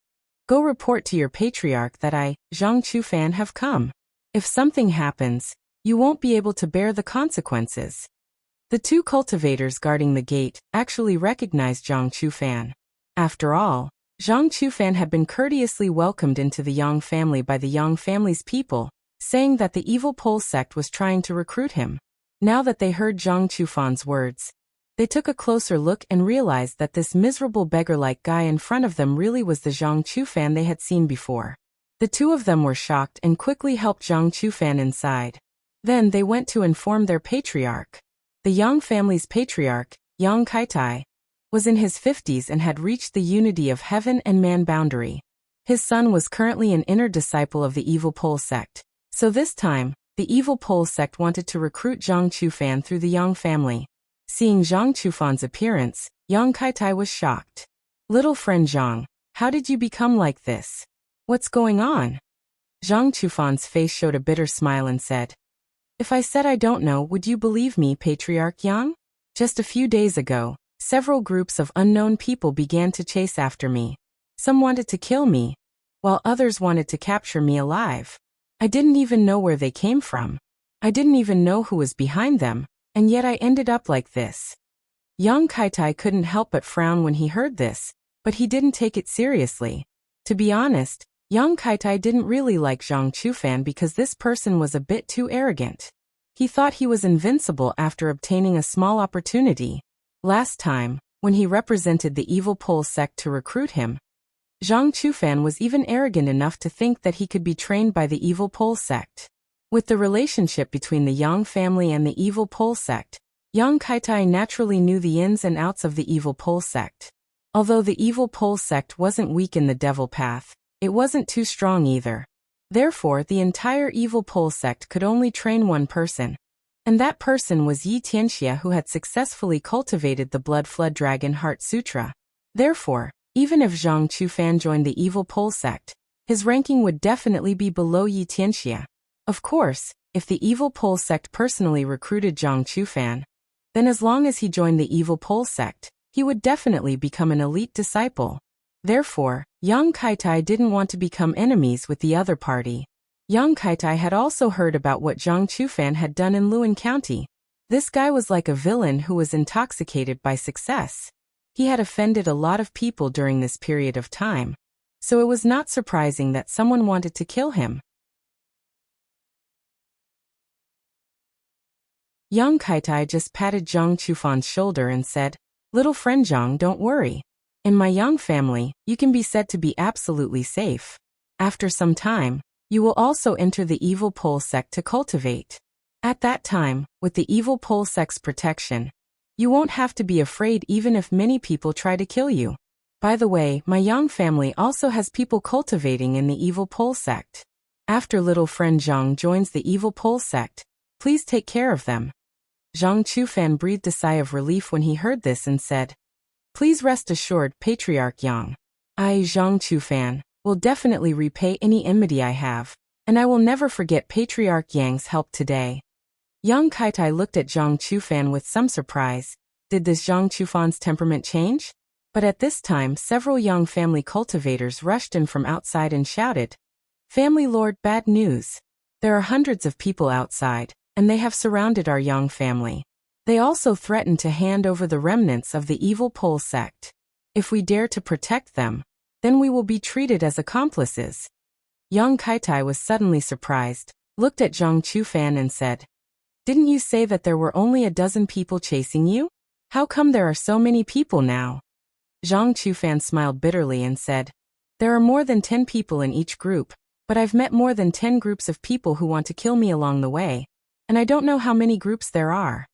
"Go report to your patriarch that I, Zhang Chufan, have come. If something happens, you won't be able to bear the consequences." The 2 cultivators guarding the gate actually recognized Zhang Chufan. After all, Zhang Chufan had been courteously welcomed into the Yang family by the Yang family's people, saying that the evil Pole sect was trying to recruit him. Now that they heard Zhang Chufan's words, they took a closer look and realized that this miserable beggar-like guy in front of them really was the Zhang Chufan they had seen before. The 2 of them were shocked and quickly helped Zhang Chufan inside. Then they went to inform their patriarch. The Yang family's patriarch, Yang Kaitai, was in his 50s and had reached the unity of heaven and man boundary. His son was currently an inner disciple of the evil pole sect. So this time, the evil pole sect wanted to recruit Zhang Chufan through the Yang family. Seeing Zhang Chufan's appearance, Yang Kaitai was shocked. Little friend Zhang, how did you become like this? What's going on? Zhang Chufan's face showed a bitter smile and said, If I said I don't know, would you believe me, Patriarch Yang? Just a few days ago, several groups of unknown people began to chase after me. Some wanted to kill me, while others wanted to capture me alive. I didn't even know where they came from. I didn't even know who was behind them, and yet I ended up like this. Yang Kaitai couldn't help but frown when he heard this, but he didn't take it seriously. To be honest, Yang Kaitai didn't really like Zhang Chufan because this person was a bit too arrogant. He thought he was invincible after obtaining a small opportunity. Last time, when he represented the evil pole sect to recruit him, Zhang Chufan was even arrogant enough to think that he could be trained by the evil pole sect. With the relationship between the Yang family and the evil pole sect, Yang Kaitai naturally knew the ins and outs of the evil pole sect. Although the evil pole sect wasn't weak in the devil path, it wasn't too strong either. Therefore, the entire evil pole sect could only train one person. And that person was Yi Tianxia, who had successfully cultivated the Blood Flood Dragon Heart Sutra. Therefore, even if Zhang Chufan joined the evil pole sect, his ranking would definitely be below Yi Tianxia. Of course, if the evil pole sect personally recruited Zhang Chufan, then as long as he joined the evil pole sect, he would definitely become an elite disciple. Therefore, Yang Kaitai didn't want to become enemies with the other party. Yang Kaitai had also heard about what Zhang Chufan had done in Luan County. This guy was like a villain who was intoxicated by success. He had offended a lot of people during this period of time, so it was not surprising that someone wanted to kill him. Yang Kaitai just patted Zhang Chufan's shoulder and said, Little friend Zhang, don't worry. In my Yang family, you can be said to be absolutely safe. After some time, you will also enter the evil pole sect to cultivate. At that time, with the evil pole sect's protection, you won't have to be afraid even if many people try to kill you. By the way, my Yang family also has people cultivating in the evil pole sect. After little friend Zhang joins the evil pole sect, please take care of them. Zhang Chufan breathed a sigh of relief when he heard this and said, Please rest assured, Patriarch Yang. I, Zhang Chufan, will definitely repay any enmity I have, and I will never forget Patriarch Yang's help today. Yang Kaitai looked at Zhang Chufan with some surprise. Did this Zhang Chufan's temperament change? But at this time, several Yang family cultivators rushed in from outside and shouted, Family Lord, bad news. There are hundreds of people outside, and they have surrounded our Yang family. They also threatened to hand over the remnants of the evil pole sect. If we dare to protect them, then we will be treated as accomplices. Yang Kaitai was suddenly surprised, looked at Zhang Chufan and said, Didn't you say that there were only a dozen people chasing you? How come there are so many people now? Zhang Chufan smiled bitterly and said, There are more than 10 people in each group, but I've met more than 10 groups of people who want to kill me along the way, and I don't know how many groups there are.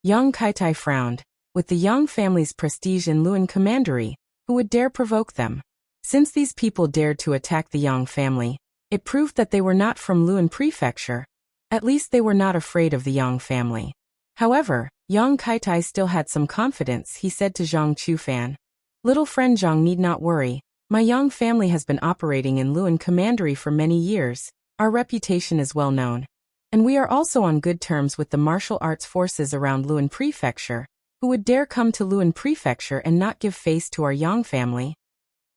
Yang Kaitai frowned. With the Yang family's prestige in Luan Commandery, who would dare provoke them? Since these people dared to attack the Yang family, it proved that they were not from Luan Prefecture. At least they were not afraid of the Yang family. However, Yang Kaitai still had some confidence. He said to Zhang Chufan, Little friend Zhang need not worry. My Yang family has been operating in Luan Commandery for many years. Our reputation is well known. And we are also on good terms with the martial arts forces around Luan Prefecture, who would dare come to Luan Prefecture and not give face to our Yang family.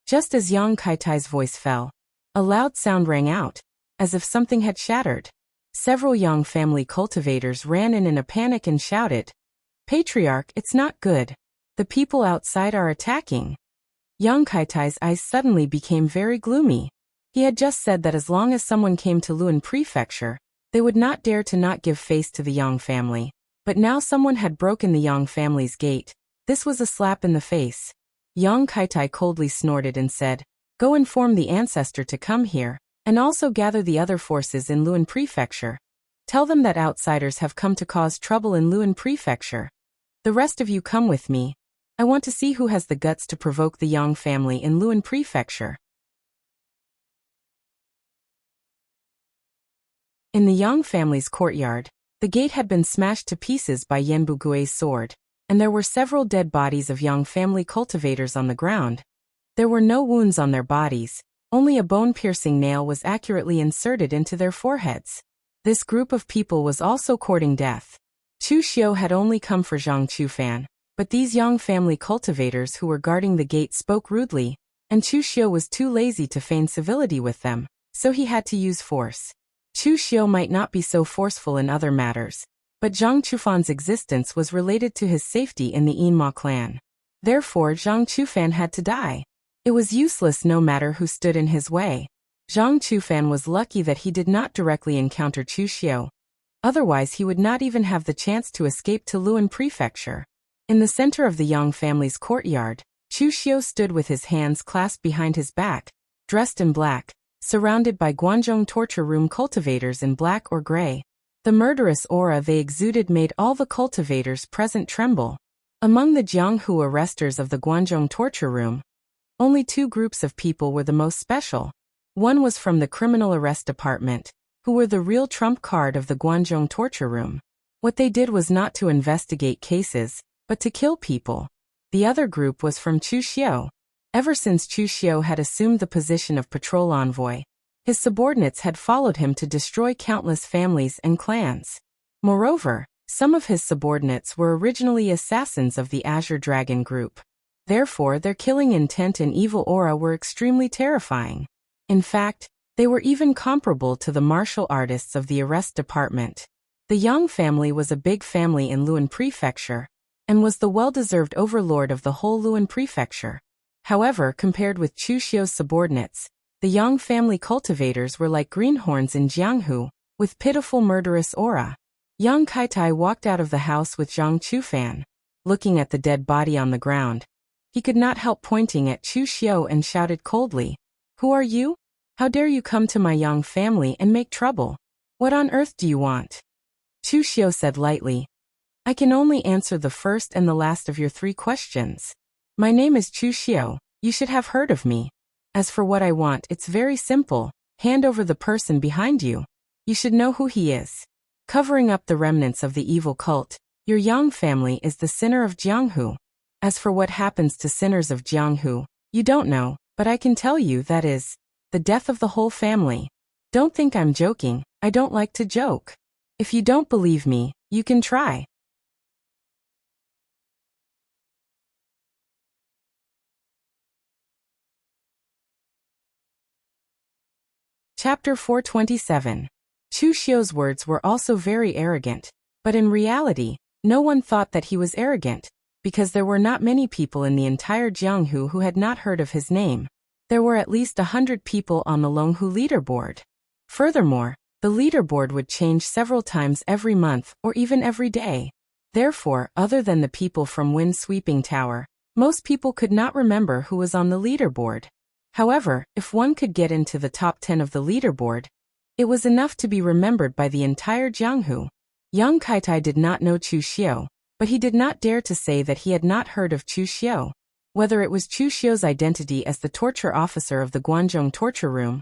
Just as Yang Kaitai's voice fell, a loud sound rang out, as if something had shattered. Several Yang family cultivators ran in a panic and shouted, Patriarch, it's not good. The people outside are attacking. Yang Kaitai's eyes suddenly became very gloomy. He had just said that as long as someone came to Luan Prefecture, they would not dare to not give face to the Yang family. But now someone had broken the Yang family's gate. This was a slap in the face. Yang Kaitai coldly snorted and said, Go inform the ancestor to come here, and also gather the other forces in Luan Prefecture. Tell them that outsiders have come to cause trouble in Luan Prefecture. The rest of you come with me. I want to see who has the guts to provoke the Yang family in Luan Prefecture. In the Yang family's courtyard, the gate had been smashed to pieces by Yan Bugui's sword, and there were several dead bodies of Yang family cultivators on the ground. There were no wounds on their bodies, only a bone-piercing nail was accurately inserted into their foreheads. This group of people was also courting death. Chu Xiu had only come for Zhang Chufan, but these Yang family cultivators who were guarding the gate spoke rudely, and Chu Xiu was too lazy to feign civility with them, so he had to use force. Chu Xiu might not be so forceful in other matters, but Zhang Chufan's existence was related to his safety in the Yinma clan. Therefore Zhang Chufan had to die. It was useless no matter who stood in his way. Zhang Chufan was lucky that he did not directly encounter Chu Xiu. Otherwise he would not even have the chance to escape to Luan Prefecture. In the center of the Yang family's courtyard, Chu Xiu stood with his hands clasped behind his back, dressed in black, surrounded by Guanzhong torture room cultivators in black or gray. The murderous aura they exuded made all the cultivators present tremble. Among the Jianghu arresters of the Guanzhong torture room, only two groups of people were the most special. One was from the Criminal Arrest Department, who were the real trump card of the Guanzhong torture room. What they did was not to investigate cases, but to kill people. The other group was from Chu Xiu. Ever since Chu Xiu had assumed the position of patrol envoy, his subordinates had followed him to destroy countless families and clans. Moreover, some of his subordinates were originally assassins of the Azure Dragon group. Therefore, their killing intent and evil aura were extremely terrifying. In fact, they were even comparable to the martial artists of the arrest department. The Yang family was a big family in Luan Prefecture, and was the well-deserved overlord of the whole Luan Prefecture. However, compared with Chu Xiu's subordinates, the Yang family cultivators were like greenhorns in Jianghu, with pitiful murderous aura. Yang Kaitai walked out of the house with Zhang Chufan. Looking at the dead body on the ground, he could not help pointing at Chu Xiu and shouted coldly, "Who are you? How dare you come to my Yang family and make trouble? What on earth do you want?" Chu Xiu said lightly, "I can only answer the first and the last of your 3 questions. My name is Chu Xiu, you should have heard of me. As for what I want, it's very simple, hand over the person behind you. You should know who he is. Covering up the remnants of the evil cult, your Yang family is the sinner of Jianghu. As for what happens to sinners of Jianghu, you don't know, but I can tell you that is the death of the whole family. Don't think I'm joking, I don't like to joke. If you don't believe me, you can try." Chapter 427. Chu Xiu's words were also very arrogant, but in reality, no one thought that he was arrogant, because there were not many people in the entire Jianghu who had not heard of his name. There were at least 100 people on the Longhu leaderboard. Furthermore, the leaderboard would change several times every month or even every day. Therefore, other than the people from Wind Sweeping Tower, most people could not remember who was on the leaderboard. However, if one could get into the top 10 of the leaderboard, it was enough to be remembered by the entire Jianghu. Yang Kaitai did not know Chu Xiu, but he did not dare to say that he had not heard of Chu Xiu. Whether it was Chu Xiu's identity as the torture officer of the Guanzhong torture room,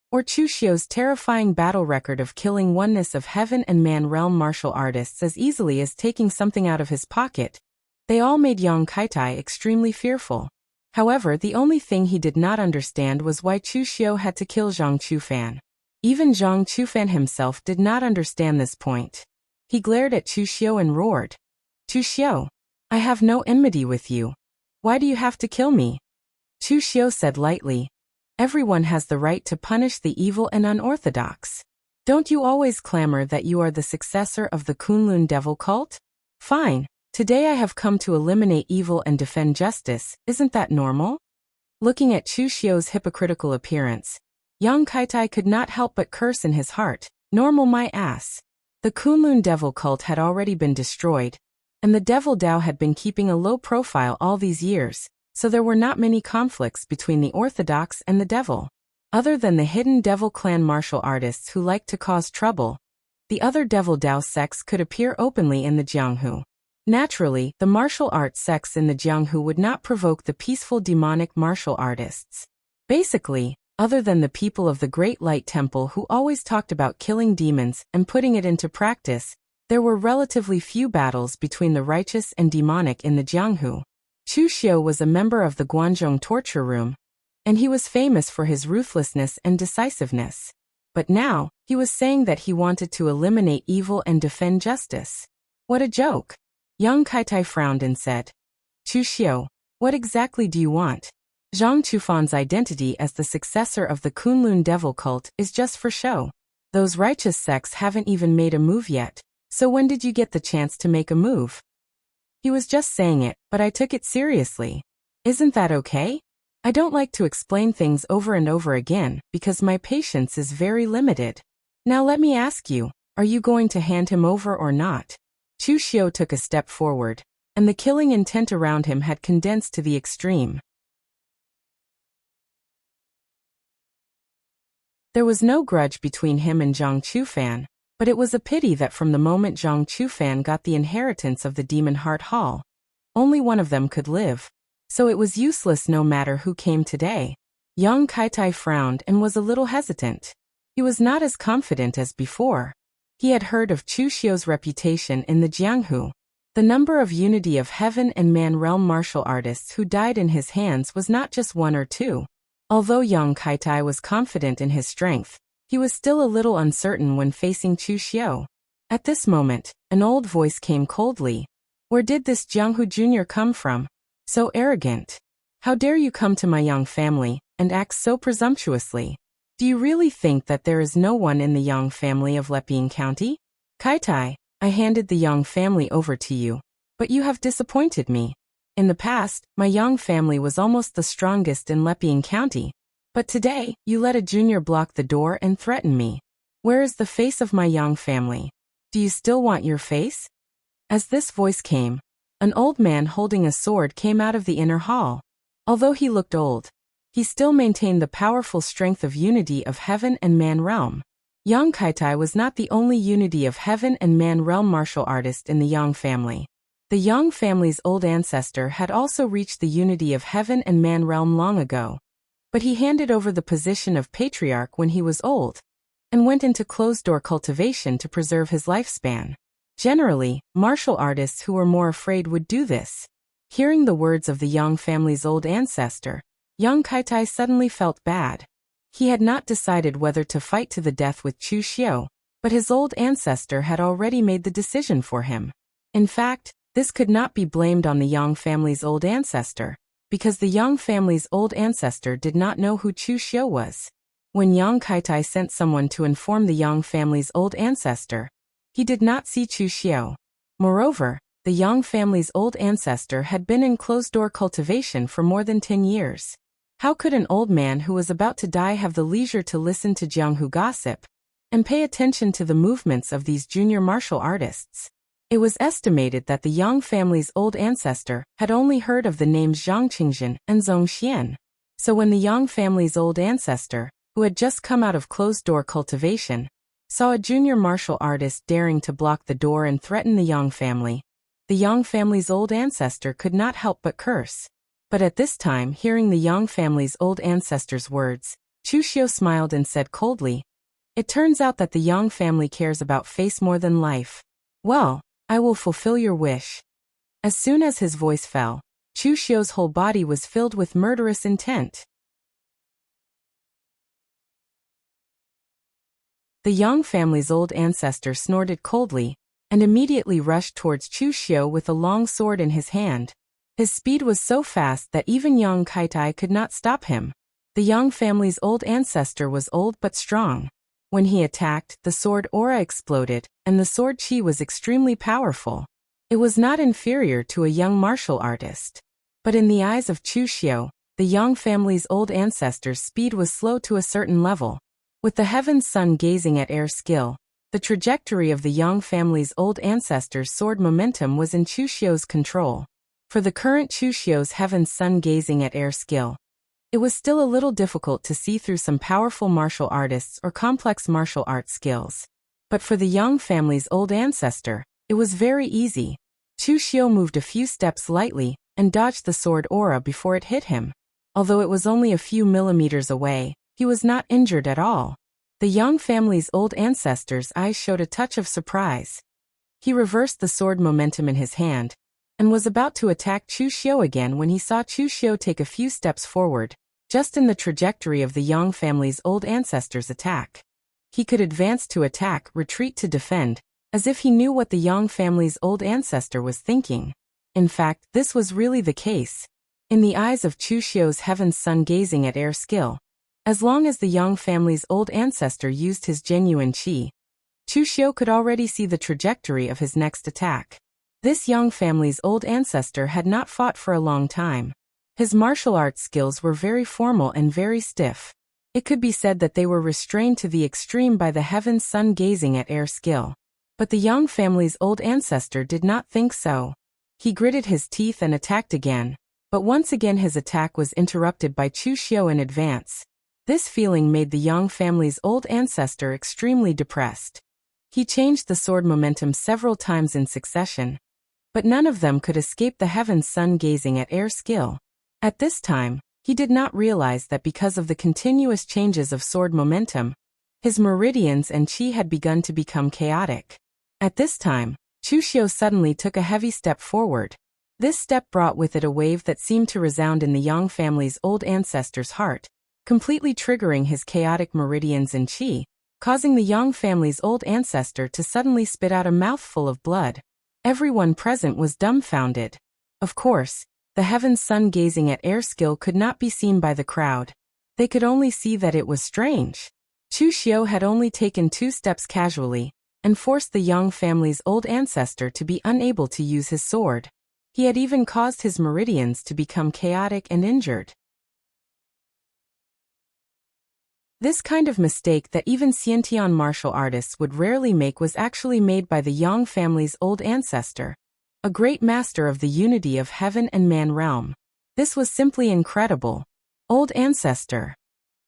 or Chu Xiu's terrifying battle record of killing oneness of heaven and man realm martial artists as easily as taking something out of his pocket, they all made Yang Kaitai extremely fearful. However, the only thing he did not understand was why Chu Xiu had to kill Zhang Chufan. Even Zhang Chufan himself did not understand this point. He glared at Chu Xiu and roared, "Chu Xiu, I have no enmity with you. Why do you have to kill me?" Chu Xiu said lightly, "Everyone has the right to punish the evil and unorthodox. Don't you always clamor that you are the successor of the Kunlun devil cult? Fine, today I have come to eliminate evil and defend justice, isn't that normal?" Looking at Chu Xiu's hypocritical appearance, Yang Kaitai could not help but curse in his heart, "Normal my ass." The Kunlun devil cult had already been destroyed, and the Devil Dao had been keeping a low profile all these years, so there were not many conflicts between the Orthodox and the Devil. Other than the hidden Devil clan martial artists who liked to cause trouble, the other Devil Dao sects could appear openly in the Jianghu. Naturally, the martial arts sects in the Jianghu would not provoke the peaceful demonic martial artists. Basically, other than the people of the Great Light Temple who always talked about killing demons and putting it into practice, there were relatively few battles between the righteous and demonic in the Jianghu. Chu Xiu was a member of the Guanzhong torture room, and he was famous for his ruthlessness and decisiveness. But now, he was saying that he wanted to eliminate evil and defend justice. What a joke! Yang Kaitai frowned and said, Chu Xiu, what exactly do you want? Zhang Chufan's identity as the successor of the Kunlun devil cult is just for show. Those righteous sects haven't even made a move yet, so when did you get the chance to make a move? He was just saying it, but I took it seriously. Isn't that okay? I don't like to explain things over and over again because my patience is very limited. Now let me ask you, are you going to hand him over or not? Chu Xiu took a step forward, and the killing intent around him had condensed to the extreme. There was no grudge between him and Zhang Chufan, but it was a pity that from the moment Zhang Chufan got the inheritance of the Demon Heart Hall, only one of them could live. So it was useless no matter who came today. Yang Kaitai frowned and was a little hesitant. He was not as confident as before. He had heard of Chu Xiu's reputation in the Jianghu. The number of Unity of Heaven and Man realm martial artists who died in his hands was not just one or two. Although Yang Kaitai was confident in his strength, he was still a little uncertain when facing Chu Xiu. At this moment, an old voice came coldly. Where did this Jianghu Junior come from? So arrogant. How dare you come to my Yang family and act so presumptuously? Do you really think that there is no one in the Yang family of Leping County? Kaitai, I handed the Yang family over to you, but you have disappointed me. In the past, my Yang family was almost the strongest in Leping County, but today, you let a junior block the door and threaten me. Where is the face of my Yang family? Do you still want your face? As this voice came, an old man holding a sword came out of the inner hall. Although he looked old, he still maintained the powerful strength of Unity of Heaven and Man realm. Yang Kaitai was not the only Unity of Heaven and Man realm martial artist in the Yang family. The Yang family's old ancestor had also reached the Unity of Heaven and Man realm long ago. But he handed over the position of patriarch when he was old, and went into closed-door cultivation to preserve his lifespan. Generally, martial artists who were more afraid would do this. Hearing the words of the Yang family's old ancestor, Yang Kaitai suddenly felt bad. He had not decided whether to fight to the death with Chu Xiu, but his old ancestor had already made the decision for him. In fact, this could not be blamed on the Yang family's old ancestor, because the Yang family's old ancestor did not know who Chu Xiu was. When Yang Kaitai sent someone to inform the Yang family's old ancestor, he did not see Chu Xiu. Moreover, the Yang family's old ancestor had been in closed-door cultivation for more than 10 years. How could an old man who was about to die have the leisure to listen to Jianghu gossip and pay attention to the movements of these junior martial artists? It was estimated that the Yang family's old ancestor had only heard of the names Zhang Qingzhen and Zhong Xian. So when the Yang family's old ancestor, who had just come out of closed-door cultivation, saw a junior martial artist daring to block the door and threaten the Yang family, the Yang family's old ancestor could not help but curse. But at this time, hearing the Yang family's old ancestor's words, Chu Xiu smiled and said coldly, "It turns out that the Yang family cares about face more than life. Well, I will fulfill your wish." As soon as his voice fell, Chu Xiu's whole body was filled with murderous intent. The Yang family's old ancestor snorted coldly, and immediately rushed towards Chu Xiu with a long sword in his hand. His speed was so fast that even Yang Kaitai could not stop him. The Yang family's old ancestor was old but strong. When he attacked, the sword aura exploded, and the sword chi was extremely powerful. It was not inferior to a young martial artist. But in the eyes of Chu Xiu, the Yang family's old ancestor's speed was slow to a certain level. With the heaven's sun gazing at air skill, the trajectory of the Yang family's old ancestor's sword momentum was in Chu Xiu's control. For the current Chu Xiu's heaven's sun gazing at air skill, it was still a little difficult to see through some powerful martial artists or complex martial arts skills. But for the Yang family's old ancestor, it was very easy. Chu Xiu moved a few steps lightly and dodged the sword aura before it hit him. Although it was only a few millimeters away, he was not injured at all. The Yang family's old ancestor's eyes showed a touch of surprise. He reversed the sword momentum in his hand and was about to attack Chu Xiu again when he saw Chu Xiu take a few steps forward, just in the trajectory of the Yang family's old ancestor's attack. He could advance to attack, retreat to defend, as if he knew what the Yang family's old ancestor was thinking. In fact, this was really the case. In the eyes of Chu Xiu's heaven's sun gazing at air skill, as long as the Yang family's old ancestor used his genuine qi, Chu Xiu could already see the trajectory of his next attack. This Yang family's old ancestor had not fought for a long time. His martial arts skills were very formal and very stiff. It could be said that they were restrained to the extreme by the heaven's sun gazing at air skill. But the Yang family's old ancestor did not think so. He gritted his teeth and attacked again, but once again his attack was interrupted by Chu Xiu in advance. This feeling made the Yang family's old ancestor extremely depressed. He changed the sword momentum several times in succession, but none of them could escape the heaven's sun gazing at air skill. At this time, he did not realize that because of the continuous changes of sword momentum, his meridians and qi had begun to become chaotic. At this time, Chu Xiu suddenly took a heavy step forward. This step brought with it a wave that seemed to resound in the Yang family's old ancestor's heart, completely triggering his chaotic meridians and qi, causing the Yang family's old ancestor to suddenly spit out a mouthful of blood. Everyone present was dumbfounded. Of course, the heaven's sun gazing at air skill could not be seen by the crowd. They could only see that it was strange. Chu Xiu had only taken 2 steps casually, and forced the Yang family's old ancestor to be unable to use his sword. He had even caused his meridians to become chaotic and injured. This kind of mistake that even Xiantian martial artists would rarely make was actually made by the Yang family's old ancestor, a great master of the unity of heaven and man realm. This was simply incredible. Old ancestor.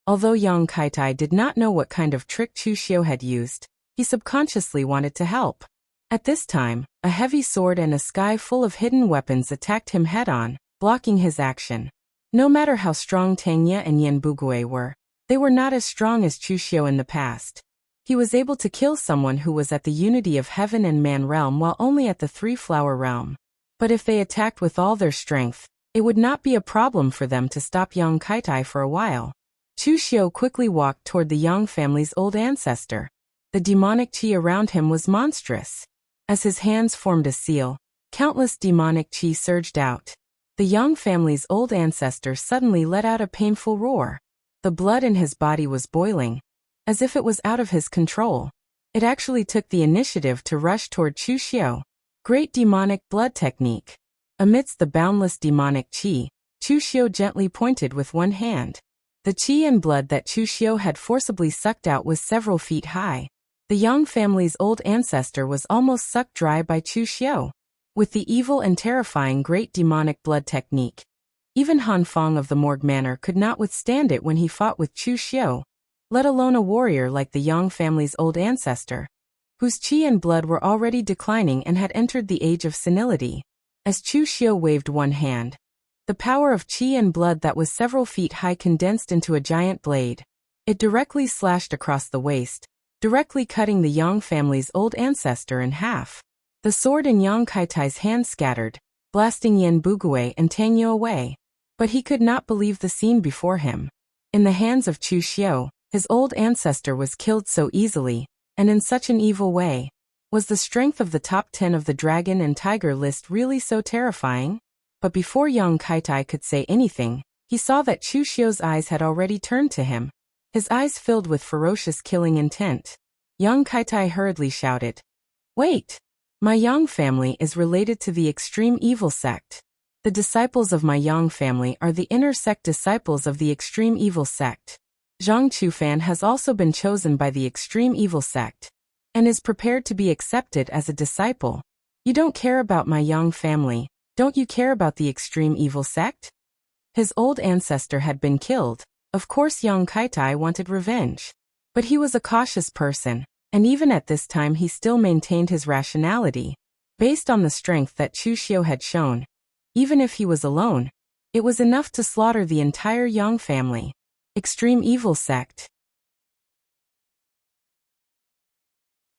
Although Yang Kaitai did not know what kind of trick Chu Xiu had used, he subconsciously wanted to help. At this time, a heavy sword and a sky full of hidden weapons attacked him head-on, blocking his action. No matter how strong Tangye and Yan Bugui were, they were not as strong as Chu Xiu in the past. He was able to kill someone who was at the unity of heaven and man realm while only at the 3-flower realm. But if they attacked with all their strength, it would not be a problem for them to stop Yang Kaitai for a while. Chu Xiu quickly walked toward the Yang family's old ancestor. The demonic qi around him was monstrous. As his hands formed a seal, countless demonic qi surged out. The Yang family's old ancestor suddenly let out a painful roar. The blood in his body was boiling, as if it was out of his control. It actually took the initiative to rush toward Chu Xiu. Great demonic blood technique. Amidst the boundless demonic qi, Chu Xiu gently pointed with one hand. The qi and blood that Chu Xiu had forcibly sucked out was several feet high. The Yang family's old ancestor was almost sucked dry by Chu Xiu. With the evil and terrifying great demonic blood technique, even Han Feng of the Morgue Manor could not withstand it when he fought with Chu Xiu, let alone a warrior like the Yang family's old ancestor, whose qi and blood were already declining and had entered the age of senility. As Chu Xiu waved one hand, the power of qi and blood that was several feet high condensed into a giant blade. It directly slashed across the waist, directly cutting the Yang family's old ancestor in half. The sword in Yang Kaitai's hand scattered, blasting Yan Bugui and Tangye away. But he could not believe the scene before him. In the hands of Chu Xiu, his old ancestor was killed so easily, and in such an evil way. Was the strength of the top 10 of the dragon and tiger list really so terrifying? But before Yang Kaitai could say anything, he saw that Chu Xiu's eyes had already turned to him. His eyes filled with ferocious killing intent. Yang Kaitai hurriedly shouted, "Wait! My Yang family is related to the extreme evil sect. The disciples of my Yang family are the inner sect disciples of the extreme evil sect. Zhang Chufan has also been chosen by the extreme evil sect, and is prepared to be accepted as a disciple. You don't care about my Yang family, don't you care about the extreme evil sect?" His old ancestor had been killed. Of course Yang Kaitai wanted revenge. But he was a cautious person. And even at this time he still maintained his rationality, based on the strength that Chushio had shown. Even if he was alone, it was enough to slaughter the entire Yang family. Extreme evil sect.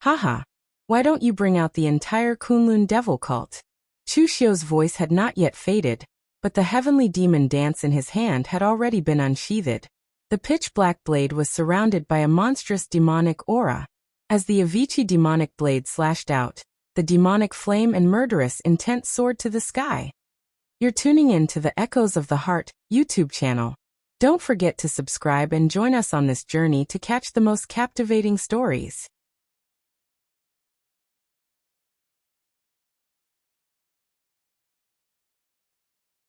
Haha. Why don't you bring out the entire Kunlun devil cult? Chushio's voice had not yet faded, but the heavenly demon dance in his hand had already been unsheathed. The pitch-black blade was surrounded by a monstrous demonic aura. As the Avicii demonic blade slashed out, the demonic flame and murderous intent soared to the sky. You're tuning in to the Echoes of the Heart YouTube channel. Don't forget to subscribe and join us on this journey to catch the most captivating stories.